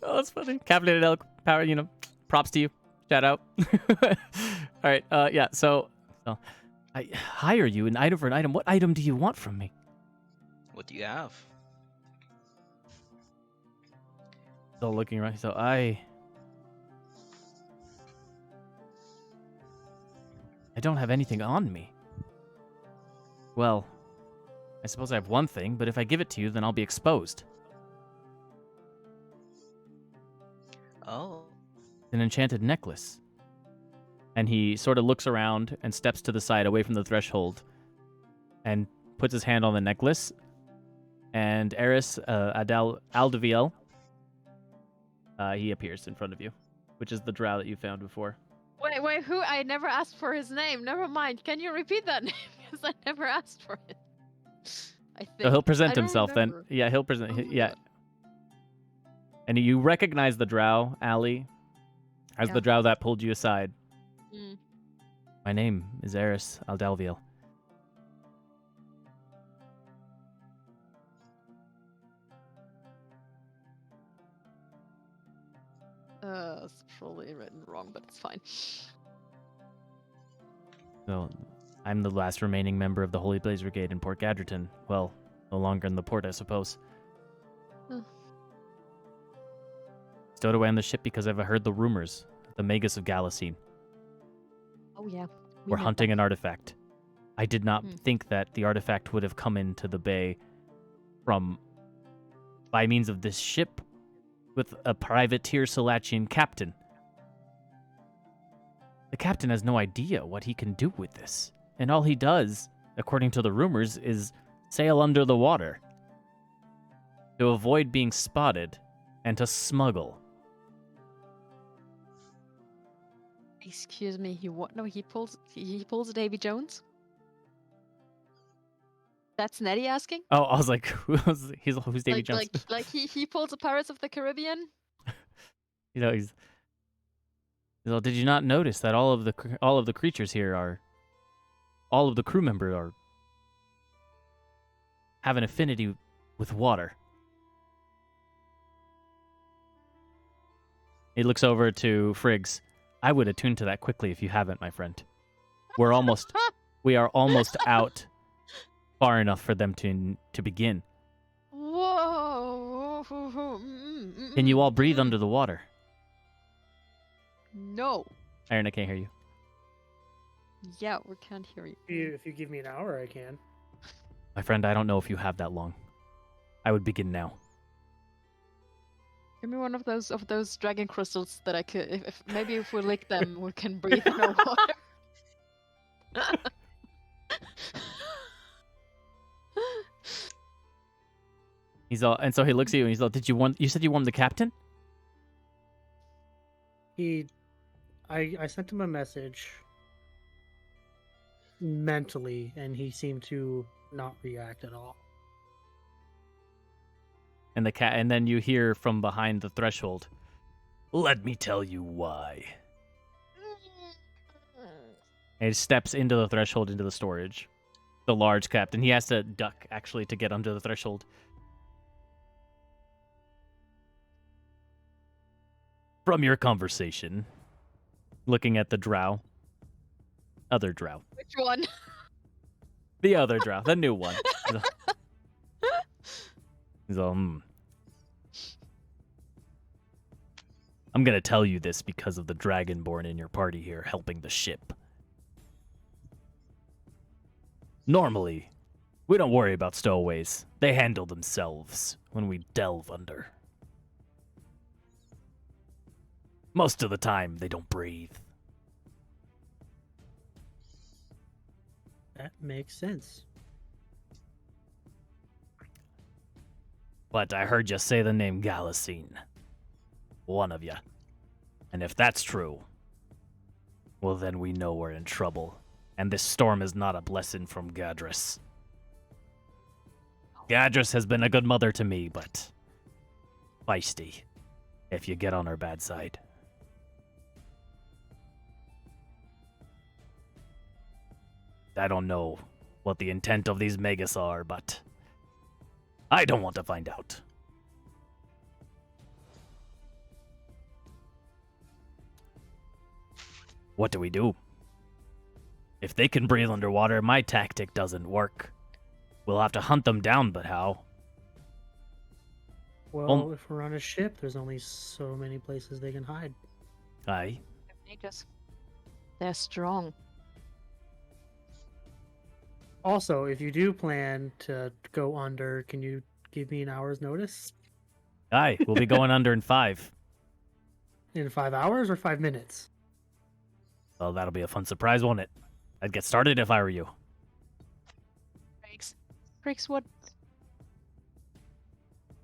Oh, that's funny. Caffeinated elk. Power, props to you. Shout out. All right. Yeah, so I hire you an item for an item. What item do you want from me? What do you have? Still looking around. So I don't have anything on me. Well, I suppose I have one thing, but if I give it to you, then I'll be exposed. Oh. An enchanted necklace. And he sort of looks around and steps to the side away from the threshold and puts his hand on the necklace. And Eris Aldeviel, he appears in front of you, which is the drow that you found before. Wait, who? I never asked for his name. Never mind. Can you repeat that name? Because I never asked for it. I think. So he'll present I don't himself then. remember. Yeah, he'll present. Oh, Yeah. And you recognize the drow, Ali, as Yeah. the drow that pulled you aside. Mm. My name is Eris Aldalviel. It's probably written wrong, but it's fine. So, I'm the last remaining member of the Holy Blaze Brigade in Port Gadgerton. Well, no longer in the port, I suppose. Huh. Stowed away on the ship because I've heard the rumors. The Magus of Galasine Oh yeah. were met hunting them. an artifact. I did not think that the artifact would have come into the bay by means of this ship with a privateer Salachian captain. The captain has no idea what he can do with this, and all he does, according to the rumors, is sail under the water to avoid being spotted and to smuggle. Excuse me. No, he pulls a Davy Jones. That's Nettie asking. Oh, I was like, who's Davy Jones? Like he pulls a Pirates of the Caribbean. You know, he's like, did you not notice that all of the creatures here all of the crew members have an affinity with water? He looks over to Friggs. I would attune to that quickly if you haven't, my friend. We are almost out far enough for them to begin. Whoa. Can you all breathe under the water? No. Iron, I can't hear you. Yeah, we can't hear you. If you give me an hour, I can. My friend, I don't know if you have that long. I would begin now. Give me one of those dragon crystals that I could. If maybe if we lick them, we can breathe in our water. And so he looks at you and he's like, you said you wanted the captain? I sent him a message mentally, and he seemed to not react at all. And then you hear from behind the threshold, "Let me tell you why." And he steps into the threshold, into the storage. The large captain. He has to duck, actually, to get under the threshold. From your conversation, looking at the drow. Other drow. Which one? The other drow. The new one. He's all, I'm gonna tell you this because of the dragonborn in your party here helping the ship. Normally, we don't worry about stowaways. They handle themselves when we delve under. Most of the time, they don't breathe. That makes sense. But I heard you say the name Galasine. One of you. And if that's true, well then we know we're in trouble. And this storm is not a blessing from Gadris. Gadris has been a good mother to me, but feisty, if you get on her bad side. I don't know what the intent of these Magus are, but I don't want to find out. What do we do? If they can breathe underwater, my tactic doesn't work. We'll have to hunt them down, but how? Well, if we're on a ship, there's only so many places they can hide. Aye. They're strong. Also, if you do plan to go under, can you give me an hour's notice? Aye, we'll be going under in 5. In 5 hours or 5 minutes? Well, that'll be a fun surprise, won't it? I'd get started if I were you. Briggs, what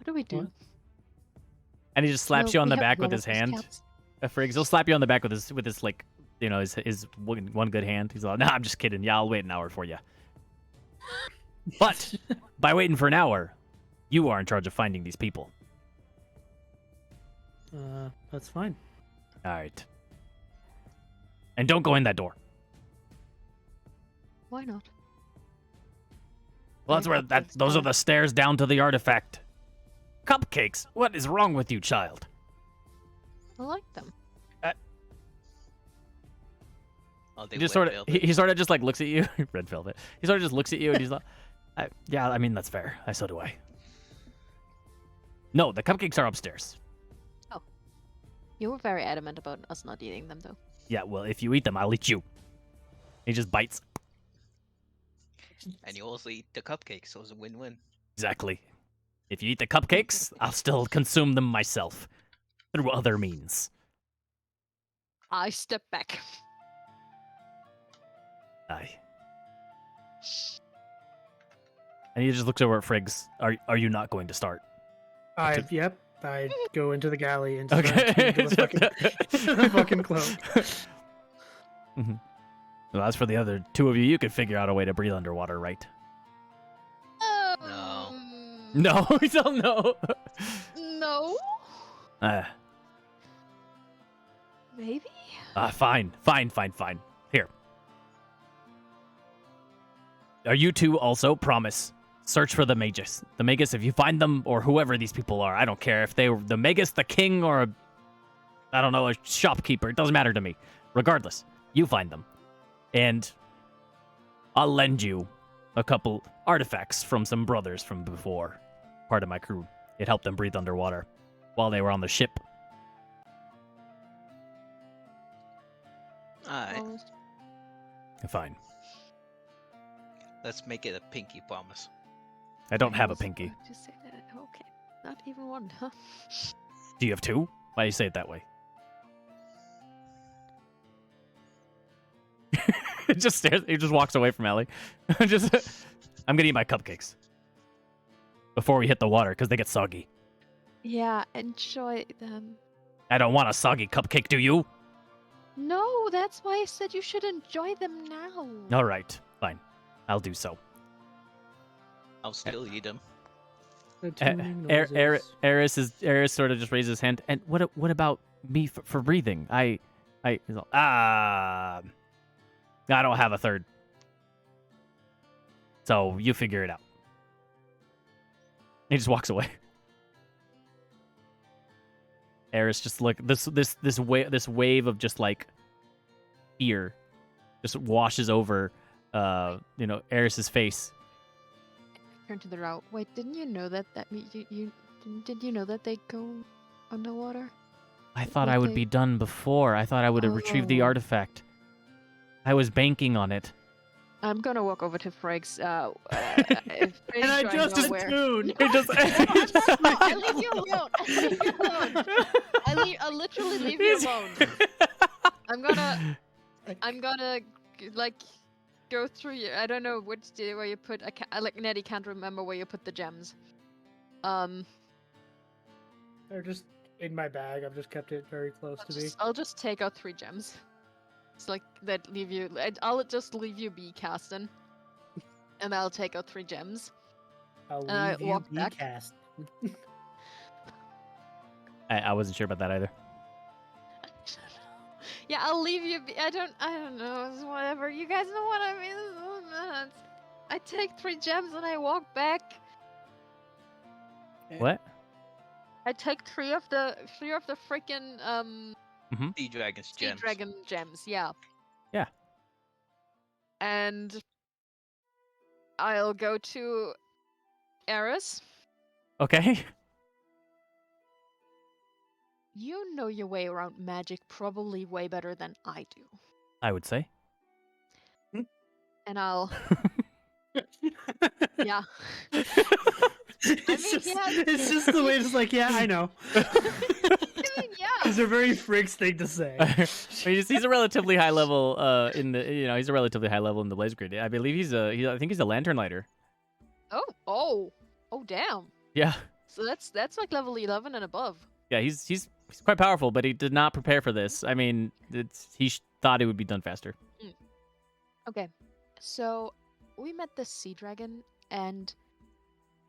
do we do? What? And he just slaps you on the back with his hand. Friggs, he'll slap you on the back with his like, his one good hand. He's like, "Nah, I'm just kidding. Yeah, I'll wait an hour for you." But by waiting for an hour, you are in charge of finding these people. That's fine. All right. And don't go in that door. Why not? Well, that's where those are the stairs down to the artifact. Cupcakes? What is wrong with you, child? I like them. Oh, they He just wet sort of velvet. he sort of just like looks at you, red velvet. He sort of just looks at you and he's like, "Yeah, I mean that's fair. So do I." No, the cupcakes are upstairs. You were very adamant about us not eating them, though. Yeah, well, if you eat them, I'll eat you. He just bites. And you also eat the cupcakes, so it's a win-win. Exactly. If you eat the cupcakes, I'll still consume them myself through other means. I step back. Aye. And he just looks over at Friggs. Are you not going to start? Yep. I go into the galley and Okay. into the fucking cloak. Mhm. Well, as for the other two of you, you could figure out a way to breathe underwater, right? No, we don't know. No. Maybe. Fine. Here. Are you two also promise? Search for the Magus. The Magus, if you find them, or whoever these people are, I don't care if they were the Magus, the king, or I don't know, a shopkeeper. It doesn't matter to me. Regardless, you find them. And I'll lend you a couple artifacts from some brothers from before. Part of my crew. It helped them breathe underwater while they were on the ship. Alright, Fine. let's make it a pinky promise. I don't have a was pinky. going to say that. Okay. Not even one, huh? Do you have two? Why do you say it that way? It just stares. He just walks away from Ellie. I'm gonna eat my cupcakes before we hit the water because they get soggy. Yeah, enjoy them. I don't want a soggy cupcake, do you? No, that's why I said you should enjoy them now. All right, fine. I'll do so. I'll still eat them. The tuning noises. Eris sort of just raises his hand. And what about me for breathing? I don't have a third. So you figure it out. He just walks away. Eris just like this wave of just like fear just washes over Eris's face. Turn to the route. Wait, didn't you know that did you know that they go underwater? I thought Would I would they- be done before. I thought I would have retrieved the Oh. artifact. I was banking on it. I'm gonna walk over to Friggs. And I just tuned. It just I leave you alone. I leave you alone. I literally leave you alone. I'm gonna like go through your. I don't know which where you put. I like Nettie can't remember where you put the gems. They're just in my bag. I've just kept it very close to me. I'll just take out 3 gems. It's like that leave you. I'll just leave you be, Caston. And I'll take out 3 gems. I'll and I leave you walk be back. cast. I wasn't sure about that either. Yeah, I'll leave you be. I don't know. It's whatever. You guys know what I mean. It's- I take 3 gems and I walk back. What? I take 3 of the freaking Sea Dragon's sea gems. dragon gems. Yeah. Yeah. And I'll go to Eris. Okay. You know your way around magic probably way better than I do. I would say. And I'll yeah. It's just the way it's like, yeah, I know. I mean, yeah. It's a very Friggs thing to say. I mean, he's a relatively high level he's a relatively high level in the Blaze Grid. I believe I think he's a lantern lighter. Oh, damn. Yeah. So that's like level 11 and above. Yeah, he's quite powerful, but he did not prepare for this. I mean, thought it would be done faster. Okay. So we met the sea dragon and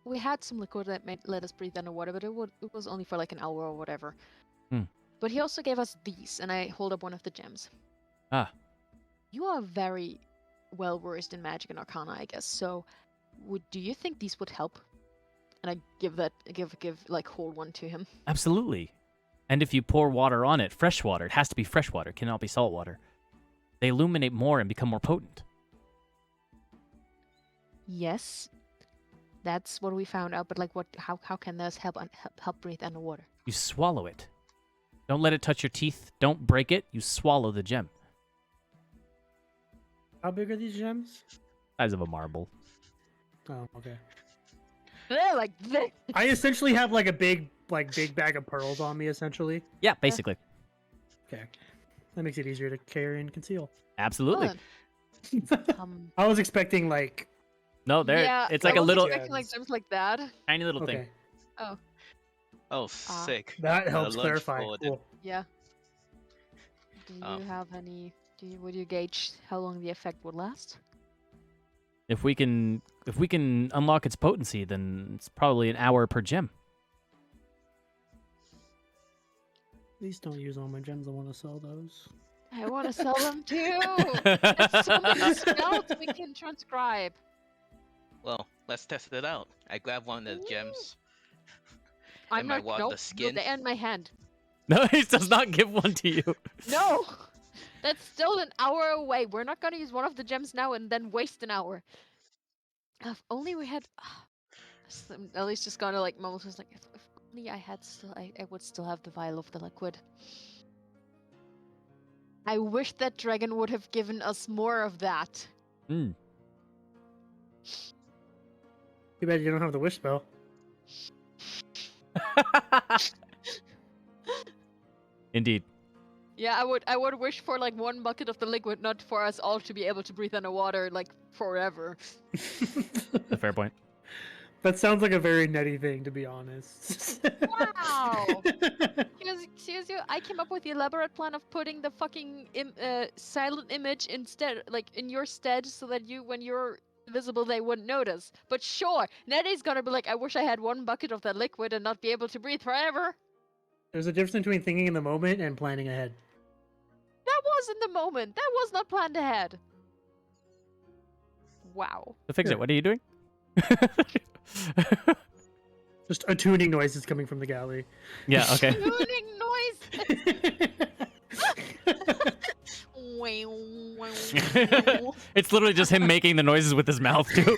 we had some liquid that let us breathe underwater, but it was only for like an hour or whatever. But he also gave us these, and I hold up one of the gems. Ah. You are very well versed in magic and arcana, I guess. So, do you think these would help? And I hold one to him. Absolutely. And if you pour water on it, fresh water, it has to be fresh water, it cannot be salt water. They illuminate more and become more potent. Yes, that's what we found out. But like, how can this help breathe underwater? You swallow it. Don't let it touch your teeth. Don't break it. You swallow the gem. How big are these gems? Size of a marble. Oh, okay. They're like this. I essentially have like a big bag of pearls on me, essentially. Yeah, basically. Okay. That makes it easier to carry and conceal. Absolutely. I was expecting like... No, there. Yeah, it's like a little expecting like gems like that. tiny little thing. Okay. Oh. Oh, sick. That helps lunch clarify. forward. Cool. Yeah. Do you have any? Would you gauge how long the effect would last? If we can unlock its potency, then it's probably an hour per gem. Please don't use all my gems. I want to sell those. I want to sell them too. There's so many spells we can transcribe. Well, let's test it out. I grab one of the gems. I'm Am I not. want Nope, the skin? they're in my hand. No, he does not give one to you. No, that's still an hour away. We're not gonna use one of the gems now and then waste an hour. If only we had. At least just gonna like Momo was like, if only I had still, I would still have the vial of the liquid. I wish that dragon would have given us more of that. Mm. Too bad you don't have the wish spell. Indeed. Yeah, I would wish for like one bucket of the liquid, not for us all to be able to breathe underwater like forever. A fair point. That sounds like a very nutty thing, to be honest. Wow! Seriously, I came up with the elaborate plan of putting the fucking silent image instead, like in your stead, so that when you're invisible, they wouldn't notice. But sure, Nettie's gonna be like, I wish I had one bucket of that liquid and not be able to breathe forever. There's a difference between thinking in the moment and planning ahead. That was in the moment. That was not planned ahead. Wow. To fix it, what are you doing? Just a tuning noise is coming from the galley. Yeah, okay. Tuning noise. It's literally just him making the noises with his mouth, too.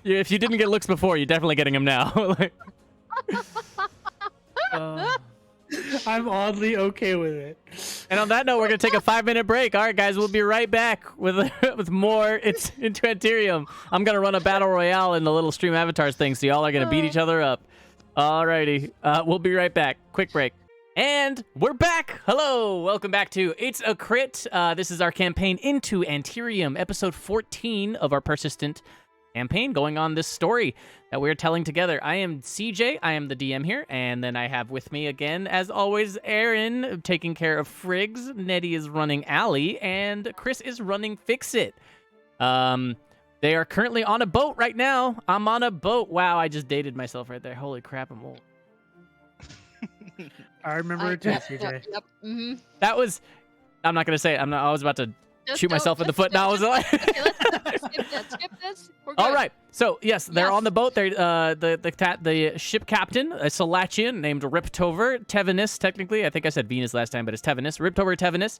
Yeah, if you didn't get looks before, you're definitely getting them now. I'm oddly okay with it. And on that note, we're going to take a 5-minute break. All right, guys, we'll be right back with more. It's Into Anterium. I'm going to run a battle royale in the little stream avatars thing, so y'all are going to beat each other up. Alrighty. We'll be right back. Quick break. And we're back. Hello. Welcome back to It's a Crit. This is our campaign Into Anterium, episode 14 of our persistent campaign, going on this story that we're telling together. I am CJ. I am the DM here. And then I have with me again, as always, Aaron taking care of Friggs. Nettie is running Alley. And Chris is running Fix It. They are currently on a boat right now. I'm on a boat. Wow, I just dated myself right there. Holy crap, I'm old. I remember it too, CJ. Yep. Mm-hmm. That was... I'm not going to say it. I was about to shoot myself in the foot. Now I was like... Okay, let's skip this. We're good. All right. So, yes, they're Yes. on the boat. They're the ship captain, a Salachian named Riptover Tevenus, technically. I think I said Venus last time, but it's Tevenus. Riptover Tevenus.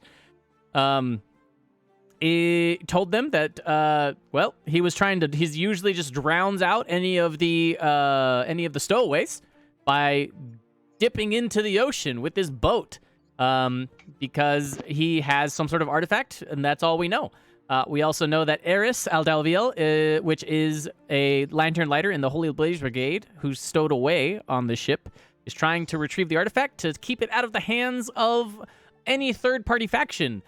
He told them that, he's usually just drowns out any of the stowaways by dipping into the ocean with his boat, because he has some sort of artifact, and that's all we know. We also know that Eris Aldalviel, which is a lantern lighter in the Holy Blaze Brigade, who's stowed away on the ship, is trying to retrieve the artifact to keep it out of the hands of any third-party faction.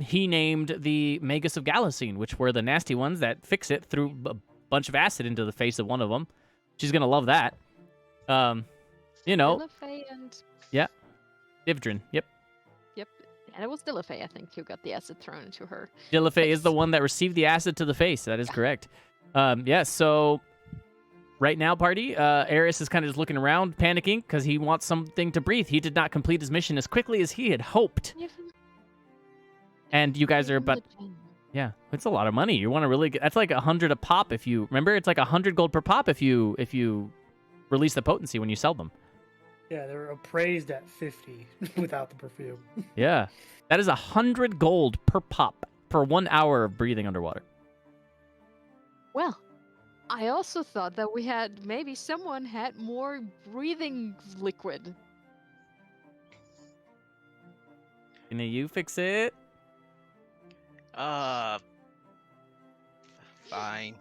He named the Magus of Galacine, which were the nasty ones that Fix It threw a bunch of acid into the face of one of them. She's gonna love that. Lilifay and... Yeah. Ivdrin, yep. Yep. And it was Dilifay, I think, who got the acid thrown into her. Dilifay is the one that received the acid to the face. That is correct. Yeah, so right now, party, Eris is kind of just looking around, panicking, because he wants something to breathe. He did not complete his mission as quickly as he had hoped. And you guys are about... Yeah, it's a lot of money. You want to really get... That's like 100 a pop if you... Remember, it's like 100 gold per pop if you release the potency when you sell them. Yeah, they're appraised at 50 without the perfume. Yeah. That is 100 gold per pop for 1 hour of breathing underwater. Well, I also thought that we had... Maybe someone had more breathing liquid. Can you fix it? Fine.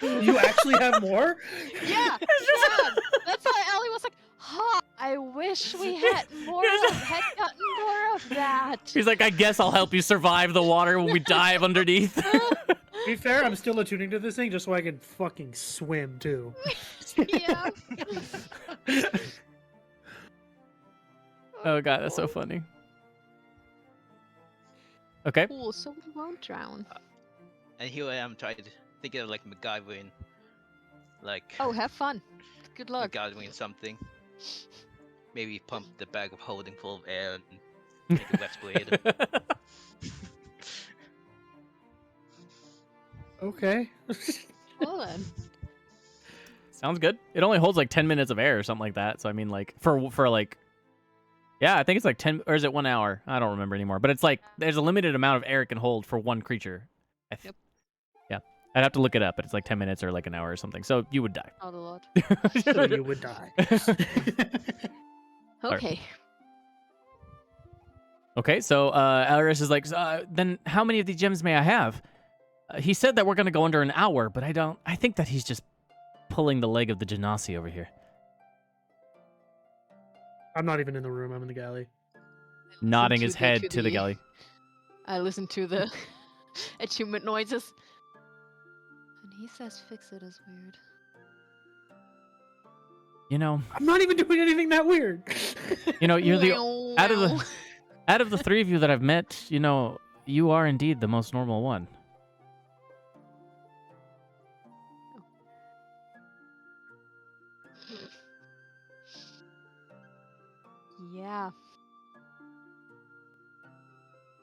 You actually have more? Yeah, yeah. That's why Ellie was like, "Huh, I wish we had gotten more of that." He's like, I guess I'll help you survive the water when we dive underneath. To be fair, I'm still attuning to this thing just so I can fucking swim too. Yeah. Oh god, that's so funny. Okay. Cool, so we won't drown. And here I am trying to think of like MacGyvering, like Oh, have fun. Good luck. MacGyvering something. Maybe pump the bag of holding full of air and make a wet blade. Okay. Well then. Sounds good. It only holds like 10 minutes of air or something like that. So I mean, like for like, yeah, I think it's like 10 or is it 1 hour? I don't remember anymore. But it's like there's a limited amount of air it can hold for one creature. Yep. Yeah, I'd have to look it up, but it's like 10 minutes or like an hour or something. So you would die. Not a lot. So you would die. Okay. Okay, so Alaris is like, then how many of these gems may I have? He said that we're gonna go under an hour, but I think that he's just pulling the leg of the Genasi over here. I'm not even in the room. I'm in the galley. Nodding his head to the galley. I listen to the attunement noises. And he says fix it is weird. You know, I'm not even doing anything that weird. you know, you're the out of the three of you that I've met, you know, you are indeed the most normal one. Yeah.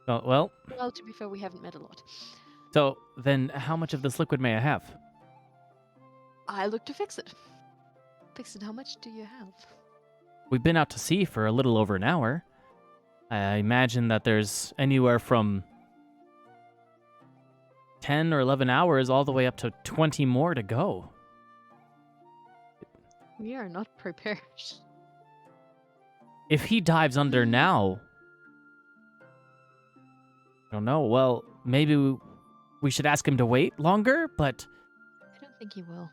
Oh, well, Well, to be fair, we haven't met a lot. so then how much of this liquid may I have? I look to fix it. Fix it, how much do you have? We've been out to sea for a little over an hour. I imagine that there's anywhere from 10 or 11 hours all the way up to 20 more to go. We are not prepared. If he dives under now, I don't know. Well, maybe we should ask him to wait longer, but I don't think he will.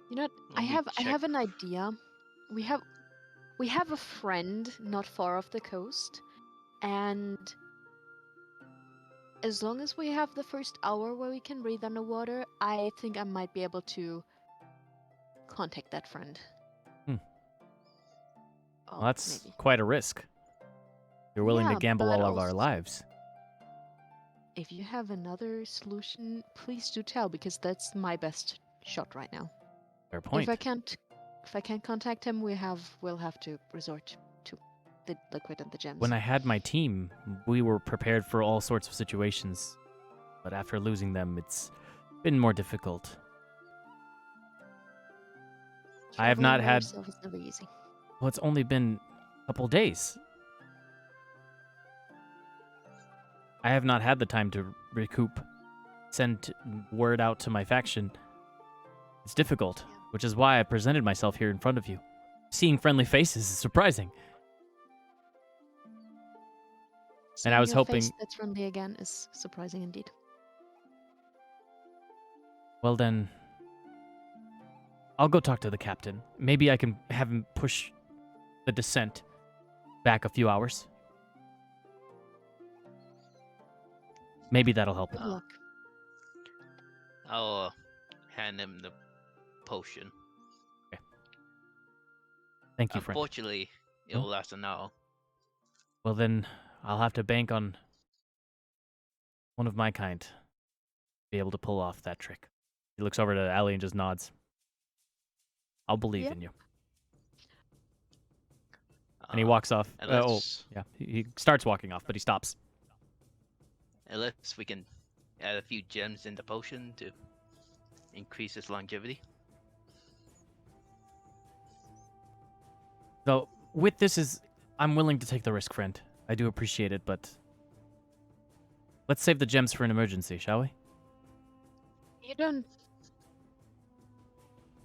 You know what? Let me I check. have an idea. We have a friend not far off the coast, and as long as we have the first hour where we can breathe underwater, I think I might be able to contact that friend. Oh, well, that's maybe. quite a risk. You're willing to Yeah, gamble but all of our also- lives. If you have another solution, please do tell, because that's my best shot right now. Fair point. If I can't contact him, we'll have to resort to the liquid and the gems. When I had my team, we were prepared for all sorts of situations. But after losing them, it's been more difficult. I have Traveling not by had- yourself is never easy. Well, it's only been a couple days. I have not had the time to recoup, send word out to my faction. It's difficult, which is why I presented myself here in front of you. Seeing friendly faces is surprising. And I Seeing was your face hoping- that's friendly again is surprising indeed. Well then, I'll go talk to the captain. Maybe I can have him push the descent back a few hours. Maybe that'll help. Good luck. I'll hand him the potion. Thank you, friend. Unfortunately, it will last an hour. Well, then I'll have to bank on one of my kind to be able to pull off that trick. He looks over to Allie and just nods. I'll believe in you. And he walks off. Unless, Yeah. He starts walking off, but he stops. unless we can add a few gems in the potion to increase its longevity. So, with this I'm willing to take the risk, friend. I do appreciate it, but let's save the gems for an emergency, shall we? You don't,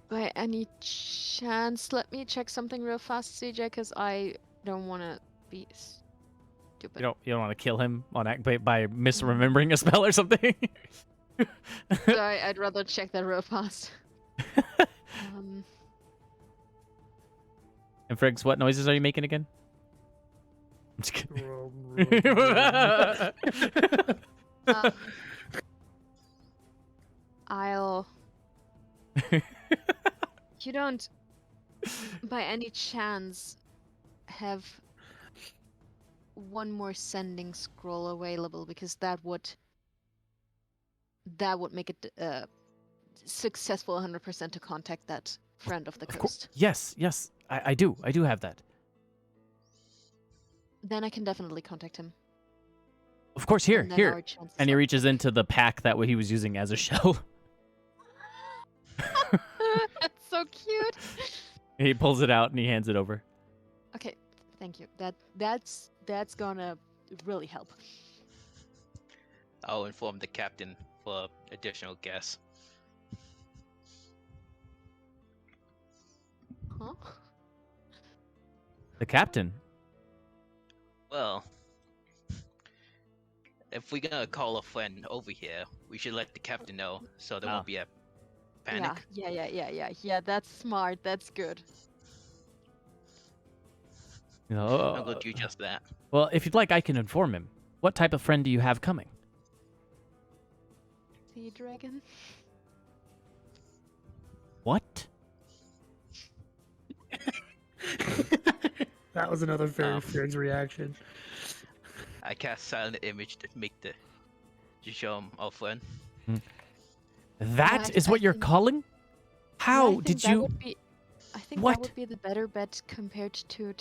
by any chance, let me check something real fast, CJ, because I don't want to be stupid. You don't want to kill him on by misremembering a spell or something. Sorry, I'd rather check that real fast. And Friggs, what noises are you making again? I'm just kidding. I'll. You don't, by any chance, have one more sending scroll available, because that would make it successful 100% to contact that friend of the coast. Yes, I do have that. Then I can definitely contact him. Of course, here. Our chances And he are- reaches into the pack that he was using as a shell. That's so cute. He pulls it out and he hands it over. Okay, thank you. That's gonna really help. I'll inform the captain for additional guests. Huh? The captain. Well, if we're gonna call a friend over here, we should let the captain know so there won't be a panic. Yeah. That's smart. That's good. I'm gonna do just that. Well, if you'd like, I can inform him. What type of friend do you have coming? Sea dragon. What? That was another very Friggs reaction. I cast silent image to show him our friend. That I- is what I you're think- calling? Yeah, How I think did that you? would be- I think What? that would be the better bet compared to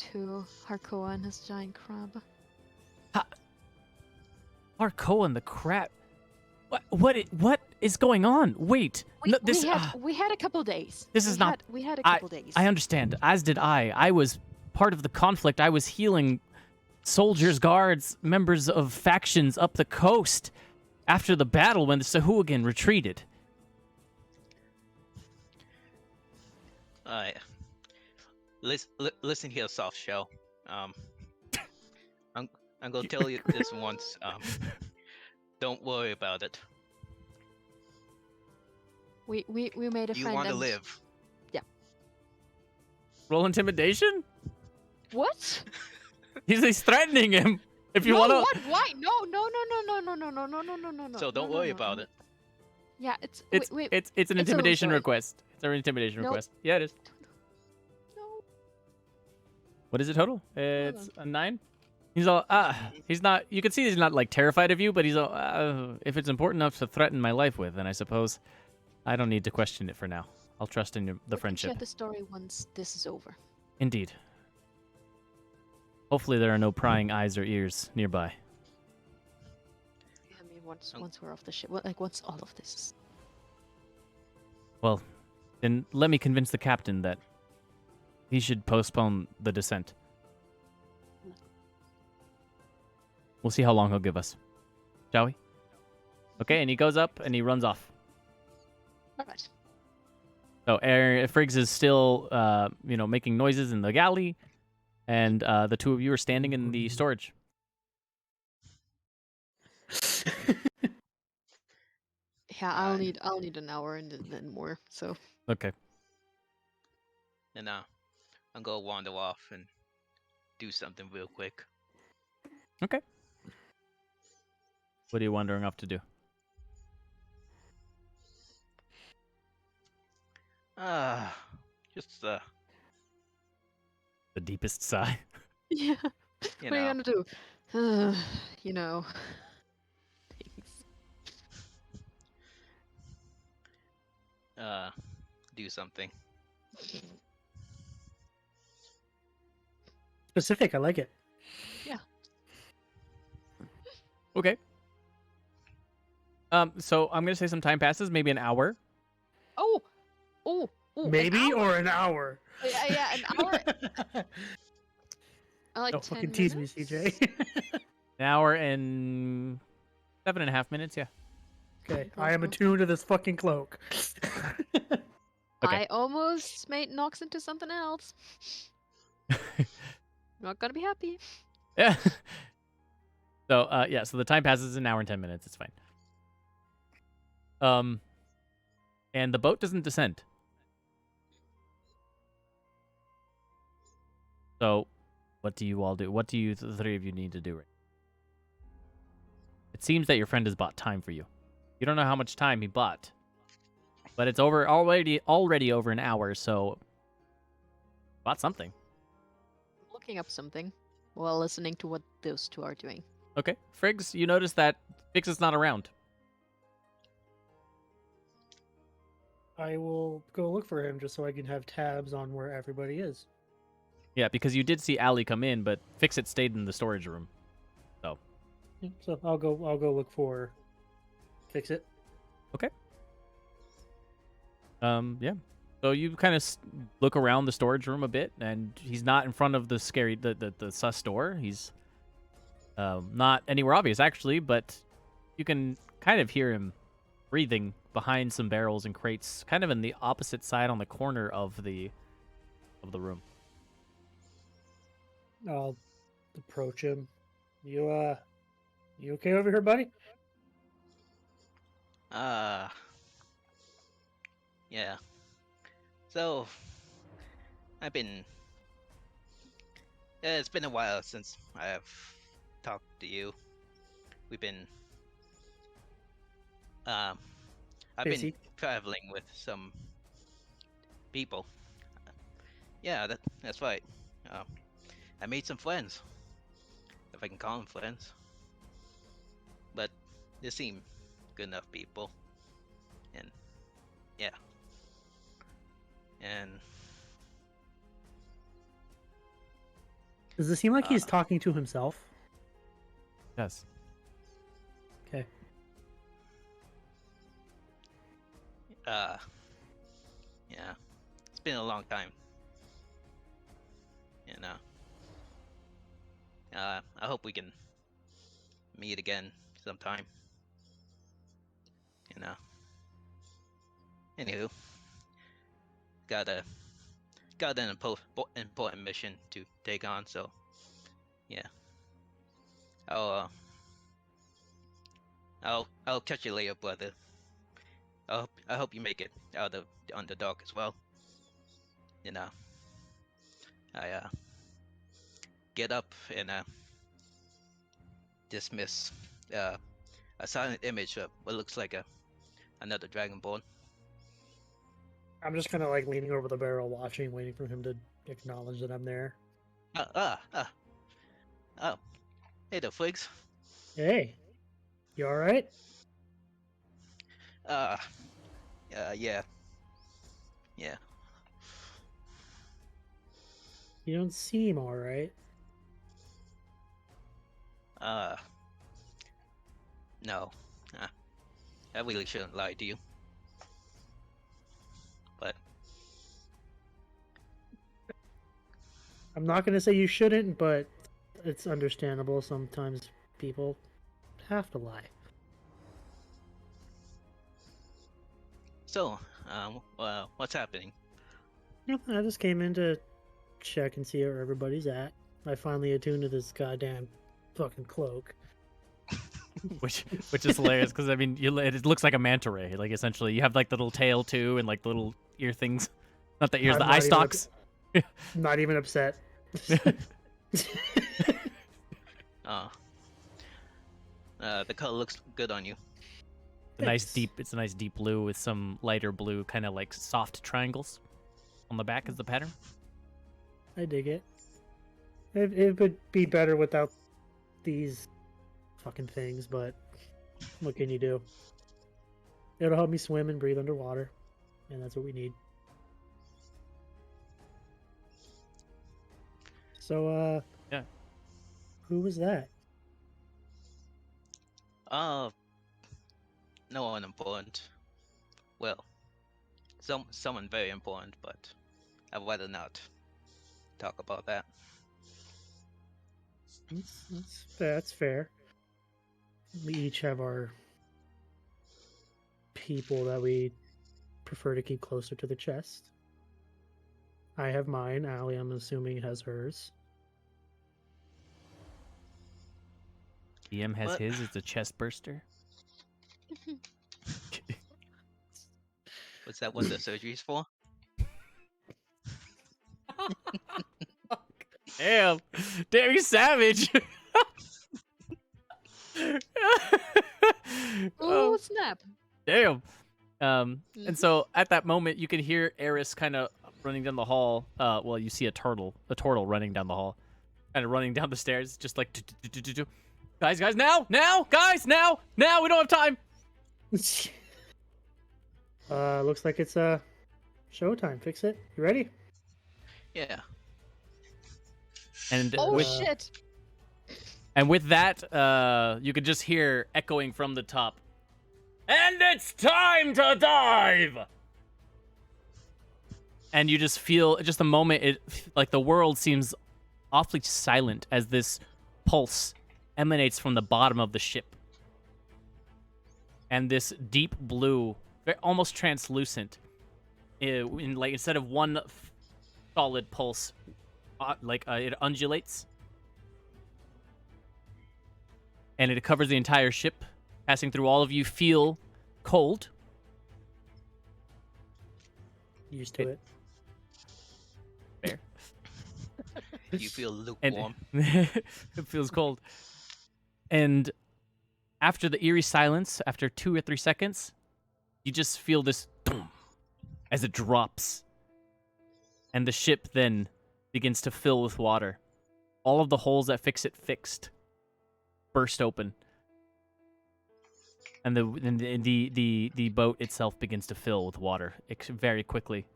Harkoa and his giant crab. Arcoa and the crap. What is going on? Wait. We had a couple days. This is not- We had a couple days. I understand. As did I. I was part of the conflict. I was healing soldiers, guards, members of factions up the coast after the battle when the Sahuagin retreated. Alright. Listen here, soft shell. I'm gonna tell you this once. Don't worry about it. We made a You friend. want to and- live. Roll intimidation? What? He's threatening him. If you No, want to. what? Why? No. So don't worry about it. Yeah, it's It's wait, it's an it's a little intimidation story. request. It's an intimidation Nope. request. Yeah, it is. No. What is it total? It's a 9. He's all he's not. You can see he's not like terrified of you, but he's all. If it's important enough to threaten my life with, then I suppose I don't need to question it for now. I'll trust in the We can friendship. share the story once this is over. Indeed. Hopefully there are no prying eyes or ears nearby. I mean, once we're off the ship, once all of this is. Well, then let me convince the captain that he should postpone the descent. We'll see how long he'll give us. Shall we? Okay, and he goes up and he runs off. All right. So Friggs is still, making noises in the galley, and the two of you are standing in the storage. Yeah, I'll need an hour and then more. So Okay. And I'm gonna wander off and do something real quick. Okay. What are you wandering off to do? Just The deepest sigh. Yeah. You What are you know. gonna do? You know. Things. Do something. Specific, I like it. Okay. So I'm gonna say some time passes, maybe an hour. Oh, oh, oh! Maybe an hour. or an hour. Yeah, an hour. Like Don't 10 Fucking tease me, minutes? CJ. An hour and 7.5 minutes. Yeah. Okay, I am attuned to this fucking cloak. Okay. I almost made Nox into something else. Not gonna be happy. Yeah. So yeah, so the time passes an hour and 10 minutes. It's fine. And the boat doesn't descend. So, what do you all do? What do you, the three of you, need to do? Right? It seems that your friend has bought time for you. You don't know how much time he bought, but it's already over an hour. So, bought something. Looking up something while listening to what those two are doing. Okay, Friggs, you notice that Fix is not around. I will go look for him just so I can have tabs on where everybody is. Yeah, because you did see Allie come in, but Fix It stayed in the storage room. Yeah, so I'll go look for Fix It. Yeah. So you kind of look around the storage room a bit, and he's not in front of the the sus door. He's not anywhere obvious actually, but you can kind of hear him breathing behind some barrels and crates, kind of in the opposite side on the corner of the room. I'll approach him. You okay over here, buddy? Yeah. So, I've been. It's been a while since I've talked to you. We've been. I've been Busy. traveling with some people. Yeah, that's right. I made some friends, if I can call them friends. But they seem good enough people, and yeah, and Does it seem like he's Uh, talking to himself? Yes. Okay. yeah, it's been a long time. You know. I hope we can meet again sometime. You know. Anywho, got an important mission to take on. So, yeah. I'll I'll catch you later, brother. I hope you make it out of the underdog as well. You know. I get up and dismiss a silent image of what looks like another dragonborn. I'm just kind of like leaning over the barrel, watching, waiting for him to acknowledge that I'm there. Oh, hey there, Fligs. Hey, you all right? Yeah. You don't seem all right. No. I really shouldn't lie to you. But I'm not gonna say you shouldn't, but it's understandable. Sometimes people have to lie. so, what's happening? Nothing. I just came in to check and see where everybody's at. I finally attuned to this goddamn fucking cloak. Which is hilarious because I mean it looks like a manta ray. Like essentially you have like the little tail too and like the little ear things. Not the ears, I'm the not eye even stalks. I'm not even upset. The color looks good on you. It's a nice deep blue with some lighter blue kind of like soft triangles on the back is the pattern. I dig it. It would be better without these fucking things, but what can you do? It'll help me swim and breathe underwater, and that's what we need. So, Yeah. Who was that? No one important. Well, someone very important, but I'd rather not talk about that. That's fair. We each have our people that we prefer to keep closer to the chest. I have mine. Allie, I'm assuming, has hers. DM has What? his. It's a chest burster. Was that what the surgery's for? Damn, damn, you savage. Oh, snap. Damn. And so at that moment, you can hear Eris kind of running down the hall. Well, you see a turtle running down the hall, kind of running down the stairs, just like, guys, now, guys, now, we don't have time. Looks like it's showtime. Fix it. You ready? Yeah. And Oh, with shit. and with that, you could just hear echoing from the top. And it's time to dive! And you just feel, just a moment, like the world seems awfully silent as this pulse emanates from the bottom of the ship. And this deep blue, almost translucent, like instead of one solid pulse, it undulates. And it covers the entire ship. Passing through all of you feel cold. Used to it. Fair. You feel And lukewarm. it feels cold. And after the eerie silence, after 2 or 3 seconds, you just feel this boom as it drops. And the ship then begins to fill with water. All of the holes that fix it fixed burst open. And the boat itself begins to fill with water very quickly.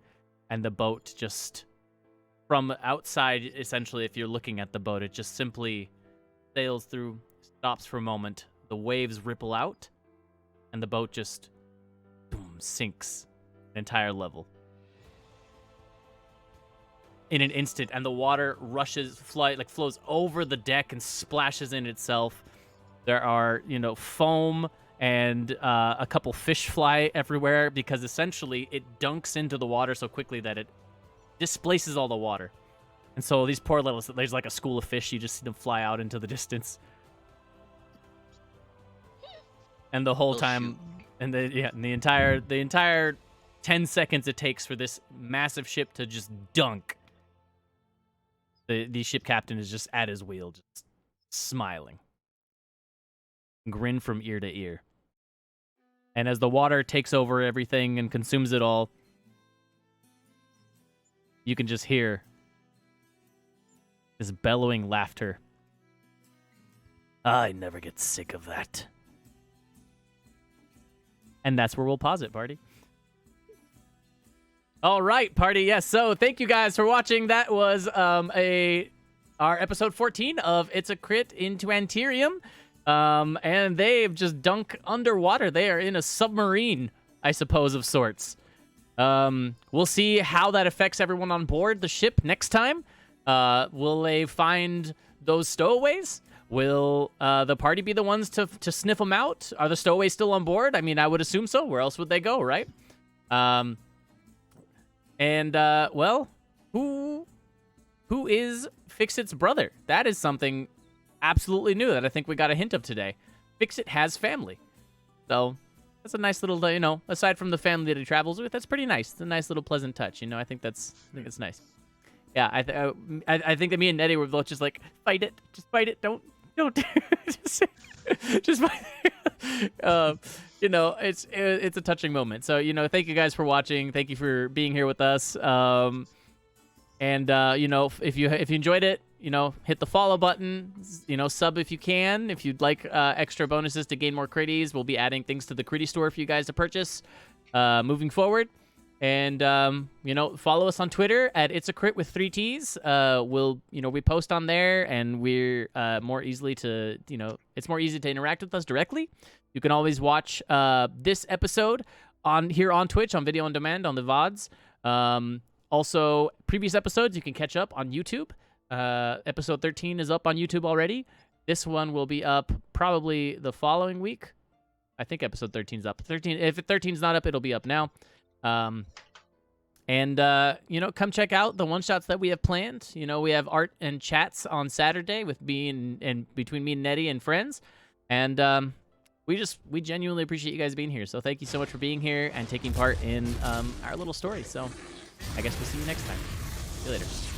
And the boat just, from outside, essentially, if you're looking at the boat, it just simply sails through, stops for a moment. The waves ripple out, and the boat just boom, sinks an entire level. In an instant, and the water flows over the deck and splashes in itself. There are, foam and a couple fish fly everywhere because essentially it dunks into the water so quickly that it displaces all the water. And so these poor there's like a school of fish, you just see them fly out into the distance. And the whole time, and the entire 10 seconds it takes for this massive ship to just dunk. The ship captain is just at his wheel, just smiling. Grin from ear to ear. And as the water takes over everything and consumes it all, you can just hear this bellowing laughter. I never get sick of that. And that's where we'll pause it, party. All right, party. Yes. So thank you guys for watching. That was our episode 14 of It's a Crit into Anterium. And they've just dunk underwater. They are in a submarine, I suppose, of sorts. We'll see how that affects everyone on board the ship next time. Will they find those stowaways? Will the party be the ones to sniff them out? Are the stowaways still on board? I mean, I would assume so. Where else would they go, right? Well, who is Fixit's brother? That is something absolutely new that I think we got a hint of today. Fixit has family. So that's a nice little, aside from the family that he travels with, that's pretty nice. It's a nice little pleasant touch. I think it's nice. Yeah, I think that me and Nettie were both just like, fight it. Just fight it. Don't. just fight it. It's a touching moment. So, thank you guys for watching. Thank you for being here with us. If you enjoyed it, you know, hit the follow button. You know, sub if you can. If you'd like extra bonuses to gain more critties, we'll be adding things to the critty store for you guys to purchase moving forward. And, you know, follow us on Twitter at It's a Crit with 3 T's. We'll, you know, we post on there, and we're more easily to, you know, it's more easy to interact with us directly. You can always watch this episode here on Twitch on video on demand on the VODs. Also, previous episodes you can catch up on YouTube. Episode 13 is up on YouTube already. This one will be up probably the following week. I think episode 13's up. If 13's not up, it'll be up now. You know, come check out the one-shots that we have planned. You know, we have art and chats on Saturday with me and between me and Nettie and friends. And we genuinely appreciate you guys being here. So thank you so much for being here and taking part in our little story. So I guess we'll see you next time. See you later.